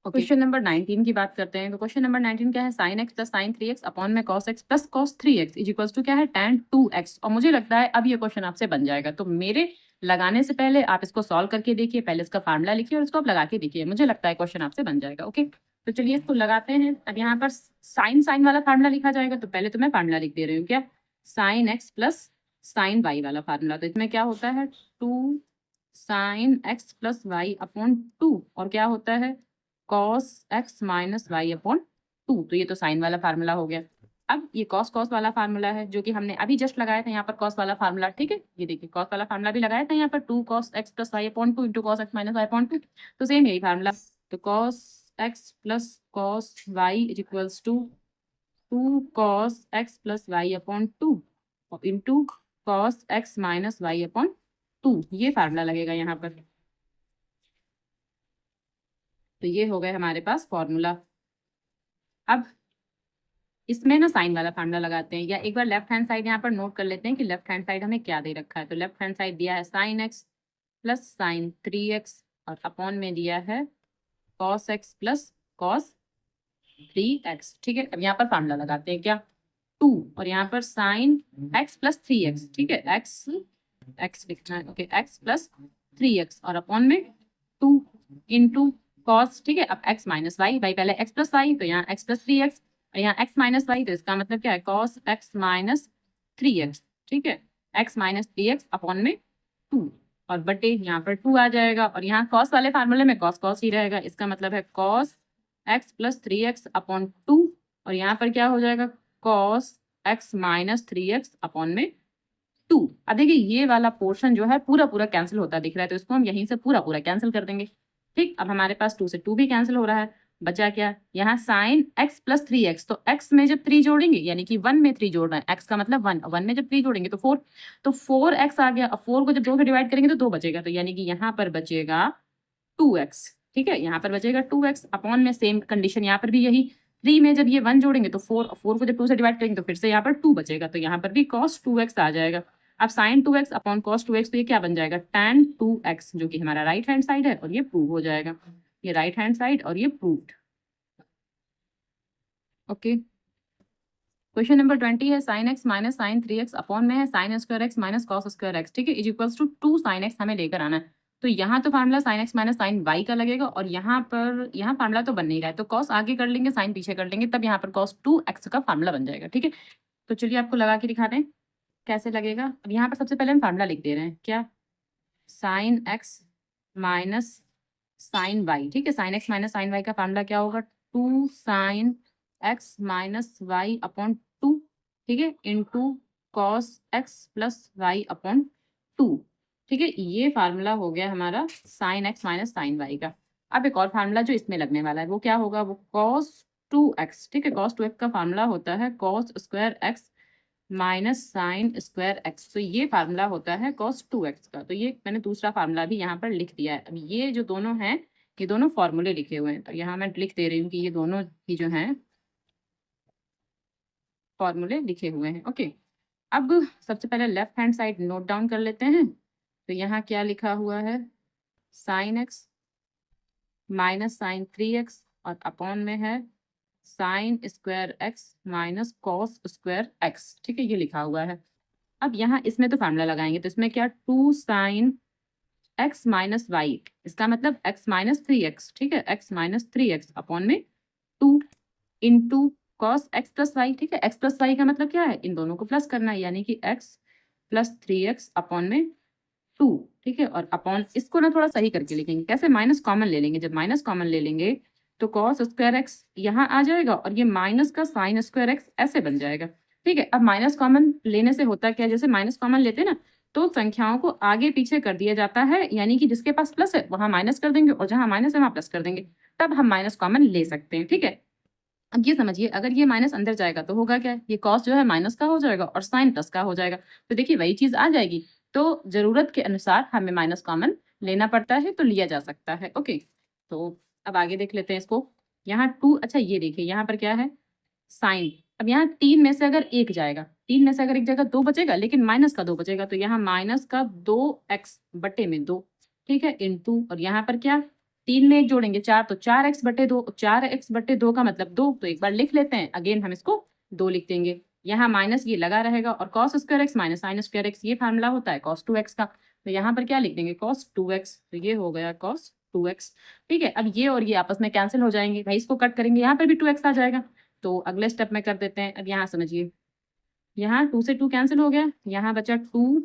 Speaker 1: क्वेश्चन नंबर 19 की बात करते हैं। तो क्वेश्चन नंबर 19 क्या है? Sine x plus sine 3x upon में cos x plus cos 3x is equals to क्या है? tan 2x। और मुझे लगता है अब ये क्वेश्चन आपसे बन जाएगा, तो मेरे लगाने से पहले आप इसको सॉल्व करके देखिए, पहले इसका फार्मूला लिखिए और इसको आप लगा के देखिए, मुझे लगता है क्वेश्चन आपसे बन जाएगा। ओके, तो चलिए इसको लगाते हैं। अब यहाँ पर साइन साइन वाला फार्मूला लिखा जाएगा, तो पहले तो मैं फार्मूला लिख दे रही हूँ, क्या, sine x plus sine y वाला फार्मूला। तो इसमें क्या होता है, 2 sine x plus y upon 2, और क्या होता है, cos x minus y upon 2। तो ये तो साइन वाला फार्मूला हो गया। अब ये कॉस कॉस वाला फार्मूला है जो कि हमने अभी जस्ट लगाया था यहाँ पर, कॉस वाला फार्मूला, ठीक है। ये देखिए कॉस वाला फार्मूला भी लगाया था यहाँ पर, 2 cos x plus y upon 2 into cos x minus y upon 2। तो सेम यही फार्मूला, तो cos x plus cos y is equals to 2 cos x plus y upon 2 into cos x minus y upon 2। ये formula लगेगा यहाँ पर। तो ये हो गए हमारे पास फॉर्मूला। अब इसमें ना साइन वाला फार्मूला लगाते हैं, या एक बार लेफ्ट हैंड साइड यहाँ पर नोट कर लेते हैं कि लेफ्ट हैंड साइड हमें क्या दे रखा है। तो लेफ्ट हैंड साइड दिया है sine x plus sine 3x, और अपॉन में दिया है cos x plus cos 3x, ठीक है। अब यहाँ पर फार्मूला लगाते हैं, क्या, 2 और यहाँ पर साइन x प्लस 3x, ठीक है, x लिखना है, ओके, x प्लस 3x और अपॉन में 2 इंटू कॉस, ठीक है। अब x माइनस वाई, भाई पहले x प्लस वाई, तो यहाँ x प्लस 3x, और यहाँ x माइनस वाई, तो इसका मतलब क्या है, कॉस x माइनस 3x, ठीक है, x माइनस 3x अपॉन में 2, और बटे यहाँ पर 2 आ जाएगा, और यहाँ कॉस वाले फार्मूले में कॉस कॉस ही रहेगा, इसका मतलब है cos x plus 3x upon 2, और यहाँ पर क्या हो जाएगा, cos x minus 3x upon में 2। अब देखिए ये वाला पोर्शन जो है पूरा पूरा कैंसिल होता दिख रहा है, तो इसको हम यहीं से पूरा पूरा कैंसिल कर देंगे, ठीक। अब हमारे पास 2 से 2 भी कैंसिल हो रहा है, बचा क्या, यहाँ साइन x प्लस 3x, तो x में जब 3 जोड़ेंगे, यानी कि 1 में 3 जोड़ रहे हैं, x का मतलब 1, 1 में जब 3 जोड़ेंगे तो 4, तो 4x आ गया। अब 4 को जब 2 से डिवाइड करेंगे तो 2 बचेगा, तो यानी कि यहाँ पर बचेगा 2x, ठीक है, यहाँ पर बचेगा 2x अपॉन में सेम कंडीशन यहाँ पर भी यही, 3 में जब ये 1 जोड़ेंगे तो 4, 4 को जब 2 से डिवाइड करेंगे तो फिर से यहाँ पर 2 बचेगा, तो यहाँ पर भी cos 2x आ जाएगा। अब sign 2x upon cos 2x, तो ये क्या बन जाएगा, tan 2x, जो कि हमारा राइट हैंड साइड है, और ये प्रूव हो जाएगा, ये राइट हैंड साइड और ये प्रूव्ड। ओके, क्वेश्चन नंबर 20 है sine x minus sine 3x upon में है sine square x minus cos square x, ठीक है, is equals to 2 sine x हमें लेकर आना है। तो यहाँ तो formula sine x minus sine y का लगेगा, और यहाँ पर यहाँ फार्मूला तो बन नहीं रहा है, तो कॉस आगे कर लेंगे, साइन पीछे कर लेंगे, तब यहाँ पर cos 2x का फार्मूला बन जाएगा, ठीक है। तो चलिए आपको लगा के दिखाते हैं कैसे लगेगा। अब यहाँ पर सबसे पहले हम फार्मूला लिख दे रहे हैं, क्या, sine x minus sine y, ठीक है, sine x minus sine y का फार्मूला क्या होगा, 2 sine x minus y upon 2, ठीक है, into cos x plus y upon 2, ठीक है। ये फार्मूला हो गया हमारा sine x minus sine y का। अब एक और फार्मूला जो इसमें लगने वाला है वो क्या होगा, वो कॉस 2x, ठीक है, कॉस 2x का फार्मूला होता है cos square x minus sine square x, तो ये फार्मूला होता है cos 2x का। तो ये मैंने दूसरा फार्मूला भी यहाँ पर लिख दिया है। अब ये जो दोनों हैं, ये दोनों फॉर्मूले लिखे हुए हैं, तो यहाँ मैं लिख दे रही हूँ कि ये दोनों ही जो हैं फॉर्मूले लिखे हुए हैं। ओके, अब सबसे पहले left hand side note down कर लेते हैं। तो यहाँ क्या लिखा हुआ है, sine x minus sine 3x, और अपॉन में है sine square x minus cos square x, ठीक है, ये लिखा हुआ है। अब यहाँ इसमें तो फार्मूला लगाएंगे, तो इसमें क्या, 2 साइन एक्स माइनस वाई, इसका मतलब x माइनस 3x, ठीक है, x माइनस 3x अपॉन में 2 into cos x plus y, ठीक है, x प्लस वाई का मतलब क्या है, इन दोनों को प्लस करना है, यानी कि x प्लस 3x अपॉन में 2, ठीक है, और अपॉन इसको ना थोड़ा सही करके लिखेंगे, कैसे, माइनस कॉमन ले लेंगे, जब माइनस कॉमन ले लेंगे तो कॉस स्क्वायर एक्स यहाँ आ जाएगा, और ये माइनस का साइन स्क्वायर एक्स ऐसे बन जाएगा, ठीक है। अब माइनस कॉमन लेने से होता क्या है, जैसे माइनस कॉमन लेते हैं ना, तो संख्याओं को आगे पीछे कर दिया जाता है, यानी कि जिसके पास प्लस है वहां माइनस कर देंगे, और जहां माइनस है वहां प्लस कर देंगे, तब हम माइनस कॉमन ले सकते हैं, ठीक है। अब ये समझिए, अगर ये माइनस अंदर जाएगा तो होगा क्या, ये कॉस जो है माइनस का हो जाएगा और साइन प्लस का हो जाएगा, तो देखिए वही चीज आ जाएगी। तो जरूरत के अनुसार हमें माइनस कॉमन लेना पड़ता है, तो लिया जा सकता है। ओके, तो अब आगे देख लेते हैं इसको। यहाँ 2, अच्छा ये देखिए यहाँ पर क्या है, साइन, अब यहाँ 3 में से अगर 1 जाएगा, 3 में से अगर 1 जाएगा 2 बचेगा, लेकिन माइनस का 2 बचेगा, तो यहाँ माइनस का 2x बटे में 2, ठीक है, इंटू, और यहाँ पर क्या, 3 में 1 जोड़ेंगे 4, तो 4x बटे 2, 4x बटे 2 का मतलब 2, तो एक बार लिख लेते हैं, अगेन हम इसको 2 लिख देंगे, यहाँ माइनस ये लगा रहेगा, और cos square x minus sine square x, ये फार्मूला होता है cos 2x का, तो यहाँ पर क्या लिख देंगे, cos 2x, तो ये हो गया cos 2x। ठीक है, अब ये और ये आपस में कैंसिल हो जाएंगे भाई, इसको कट करेंगे, यहाँ पर भी 2x आ जाएगा। तो अगले स्टेप में कर देते हैं। अब यहाँ समझिए, यहाँ 2 से 2 कैंसिल हो गया, यहाँ बचा 2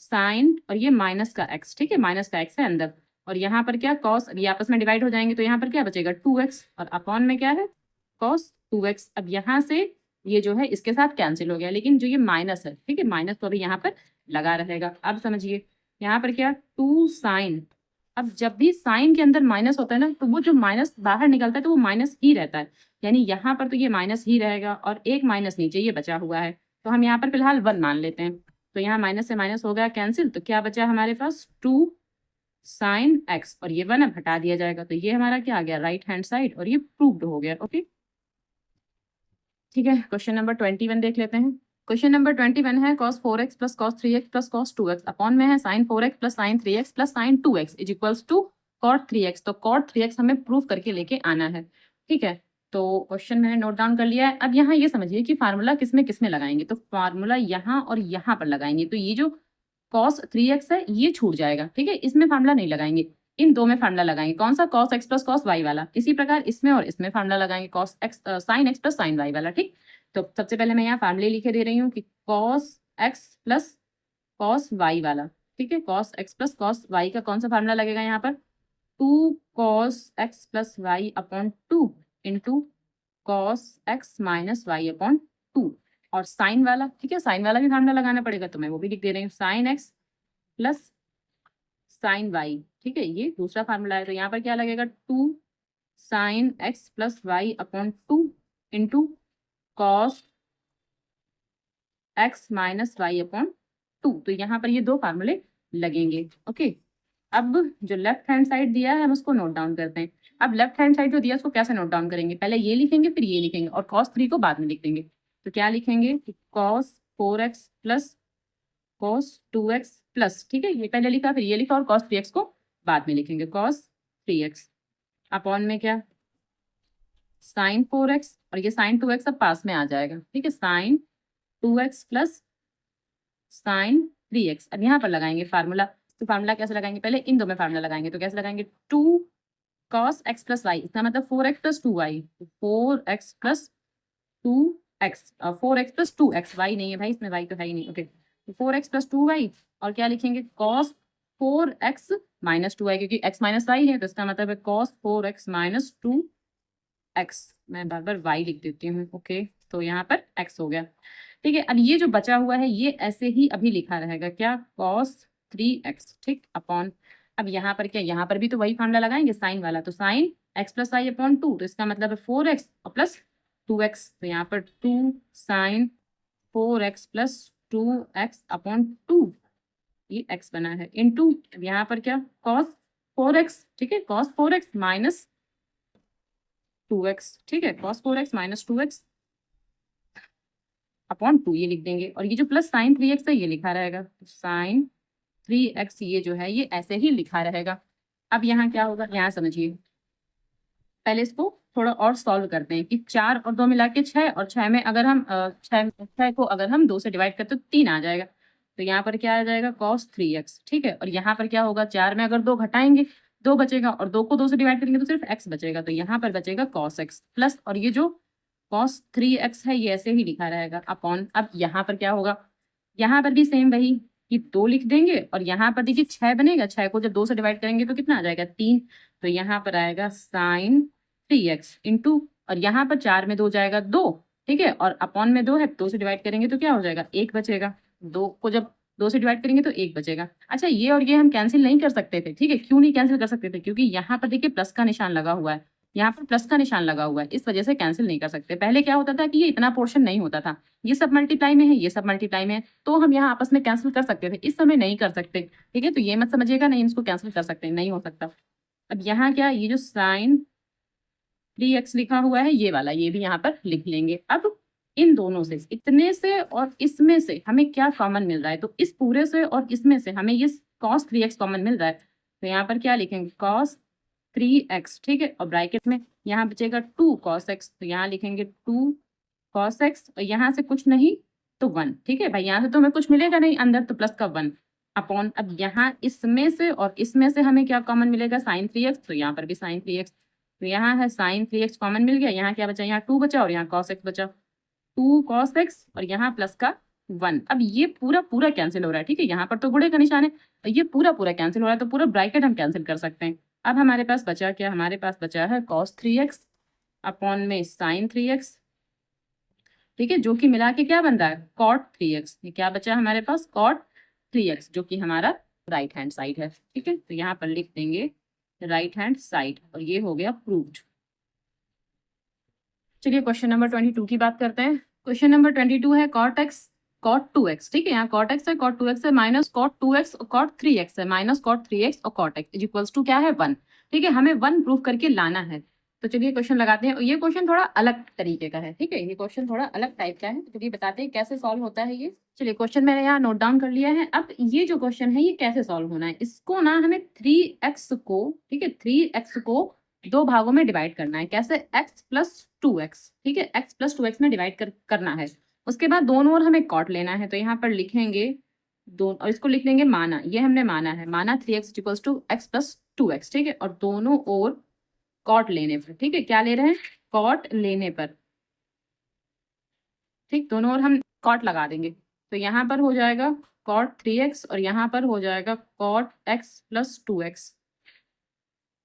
Speaker 1: साइन और ये माइनस का x। ठीक है, माइनस का x है अंदर, और यहाँ पर क्या कॉस, अब ये आपस में डिवाइड हो जाएंगे तो यहाँ पर क्या बचेगा 2x, और अपॉन में क्या है कॉस 2x। अब यहाँ से ये जो है इसके साथ कैंसिल हो गया, लेकिन जो ये माइनस है, ठीक है, माइनस तो अभी यहाँ पर लगा रहेगा। अब समझिए यहाँ पर क्या 2 साइन, अब जब भी साइन के अंदर माइनस होता है ना, तो वो जो माइनस बाहर निकलता है तो वो माइनस ही रहता है, यानी यहाँ पर तो ये माइनस ही रहेगा, और एक माइनस नीचे ये बचा हुआ है, तो हम यहाँ पर फिलहाल 1 मान लेते हैं। तो यहाँ माइनस से माइनस हो गया कैंसिल, तो क्या बचा हमारे पास 2 साइन x, और ये 1 अब हटा दिया जाएगा, तो ये हमारा क्या आ गया राइट हैंड साइड, और ये प्रूव्ड हो गया। ओके, ठीक है, क्वेश्चन नंबर 21 देख लेते हैं। क्वेश्चन नंबर 21 है cos 4x plus cos 3x plus cos 2x upon में है sin 4x plus sin 3x plus sin 2x is equals to cot 3x। तो cot 3x हमें प्रूव करके लेके आना है। ठीक है, तो क्वेश्चन मैंने नोट डाउन कर लिया है। अब यहाँ ये समझिए कि फार्मूला किसमें किसमें लगाएंगे, तो फार्मूला यहाँ और यहाँ पर लगाएंगे, तो ये जो cos 3x है ये छूट जाएगा। ठीक है, इसमें फार्मूला नहीं लगाएंगे, इन दो में फार्मूला लगाएंगे। कौन सा cos x plus cos y वाला, इसी प्रकार इसमें और इसमें फार्मूला लगाएंगे cos x sin x plus sin y वाला। ठीक, तो सबसे पहले मैं यहाँ फार्मूले लिखे दे रही हूँ कि cos x plus cos y वाला। ठीक है, cos x plus cos y का कौन सा फार्मूला लगेगा यहाँ पर 2 cos x plus y upon 2 into cos x minus y upon 2, और साइन वाला, ठीक है, साइन वाला भी फार्मूला लगाना पड़ेगा, तो मैं वो भी लिख दे रही हूँ sin x plus sine y। ठीक है, ये दूसरा फार्मूला है, तो यहाँ पर क्या लगेगा 2 sine x plus y upon 2 into cos x minus y upon 2। तो यहाँ पर ये दो फार्मूले लगेंगे। ओके, अब जो लेफ्ट हैंड साइड दिया है हम उसको नोट डाउन करते हैं। अब लेफ्ट हैंड साइड जो दिया है उसको कैसे नोट डाउन करेंगे, पहले ये लिखेंगे फिर ये लिखेंगे, और cos 3 को बाद में लिख देंगे। तो क्या लिखेंगे cos 4x plus cos 2x plus, ठीक है, ये पहले लिखा फिर ये लिखा, और cos 3x को बाद में लिखेंगे cos 3x अपॉन में क्या sin 4x, और ये sin 2x अब पास में आ जाएगा। ठीक है, sin 2x plus sin 3x। अब यहाँ पर लगाएंगे फार्मूला, तो फार्मूला कैसे लगाएंगे, पहले इन दो में फार्मूला लगाएंगे, तो कैसे लगाएंगे 2 cos x प्लस वाई, इसका मतलब 4x plus 2y, 4x plus 2x, 4x plus 2x, y नहीं है भाई इसमें, y तो है ही नहीं। ओके, 4x प्लस 2y, और क्या लिखेंगे cos 4x माइनस 2y, क्योंकि x माइनस y है तो इसका मतलब है cos 4x माइनस 2x। मैं बार बार y लिख देती हूँ। ओके, तो यहाँ पर x हो गया। ठीक है, अब ये जो बचा हुआ है ये ऐसे ही अभी लिखा रहेगा, क्या cos 3x, ठीक, अपॉन, अब यहाँ पर क्या, यहाँ पर भी तो वही फार्मूला लगाएंगे साइन वाला, तो sine x plus y upon 2, तो इसका मतलब है 4x और प्लस 2x, तो यहाँ पर 2 sine 4x plus 2x upon 2, ये x बना है, इनटू यहाँ पर क्या cos 4x, ठीक है, cos 4x माइनस 2x, ठीक है, cos 4x minus 2x upon 2 ये लिख देंगे, और ये जो प्लस साइन 3x है ये लिखा रहेगा, तो साइन 3x ये जो है ये ऐसे ही लिखा रहेगा। अब यहाँ क्या होगा, यहाँ समझिए, पहले इसको थोड़ा और सॉल्व करते हैं कि 4 और 2 मिला के 6, और 6 में अगर हम 6 को अगर हम 2 से डिवाइड करते तो 3 आ जाएगा, तो यहाँ पर क्या आ जाएगा cos 3x। ठीक है, और यहाँ पर क्या होगा 4 में अगर 2 घटाएंगे 2 बचेगा, और 2 को 2 से डिवाइड करेंगे तो सिर्फ x बचेगा, तो यहाँ पर बचेगा cos x प्लस, और ये जो cos 3x है ये ऐसे ही लिखा रहेगा अपॉन, अब यहाँ पर क्या होगा, यहाँ पर भी सेम वही कि 2 लिख देंगे, और यहाँ पर देखिए 6 बनेगा, 6 को जब 2 से डिवाइड करेंगे तो कितना आ जाएगा 3, तो यहाँ पर आएगा साइन 3x इंटू, और यहाँ पर 4 में 2 जाएगा 2, ठीक है, और अपॉन में 2 है, 2 से डिवाइड करेंगे तो क्या हो जाएगा 1 बचेगा, 2 को जब 2 से डिवाइड करेंगे तो 1 बचेगा। अच्छा, ये और ये हम कैंसिल नहीं कर सकते थे, ठीक है, क्यों नहीं कैंसिल कर सकते थे, क्योंकि यहाँ पर देखिए प्लस का निशान लगा हुआ है, यहाँ पर प्लस का निशान लगा हुआ है, इस वजह से कैंसिल नहीं कर सकते। पहले क्या होता था कि ये इतना पोर्शन नहीं होता था, ये सब मल्टीप्लाई में है, ये सब मल्टीप्लाई में है, तो हम यहाँ आपस में कैंसिल कर सकते थे, इस समय नहीं कर सकते। ठीक है, तो ये मत समझिएगा नहीं इसको कैंसिल कर सकते, नहीं हो सकता। अब यहाँ क्या, ये जो साइन 3x लिखा हुआ है ये वाला, ये भी यहाँ पर लिख लेंगे। अब इन दोनों से, इतने से और इसमें से हमें क्या कॉमन मिल रहा है, तो इस पूरे से और इसमें से हमें ये cos 3x कॉमन मिल रहा है, तो यहाँ पर क्या लिखेंगे cos 3x, ठीक है, और ब्रैकेट में यहाँ बचेगा 2 cos x, तो यहाँ लिखेंगे 2 cos x, और यहाँ से कुछ नहीं तो 1, ठीक है भाई, यहाँ से तो हमें कुछ मिलेगा नहीं अंदर, तो प्लस का 1, अपॉन, अब यहाँ इसमें से और इसमें से हमें क्या कॉमन मिलेगा, साइन 3x, तो यहाँ पर भी साइन 3x, तो यहाँ है साइन 3x कॉमन मिल गया, यहाँ क्या बचा, यहाँ 2 बचा और यहाँ cos x बचा, 2 cos x और यहाँ प्लस का 1। अब ये पूरा पूरा कैंसिल हो रहा है, ठीक है, यहाँ पर तो गुणे का निशान है, और ये पूरा पूरा कैंसिल हो रहा है, तो पूरा ब्रैकेट हम कैंसिल कर सकते हैं। अब हमारे पास बचा क्या, हमारे पास बचा है cos 3x अपॉन में sin 3x, ठीक है, जो कि मिला के क्या बन रहा है cot 3x। ये क्या बचा हमारे पास cot 3x, जो कि हमारा राइट हैंड साइड है, ठीक है, तो यहाँ पर लिख देंगे राइट हैंड साइड, और ये हो गया प्रूव्ड। चलिए क्वेश्चन नंबर 22 की बात करते हैं। क्वेश्चन नंबर 22 है cot x cot 2x, ठीक है, यहाँ cot x है, cot 2x है, माइनस cot 2x और cot 3x है, माइनस cot 3x और cot x is equals to क्या है 1, ठीक है, हमें 1 प्रूव करके लाना है। तो चलिए क्वेश्चन लगाते हैं, ये क्वेश्चन थोड़ा अलग तरीके का है, ठीक है, ये क्वेश्चन थोड़ा अलग टाइप का है, चलिए बताते हैं कैसे सॉल्व होता है ये। चलिए क्वेश्चन मैंने यहाँ नोट डाउन कर लिया है। अब ये जो क्वेश्चन है ये कैसे सॉल्व होना है, इसको ना हमें 3x को, ठीक है, 3x को 2 भागों में डिवाइड करना है, कैसे, x प्लस 2x, ठीक है, x प्लस 2x में डिवाइड करना है। उसके बाद दोनों ओर हमें कॉट लेना है, तो यहाँ पर लिखेंगे दोनों, और इसको लिख लेंगे माना, ये हमने माना है, माना 3x equals to x plus 2x, ठीक है, और दोनों ओर कॉट लेने पर, ठीक है, क्या ले रहे हैं, कॉट लेने पर, ठीक, दोनों ओर हम कॉट लगा देंगे, तो यहाँ पर हो जाएगा कॉट 3x और यहाँ पर हो जाएगा कॉट x प्लस 2x,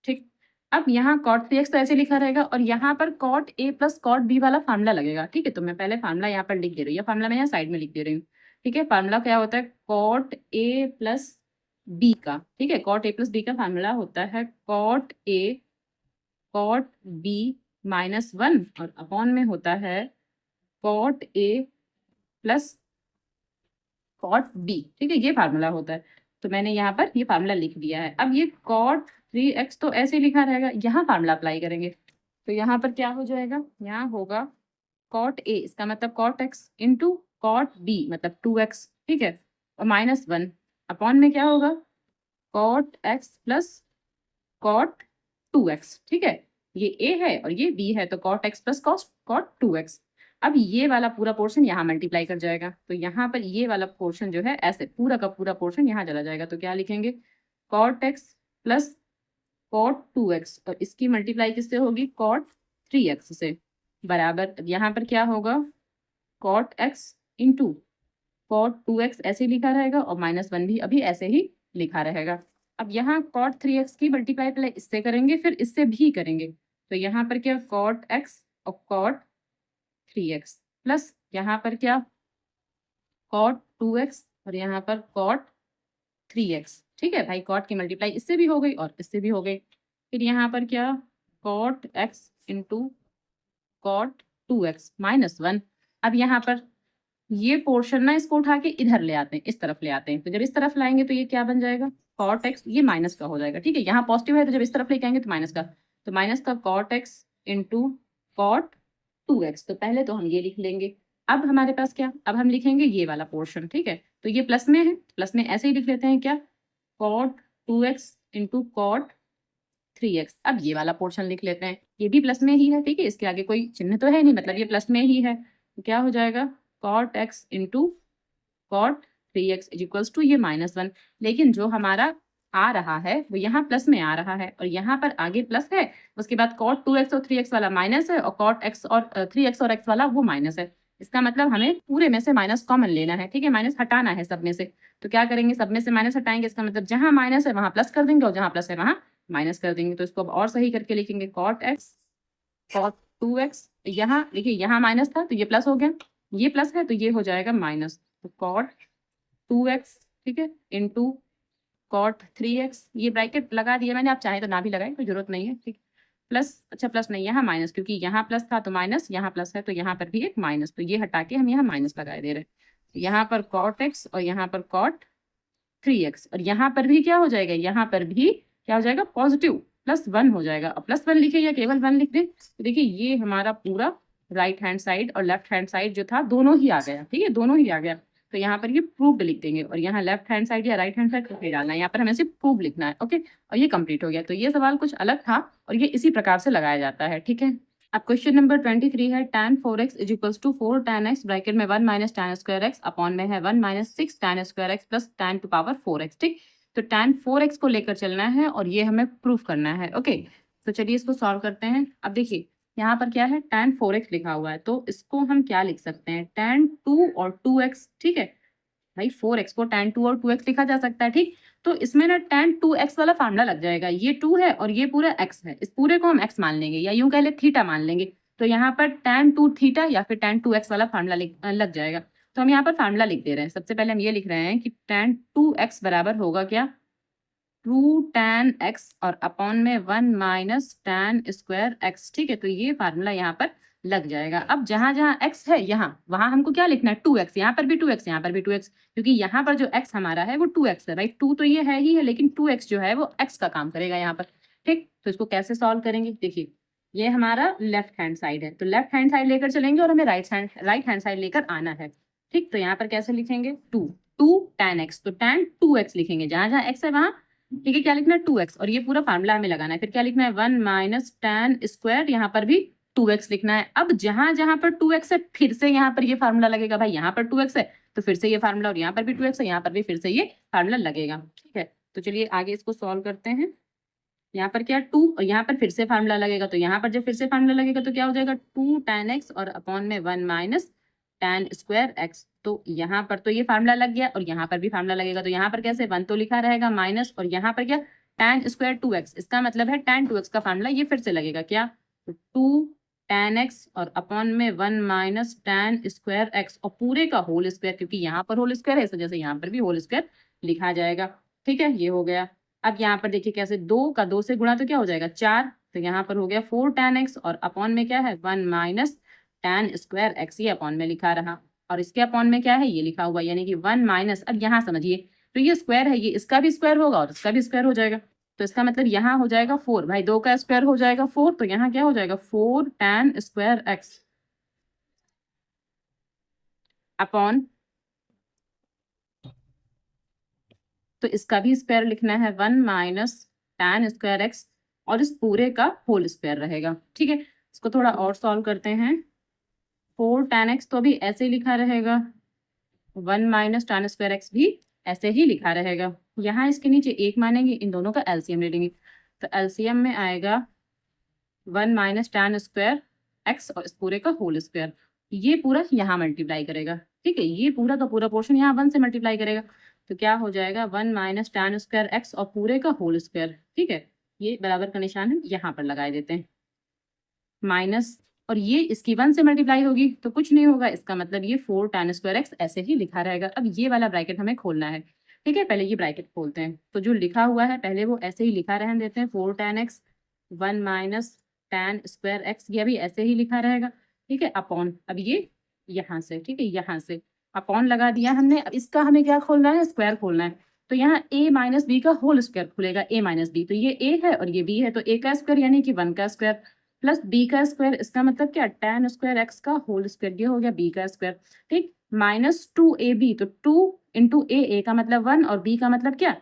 Speaker 1: ठीक। अब यहाँ कॉट 3x तो ऐसे लिखा रहेगा, और यहाँ पर cot a plus cot b वाला फार्मूला लगेगा, ठीक है, तो मैं पहले फार्मूला यहाँ पर लिख दे रही हूँ, फार्मूला मैं यहाँ साइड में लिख दे रही हूँ, ठीक है, फार्मूला क्या होता है कॉट a प्लस b का, ठीक है, कॉट a प्लस b का फार्मूला होता है cot a cot b minus 1 और अपॉन में होता है cot a plus cot b, ठीक है, ये फार्मूला होता है, तो मैंने यहाँ पर ये फार्मूला लिख दिया है। अब ये कॉट 3x तो ऐसे लिखा रहेगा, यहाँ फार्मूला अप्लाई करेंगे, तो यहाँ पर क्या हो जाएगा, यहाँ होगा कॉट a, इसका मतलब cot x into cot b मतलब 2x, ठीक है, और माइनस 1 अपॉन में क्या होगा cot x plus cot 2x, ठीक है, ये a है और ये b है, तो cot x plus cot 2x। अब ये वाला पूरा पोर्शन यहाँ मल्टीप्लाई कर जाएगा, तो यहाँ पर ये वाला पोर्शन जो है ऐसे पूरा का पूरा पोर्शन यहाँ चला जाएगा, तो क्या लिखेंगे cot x plus cot 2x, और इसकी मल्टीप्लाई किससे होगी कॉट 3x से, बराबर यहाँ पर क्या होगा cot x into cot 2x ऐसे लिखा रहेगा, और माइनस 1 भी अभी ऐसे ही लिखा रहेगा। अब यहाँ कॉट 3x की मल्टीप्लाई पहले इससे करेंगे फिर इससे भी करेंगे, तो यहाँ पर क्या कॉट x और कॉट 3x प्लस यहाँ पर क्या कॉट 2x और यहाँ पर कॉट 3x, ठीक है भाई, कॉट की मल्टीप्लाई इससे भी हो गई और इससे भी हो गई, फिर यहाँ पर क्या cot x into cot 2x minus 1। अब यहाँ पर ये पोर्शन ना इसको उठा के इधर ले आते हैं, इस तरफ ले आते हैं, तो जब इस तरफ लाएंगे तो ये क्या बन जाएगा कॉट x, ये माइनस का हो जाएगा, ठीक है, यहाँ पॉजिटिव है तो जब इस तरफ लेके आएंगे तो माइनस का, तो माइनस का cot x into cot 2x, तो पहले तो हम ये लिख लेंगे। अब हमारे पास क्या, अब हम लिखेंगे ये वाला पोर्शन, ठीक है, तो ये प्लस में है, प्लस में ऐसे ही लिख लेते हैं क्या cot 2x into cot 3x। अब ये वाला पोर्शन लिख लेते हैं, ये भी प्लस में ही है, ठीक है, इसके आगे कोई चिन्ह तो है नहीं, मतलब ये प्लस में ही है, तो क्या हो जाएगा cot x into cot 3x is equals to ये माइनस 1, लेकिन जो हमारा आ रहा है वो यहाँ प्लस में आ रहा है और यहाँ पर आगे प्लस है, उसके बाद कॉट 2x और 3x वाला माइनस है और कॉट x और 3x और x वाला वो माइनस है, इसका मतलब हमें पूरे में से माइनस कॉमन लेना है, ठीक है, माइनस हटाना है सब में से, तो क्या करेंगे सब में से माइनस हटाएंगे, इसका मतलब जहां माइनस है वहां प्लस कर देंगे और जहां प्लस है वहां माइनस कर देंगे, तो इसको अब और सही करके लिखेंगे कॉट x कॉट 2x, यहाँ देखिए यहाँ माइनस था तो ये प्लस हो गया, ये प्लस है तो ये हो जाएगा माइनस, तो कॉट 2x, ठीक है, इंटू कॉट 3x, ये ब्रैकेट लगा दिया मैंने, आप चाहे तो ना भी लगाएं, कोई जरूरत नहीं है, ठीक, प्लस, अच्छा प्लस नहीं यहाँ माइनस, क्योंकि यहाँ प्लस था तो माइनस, यहाँ प्लस है तो यहाँ पर भी एक माइनस, तो ये हटा के हम यहाँ माइनस लगाए दे रहे हैं, यहाँ पर कॉट x और यहाँ पर कॉट 3x, और यहाँ पर भी क्या हो जाएगा, यहाँ पर भी क्या हो जाएगा पॉजिटिव प्लस 1 हो जाएगा, और प्लस 1 लिखे या केवल 1 लिख दे, तो देखिए ये हमारा पूरा राइट हैंड साइड और लेफ्ट हैंड साइड जो था दोनों ही आ गया, ठीक है, दोनों ही आ गया, तो यहाँ पर ये प्रूव्ड लिख देंगे और यहाँ लेफ्ट हैंड साइड या राइट हैंड साइड नहीं डालना है, यहाँ पर हमें सिर्फ प्रूव लिखना है, ओके, और ये कंप्लीट हो गया। तो ये सवाल कुछ अलग था और ये इसी प्रकार से लगाया जाता है, ठीक है। अब क्वेश्चन नंबर 23 है tan 4x is equals to 4 tan x bracket में 1 minus tan square x upon में है 1 minus 6 tan square x plus tan to power 4x। ठीक, तो tan 4x को लेकर चलना है और ये हमें प्रूफ करना है। ओके, तो चलिए इसको सॉल्व करते हैं। अब देखिए यहाँ पर क्या है, tan 4x लिखा हुआ है, तो इसको हम क्या लिख सकते हैं, tan 2 और 2x। ठीक है भाई, 4x को tan 2 और 2x लिखा जा सकता है। ठीक, तो इसमें ना tan 2x वाला फार्मूला लग जाएगा। ये 2 है और ये पूरा x है, इस पूरे को हम x मान लेंगे या यूं कह ले थीटा मान लेंगे। तो यहाँ पर tan 2 थीटा या फिर tan 2x वाला फार्मूला लग जाएगा। तो हम यहाँ पर फार्मूला लिख दे रहे हैं। सबसे पहले हम ये लिख रहे हैं कि tan 2x बराबर होगा क्या, 2 tan x और अपॉन में 1 माइनस tan स्क्वायर x। ठीक है, तो ये फार्मूला यहाँ पर लग जाएगा। अब जहां जहां x है यहाँ वहां हमको क्या लिखना है, 2x। यहाँ पर भी 2x, यहाँ पर भी 2x, क्योंकि यहाँ पर जो x हमारा है वो 2x है। राइट, 2 तो ये है ही है, लेकिन 2x जो है वो x का काम करेगा यहाँ पर। ठीक, तो इसको कैसे सॉल्व करेंगे, देखिए ये हमारा लेफ्ट हैंड साइड है, तो लेफ्ट हैंड साइड लेकर चलेंगे और हमें राइट हैंड साइड लेकर आना है। ठीक, तो यहाँ पर कैसे लिखेंगे, 2 tan x, तो tan 2x लिखेंगे, जहां जहां x है वहां ठीक है क्या लिखना है, 2x, और ये पूरा फार्मूला हमें लगाना है। फिर क्या लिखना है, 1 माइनस tan स्क्वायर, यहाँ पर भी 2x लिखना है। अब जहां जहां पर 2x है फिर से यहाँ पर ये फार्मूला लगेगा। भाई यहाँ पर 2x है तो फिर से ये फार्मूला, और यहाँ पर भी 2x है, यहाँ पर भी फिर से ये फार्मूला लगेगा। ठीक है, तो चलिए आगे इसको सॉल्व करते हैं। यहाँ पर क्या 2 और यहाँ पर फिर से फार्मूला लगेगा, तो यहाँ पर जब फिर से फार्मूला लगेगा तो क्या हो जाएगा, 2 tan x और अपॉन में 1 माइनस tan स्क्वायर x। तो यहाँ पर तो ये फार्मूला लग गया और यहाँ पर भी फार्मूला लगेगा। तो यहाँ पर कैसे 1 तो लिखा रहेगा माइनस, और यहाँ पर क्या tan स्क्वायर 2x, इसका मतलब है tan 2x का फार्मूला ये फिर से लगेगा क्या, तो 2 tan x और अपॉन में 1 माइनस tan स्क्वायर x और पूरे का होल स्क्वायर, क्योंकि यहाँ पर होल स्क्वायर है इस वजह से यहाँ पर भी होल स्क्वायर लिखा जाएगा। ठीक है, ये हो गया। अब यहाँ पर देखिए कैसे, 2 का 2 से गुणा तो क्या हो जाएगा 4, तो यहाँ पर हो गया 4 tan x और अपॉन में क्या है 1 माइनस tan स्क्वायर x, ये अपॉन में लिखा रहा, और इसके अपॉन में क्या है ये लिखा हुआ, यानी कि 1 माइनस, अब यहाँ समझिए तो ये स्क्वायर है, ये इसका भी स्क्वायर होगा और इसका भी स्क्वायर हो जाएगा। तो इसका मतलब यहाँ हो जाएगा 4, भाई 2 का स्क्वायर हो जाएगा 4, तो यहाँ क्या हो जाएगा 4 tan स्क्वायर x अपॉन, तो इसका भी स्क्वायर लिखना है 1 माइनस tan स्क्वायर x और इस पूरे का होल स्क्वायर रहेगा। ठीक है, इसको थोड़ा और सॉल्व करते हैं। 4 tan x तो अभी ऐसे ही लिखा रहेगा, 1 माइनस tan स्क्वायर x भी ऐसे ही लिखा रहेगा। यहाँ इसके नीचे 1 मानेंगे, इन दोनों का एलसीएम ले लेंगे, तो एलसीएम में आएगा 1 माइनस tan स्क्वायर x और इस पूरे का होल स्क्वायर, ये पूरा यहाँ मल्टीप्लाई करेगा। ठीक है, ये पूरा का पूरा पोर्शन यहाँ 1 से मल्टीप्लाई करेगा, तो क्या हो जाएगा 1 माइनस tan स्क्वायर x और पूरे का होल स्क्वायर। ठीक है, ये बराबर का निशान हम यहाँ पर लगा देते हैं, माइनस, और ये इसकी 1 से मल्टीप्लाई होगी तो कुछ नहीं होगा, इसका मतलब ये 4 tan स्क्वायर x ऐसे ही लिखा रहेगा। अब ये वाला ब्रैकेट हमें खोलना है। ठीक है, पहले ये ब्रैकेट खोलते हैं, तो जो लिखा हुआ है पहले वो ऐसे ही लिखा रहने देते हैं, 4 tan x 1 minus tan square x, ये भी ऐसे ही लिखा रहेगा। ठीक है, अपॉन, अब ये यहाँ से, ठीक है यहाँ से अपॉन लगा दिया हमने। अब इसका हमें क्या खोलना है, स्क्वायर खोलना है, तो यहाँ a माइनस बी का होल स्क्वायर खुलेगा, a माइनस बी, तो ये a है और ये b है, तो a का स्क्वायर यानी कि 1 का स्क्वायर प्लस b का स्क्वायर, इसका मतलब क्या tan स्क्वायर x का होल स्क्वायर, ये हो गया b का स्क्वायर। ठीक, माइनस 2ab, तो 2 इंटू a का मतलब 1 और b का मतलब क्या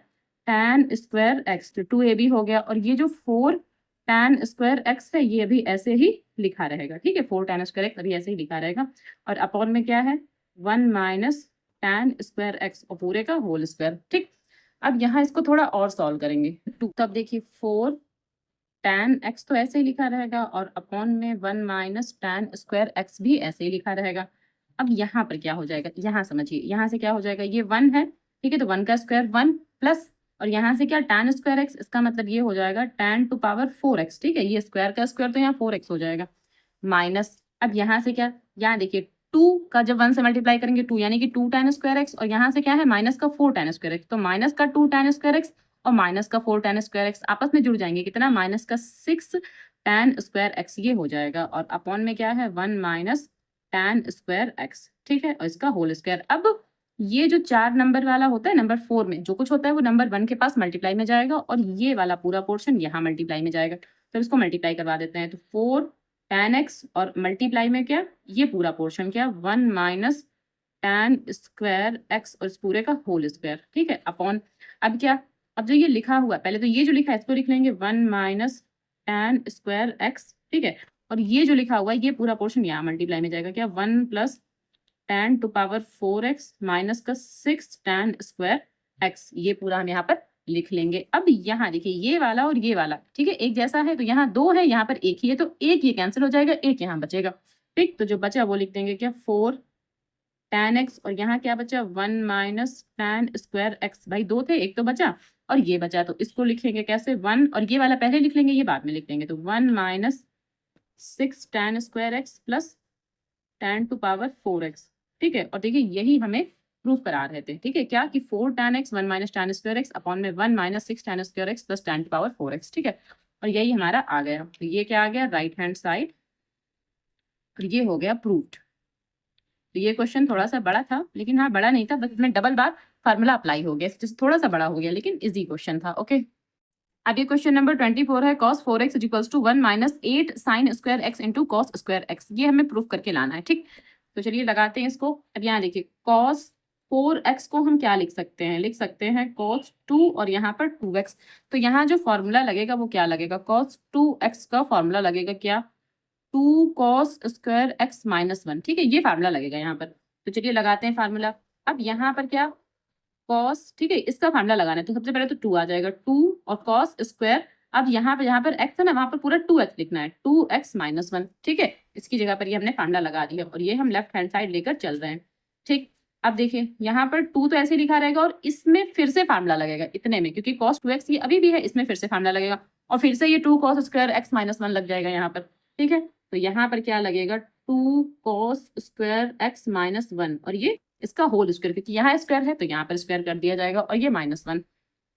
Speaker 1: tan स्क्वायर x, तो 2ab हो गया, और ये जो 4 tan स्क्वायर x है ये भी ऐसे ही लिखा रहेगा। ठीक है, 4 tan स्क्वायर x अभी ऐसे ही लिखा रहेगा, और अपॉन में क्या है 1 माइनस tan स्क्वायर x और पूरे का होल स्क्वायर। ठीक, अब यहाँ इसको थोड़ा और सॉल्व करेंगे। तो अब देखिए 4 tan x तो ऐसे ही लिखा रहेगा और अपॉन में 1 माइनस tan स्क्वायर x भी ऐसे ही लिखा रहेगा। अब यहाँ पर क्या हो जाएगा, यहाँ समझिए, यहाँ से क्या हो जाएगा, ये 1 है, ठीक है, तो 1 का स्क्वायर 1 प्लस, और यहाँ से क्या tan स्क्वायर x, इसका मतलब ये हो जाएगा tan टू पावर 4x। ठीक है, ये स्क्वायर का स्क्वायर तो यहाँ 4x हो जाएगा, माइनस, अब यहाँ से क्या, यहाँ देखिए 2 का जब 1 से मल्टीप्लाई करेंगे 2 यानी कि 2 tan स्क्वायर x, और यहाँ से क्या है माइनस का 4 tan स्क्वायर x, तो माइनस का 2 tan स्क्वायर x और माइनस का 4 tan स्क्वायर x आपस में जुड़ जाएंगे, कितना माइनस का 6 tan स्क्वायर x ये हो जाएगा, और अपॉन में क्या है 1 माइनस tan स्क्वायर x। ठीक है, और इसका होल स्क्वायर। अब ये जो 4 नंबर वाला होता है, नंबर 4 में जो कुछ होता है वो नंबर 1 के पास मल्टीप्लाई में जाएगा, और ये वाला पूरा पोर्शन यहाँ मल्टीप्लाई में जाएगा, तो इसको मल्टीप्लाई करवा देते हैं, तो 4 tan x और मल्टीप्लाई में क्या ये पूरा पोर्शन क्या 1 माइनस tan स्क्वायर x और इस पूरे का होल स्क्वायर। ठीक है, अपॉन, अब क्या, अब जो ये लिखा हुआ पहले तो ये जो लिखा है इसको लिख लेंगे 1 माइनस tan स्क्वायर x। ठीक है, और ये जो लिखा हुआ है ये पूरा पोर्शन यहाँ मल्टीप्लाई में जाएगा, क्या 1 plus tan to power 4x minus का 6 tan स्क्वायर x, ये पूरा हम यहाँ पर लिख लेंगे। अब यहाँ देखिए ये वाला और ये वाला ठीक है एक जैसा है, तो यहाँ 2 है, यहाँ पर एक ही है, तो एक ये कैंसिल हो जाएगा, एक यहाँ बचेगा। ठीक, तो जो बचा वो लिख देंगे क्या 4 tan x, और यहाँ क्या बचा 1 माइनस tan स्क्वायर x। भाई 2 थे, एक तो बचा और ये बचा, तो इसको लिखेंगे कैसे 1, और ये वाला पहले लिख लेंगे, ये बाद में लिख लेंगे, तो 1 minus 6 tan square x plus tan to power 4x। ठीक है, और देखिए यही हमें प्रूफ करा रहे थे। ठीक है, क्या कि 4 tan x 1 minus tan square x upon में 1 minus 6 tan square x plus tan to power 4x। ठीक है, और यही हमारा आ गया, तो ये क्या आ गया राइट हैंड साइड, और ये हो गया प्रूव्ड। तो ये क्वेश्चन थोड़ा सा बड़ा था, लेकिन हाँ बड़ा नहीं था, बस इसमें डबल बार फार्मूला अप्लाई हो गया, जिससे थोड़ा सा बड़ा हो गया, लेकिन इजी क्वेश्चन था। ओके, अब ये क्वेश्चन नंबर 24 है, cos 4x is equals to 1 minus 8 sin square x into cos square x। ये हमें प्रूफ करके लाना है। ठीक, तो चलिए लगाते हैं इसको। अब यहाँ देखिए cos 4x को हम क्या लिख सकते हैं, लिख सकते हैं cos 2 और यहाँ पर 2x। तो यहाँ जो फॉर्मूला लगेगा वो क्या लगेगा, cos 2x का फॉर्मूला लगेगा क्या 2 cos स्क्वायर x माइनस 1। ठीक है, ये फार्मूला लगेगा यहाँ पर। तो चलिए लगाते हैं फार्मूला। अब यहाँ पर क्या cos, ठीक है, इसका फार्मूला लगाना है, तो सबसे पहले तो 2 आ जाएगा 2 और cos स्क्वायर। अब यहाँ पर x है ना, वहां पर पूरा 2x लिखना है, 2x माइनस 1। ठीक है, इसकी जगह पर ये हमने फार्मूला लगा दिया और ये हम लेफ्ट हैंड साइड लेकर चल रहे हैं। ठीक, अब देखिए यहाँ पर 2 तो ऐसे लिखा रहेगा और इसमें फिर से फार्मूला लगेगा इतने में, क्योंकि cos 2x ये अभी भी है, इसमें फिर से फार्मूला लगेगा और फिर से ये 2 cos स्क्वायर x माइनस 1 लग जाएगा यहाँ पर। ठीक है, तो यहाँ पर क्या लगेगा 2 cos स्क्वायर x माइनस 1 और ये इसका होल स्क्वायर, क्योंकि यहाँ स्क्वायर है तो यहाँ पर स्क्वायर कर दिया जाएगा और ये माइनस 1।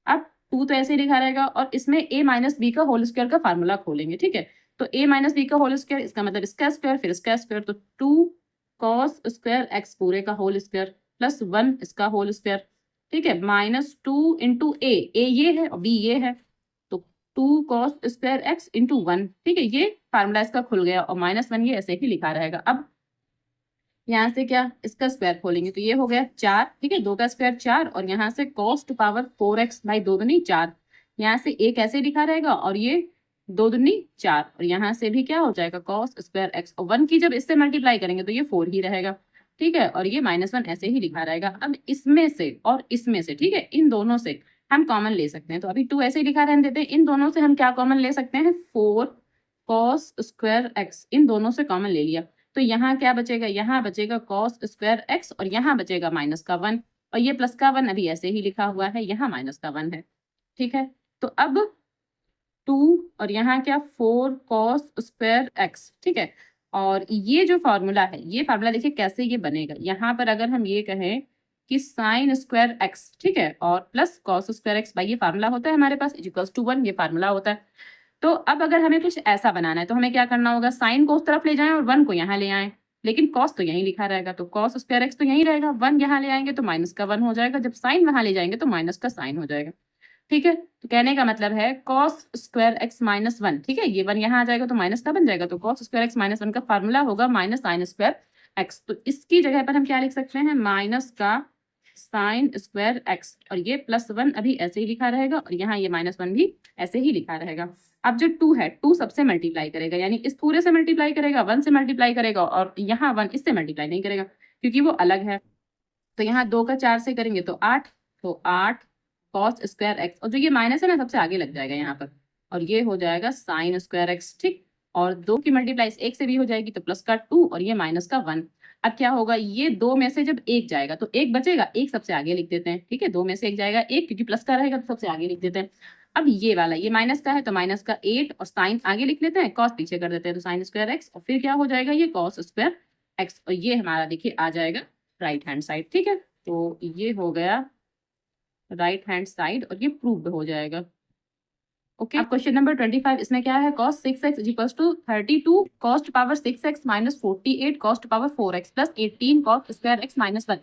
Speaker 1: अब 2 तो ऐसे ही लिखा रहेगा और इसमें a माइनस बी का होल स्क्वायर का फार्मूला खोलेंगे। ठीक है, तो a माइनस बी का होल स्क्वायर, इसका मतलब इसका स्क्वायर फिर इसका स्क्वायर, तो 2 cos स्क्वायर x पूरे का होल स्क्वायर प्लस 1 इसका होल स्क्वायर। ठीक है, माइनस 2 इंटू a ये है और b ये है, तो 2 cos स्क्वायर x इंटू 1। ठीक है, ये फार्मूला इसका खुल गया और माइनस 1 ये ऐसे ही लिखा रहेगा। अब यहाँ से क्या इसका स्क्वायर खोलेंगे, तो ये हो गया 4। ठीक है, 2 का स्क्वायर 4 और यहाँ से cos टू पावर 4x, भाई 2 दूनी 4, यहाँ से एक ऐसे लिखा रहेगा और ये 2 दूनी 4 और यहाँ से भी क्या हो जाएगा cos स्क्वायर x, और 1 की जब इससे मल्टीप्लाई करेंगे तो ये 4 ही रहेगा। ठीक है, और ये माइनस 1 ऐसे ही लिखा रहेगा। अब इसमें से और इसमें से, ठीक है, इन दोनों से हम कॉमन ले सकते हैं, तो अभी 2 ऐसे ही लिखा रहने देते हैं, इन दोनों से हम क्या कॉमन ले सकते हैं 4 cos स्क्वायर x, इन दोनों से कॉमन ले लिया, तो यहाँ क्या बचेगा, यहाँ बचेगा cos स्क्वायर x और यहाँ बचेगा माइनस का 1 और ये प्लस का 1 अभी ऐसे ही लिखा हुआ है, यहाँ माइनस का 1 है। ठीक है, तो अब 2 और यहाँ क्या 4 cos स्क्वायर x। ठीक है, और ये जो फॉर्मूला है, ये फार्मूला देखिए कैसे ये बनेगा। यहाँ पर अगर हम ये कहें कि साइन स्क्वायर x, ठीक है, और प्लस cos स्क्वायर x, भाई ये फार्मूला होता है हमारे पास इक्वल्स टू 1, ये फार्मूला होता है। तो अब अगर हमें कुछ ऐसा बनाना है तो हमें क्या करना होगा, साइन को उस तरफ ले जाएं और 1 को यहाँ ले आएं, लेकिन कॉस तो यहीं लिखा रहेगा, तो cos स्क्वायर x तो यहीं रहेगा, 1 यहाँ ले आएंगे तो माइनस का 1 हो जाएगा, जब साइन वहां ले जाएंगे तो माइनस का साइन हो जाएगा। ठीक है, तो कहने का मतलब है cos स्क्वायर x माइनस 1। ठीक है, ये 1 यहाँ आ जाएगा तो माइनस का बन जाएगा, तो cos स्क्वायर x माइनस 1 का फार्मूला होगा माइनस साइन स्क्वायर x। तो इसकी जगह पर हम क्या लिख सकते हैं, माइनस का साइन स्क्वायर x, और ये प्लस 1 अभी ऐसे ही लिखा रहेगा और यहाँ ये माइनस 1 भी ऐसे ही लिखा रहेगा। अब जो 2 है, 2 सबसे मल्टीप्लाई करेगा, यानी इस पूरे से मल्टीप्लाई करेगा, 1 से मल्टीप्लाई करेगा, और यहाँ 1 इससे मल्टीप्लाई नहीं करेगा क्योंकि वो अलग है। तो यहाँ 2 का 4 से करेंगे तो 8, तो 8 cos स्क्वायर x, और जो ये माइनस है ना सबसे आगे लग जाएगा यहाँ पर, और ये हो जाएगा साइन स्क्वायर x। ठीक, और 2 की मल्टीप्लाई 1 से भी हो जाएगी, तो प्लस का 2 और ये माइनस का 1। अब क्या होगा, ये 2 में से जब 1 जाएगा तो 1 बचेगा, 1 सबसे आगे लिख देते हैं। ठीक है, 2 में से 1 जाएगा 1, क्योंकि प्लस का रहेगा तो सबसे आगे लिख देते हैं। अब ये वाला, ये माइनस का है तो माइनस का 8 और साइन आगे लिख लेते हैं, कॉस पीछे कर देते हैं, तो साइन स्क्वायर x, और फिर क्या हो जाएगा ये cos स्क्वायर x, और ये हमारा देखिए आ जाएगा राइट हैंड साइड। ठीक है, तो ये हो गया राइट हैंड साइड और ये प्रूव्ड हो जाएगा। ओके, अब क्वेश्चन नंबर 25, इसमें क्या है, cos 6x is equals to 32 cos to power 6x minus 48 cos to power 4x plus 18 cos square x minus 1,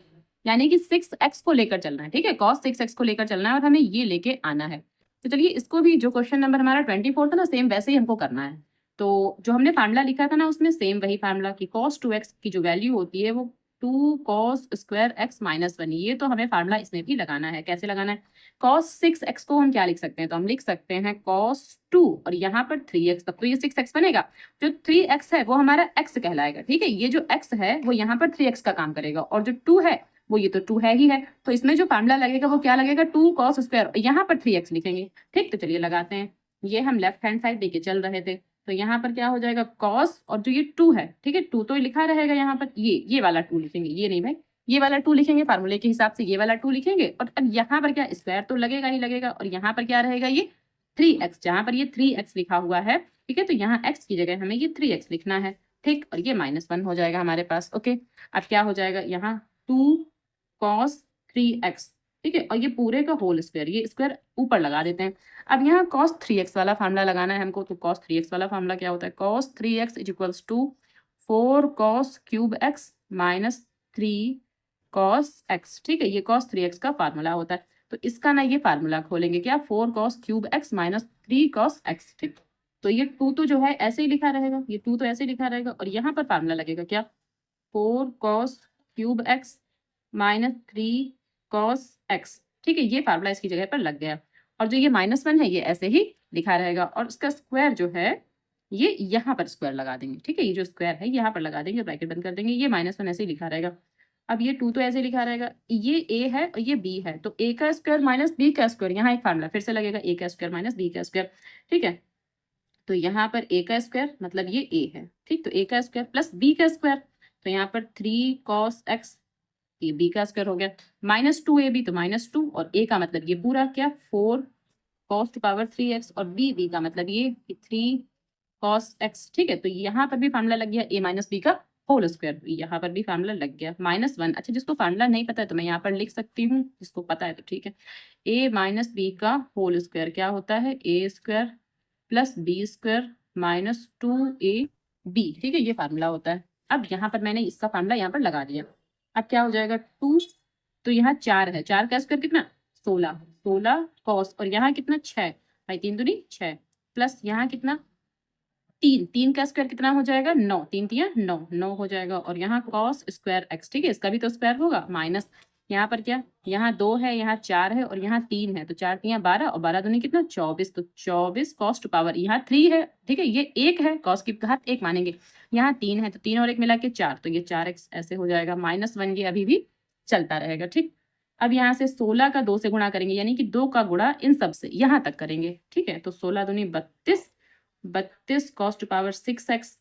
Speaker 1: यानी कि 6x को लेकर चलना है। ठीक है, cos 6x को लेकर चलना है और हमें ये लेके आना है। तो चलिए इसको भी, जो क्वेश्चन नंबर हमारा 24 था ना, सेम वैसे ही हमको करना है। तो जो हमने फार्मूला लिखा था ना, उसमें सेम वही फार्मूला की cos 2x की जो वैल्यू होती है वो 2 कॉस स्क्वायर एक्स माइनस 1। ये तो हमें फार्मूला इसमें भी लगाना है। कैसे लगाना है? कॉस 6x को हम क्या लिख सकते हैं? तो हम लिख सकते हैं कॉस 2 और यहाँ पर 3x, तब तो ये 6x बनेगा। जो 3x है वो हमारा x कहलाएगा, ठीक है। ये जो x है वो यहाँ पर 3x का काम करेगा, और जो 2 है वो ये तो 2 है ही है, तो इसमें जो फार्मूला लगेगा वो क्या लगेगा? 2 कॉस स्क्वायर, यहाँ पर 3x लिखेंगे, ठीक। तो चलिए लगाते हैं। ये हम लेफ्ट हैंड साइड लेके चल रहे थे, तो यहाँ पर क्या हो जाएगा? कॉस, और जो ये 2 है, ठीक है, 2 तो लिखा रहेगा यहाँ पर, ये वाला 2 लिखेंगे, ये नहीं भाई, ये वाला 2 लिखेंगे फार्मूले के हिसाब से, ये वाला 2 लिखेंगे। और अब यहाँ पर क्या, स्क्वायर तो लगेगा ही लगेगा, और यहाँ पर क्या रहेगा? ये 3x, जहाँ पर ये 3x लिखा हुआ है, ठीक है, तो यहाँ x की जगह हमें ये 3x लिखना है, ठीक। और ये -1 हो जाएगा हमारे पास, ओके। अब क्या हो जाएगा? यहाँ 2 cos 3x, ठीक है, और ये पूरे का होल स्क्वायर, ये स्क्वायर ऊपर लगा देते हैं। अब यहाँ cos 3x वाला फार्मूला लगाना है हमको, तो cos 3x वाला फार्मूला क्या होता है? cos 3x equals to 4 cos cube x minus 3 cos x, ठीक है, ये cos 3x का फार्मूला होता है। तो इसका ना ये फार्मूला खोलेंगे क्या? 4 cos cube x minus 3 cos x, ठीक। तो ये 2 तो जो है ऐसे ही लिखा रहेगा, ये 2 तो ऐसे ही लिखा रहेगा, और यहाँ पर फार्मूला लगेगा क्या? 4 cos cube x minus 3 cos x, ठीक है, ये फार्मूला इसकी जगह पर लग गया। और जो ये -1 है ये ऐसे ही लिखा रहेगा, और इसका स्क्वायर जो है ये यहाँ पर स्क्वायर लगा देंगे, ठीक है, ये जो स्क्वायर है यहाँ पर लगा देंगे, ब्रैकेट बंद कर देंगे, ये -1 ऐसे ही लिखा रहेगा। अब ये 2 तो ऐसे लिखा रहेगा, ये a है और ये b है, तो a का स्क्वायर माइनस b का स्क्वायर, यहाँ एक फार्मूला फिर से लगेगा, a का स्क्वायर माइनस b का स्क्वायर, ठीक है। तो यहाँ पर a का स्क्वायर मतलब ये a है, ठीक, तो a का स्क्वायर प्लस b का स्क्वायर, तो यहाँ पर 3 cos x, ये b का स्क्वायर हो गया, -2ab, तो -2, और a का मतलब ये पूरा क्या? 4 cos टू पावर 3x, और b का मतलब ये 3 cos x, ठीक है। तो यहाँ पर भी फार्मूला लग गया a माइनस b का होल स्क्वायर, यहाँ पर भी फार्मूला लग गया -1। अच्छा, जिसको फार्मूला नहीं पता है तो मैं यहाँ पर लिख सकती हूँ, जिसको पता है तो ठीक है। a माइनस b का होल स्क्वायर क्या होता है? a square plus b square minus 2ab, ठीक है, ये फार्मूला होता है। अब यहाँ पर मैंने इसका फार्मूला यहाँ पर लगा दिया। अब क्या हो जाएगा? 2, तो यहाँ 4 है, 4 का स्क्वायर कितना? 16 cos, और यहाँ कितना? 6, भाई 3 दूनी 6, प्लस यहाँ कितना? 3 का स्क्वायर कितना हो जाएगा? 9, 3 तिया 9 हो जाएगा, और यहाँ cos स्क्वायर x, ठीक है, इसका भी तो स्क्वायर होगा, माइनस यहाँ पर क्या? यहाँ 2 है, यहाँ 4 है, और यहाँ 3 है, तो 4 तिया 12, और 12 दूनी कितना? 24, तो 24 cos टू पावर, यहाँ 3 है, ठीक है, ये 1 है, cos की घात 1 मानेंगे, यहाँ 3 है, तो 3 और 1 मिला के 4, तो ये 4x ऐसे हो जाएगा, -1 ये अभी भी चलता रहेगा, ठीक। अब यहाँ से 16 का 2 से गुणा करेंगे, यानी कि 2 का गुणा इन सब से यहाँ तक करेंगे, ठीक है, तो 16 दूनी 32 cos टू पावर 6x,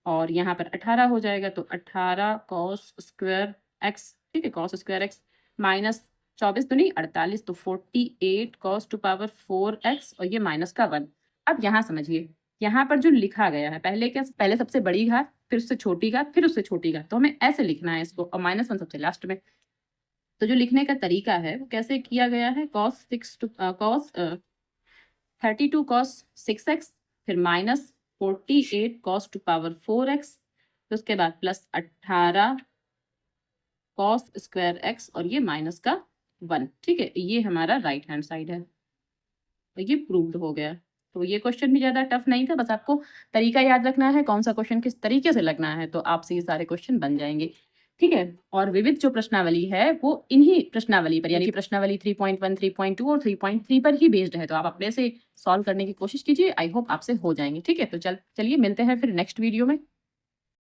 Speaker 1: और यहाँ पर 18 हो जाएगा, तो 18 cos स्क्वायर x, ठीक है, cos स्क्वायर x माइनस 24 दूनी 48, तो 48 cos टू पावर 4x, और ये माइनस का 1। अब यहाँ समझिए, यहाँ पर जो लिखा गया है, पहले क्या? पहले सबसे बड़ी घात, फिर उससे छोटी घात, फिर उससे छोटी घात, तो हमें ऐसे लिखना है इसको, और -1 सबसे लास्ट में। तो जो लिखने का तरीका है वो कैसे किया गया है? cos 32 cos 6x, फिर minus 48 cos to power 4x, तो उसके बाद प्लस 18 cos स्क्वायर x, और ये माइनस का 1, ठीक है, ये हमारा राइट हैंड साइड है, तो ये प्रूव्ड हो गया। तो ये क्वेश्चन भी ज़्यादा टफ नहीं था, बस आपको तरीका याद रखना है, कौन सा क्वेश्चन किस तरीके से लगना है, तो आपसे ये सारे क्वेश्चन बन जाएंगे, ठीक है। और विविध जो प्रश्नावली है वो इन्हीं प्रश्नावली पर, यानी कि प्रश्नावली 3.1, 3.2 और 3.3 पर ही बेस्ड है, तो आप अपने से सॉल्व करने की कोशिश कीजिए, आई होप आपसे हो जाएंगे, ठीक है। तो चलिए मिलते हैं फिर नेक्स्ट वीडियो में।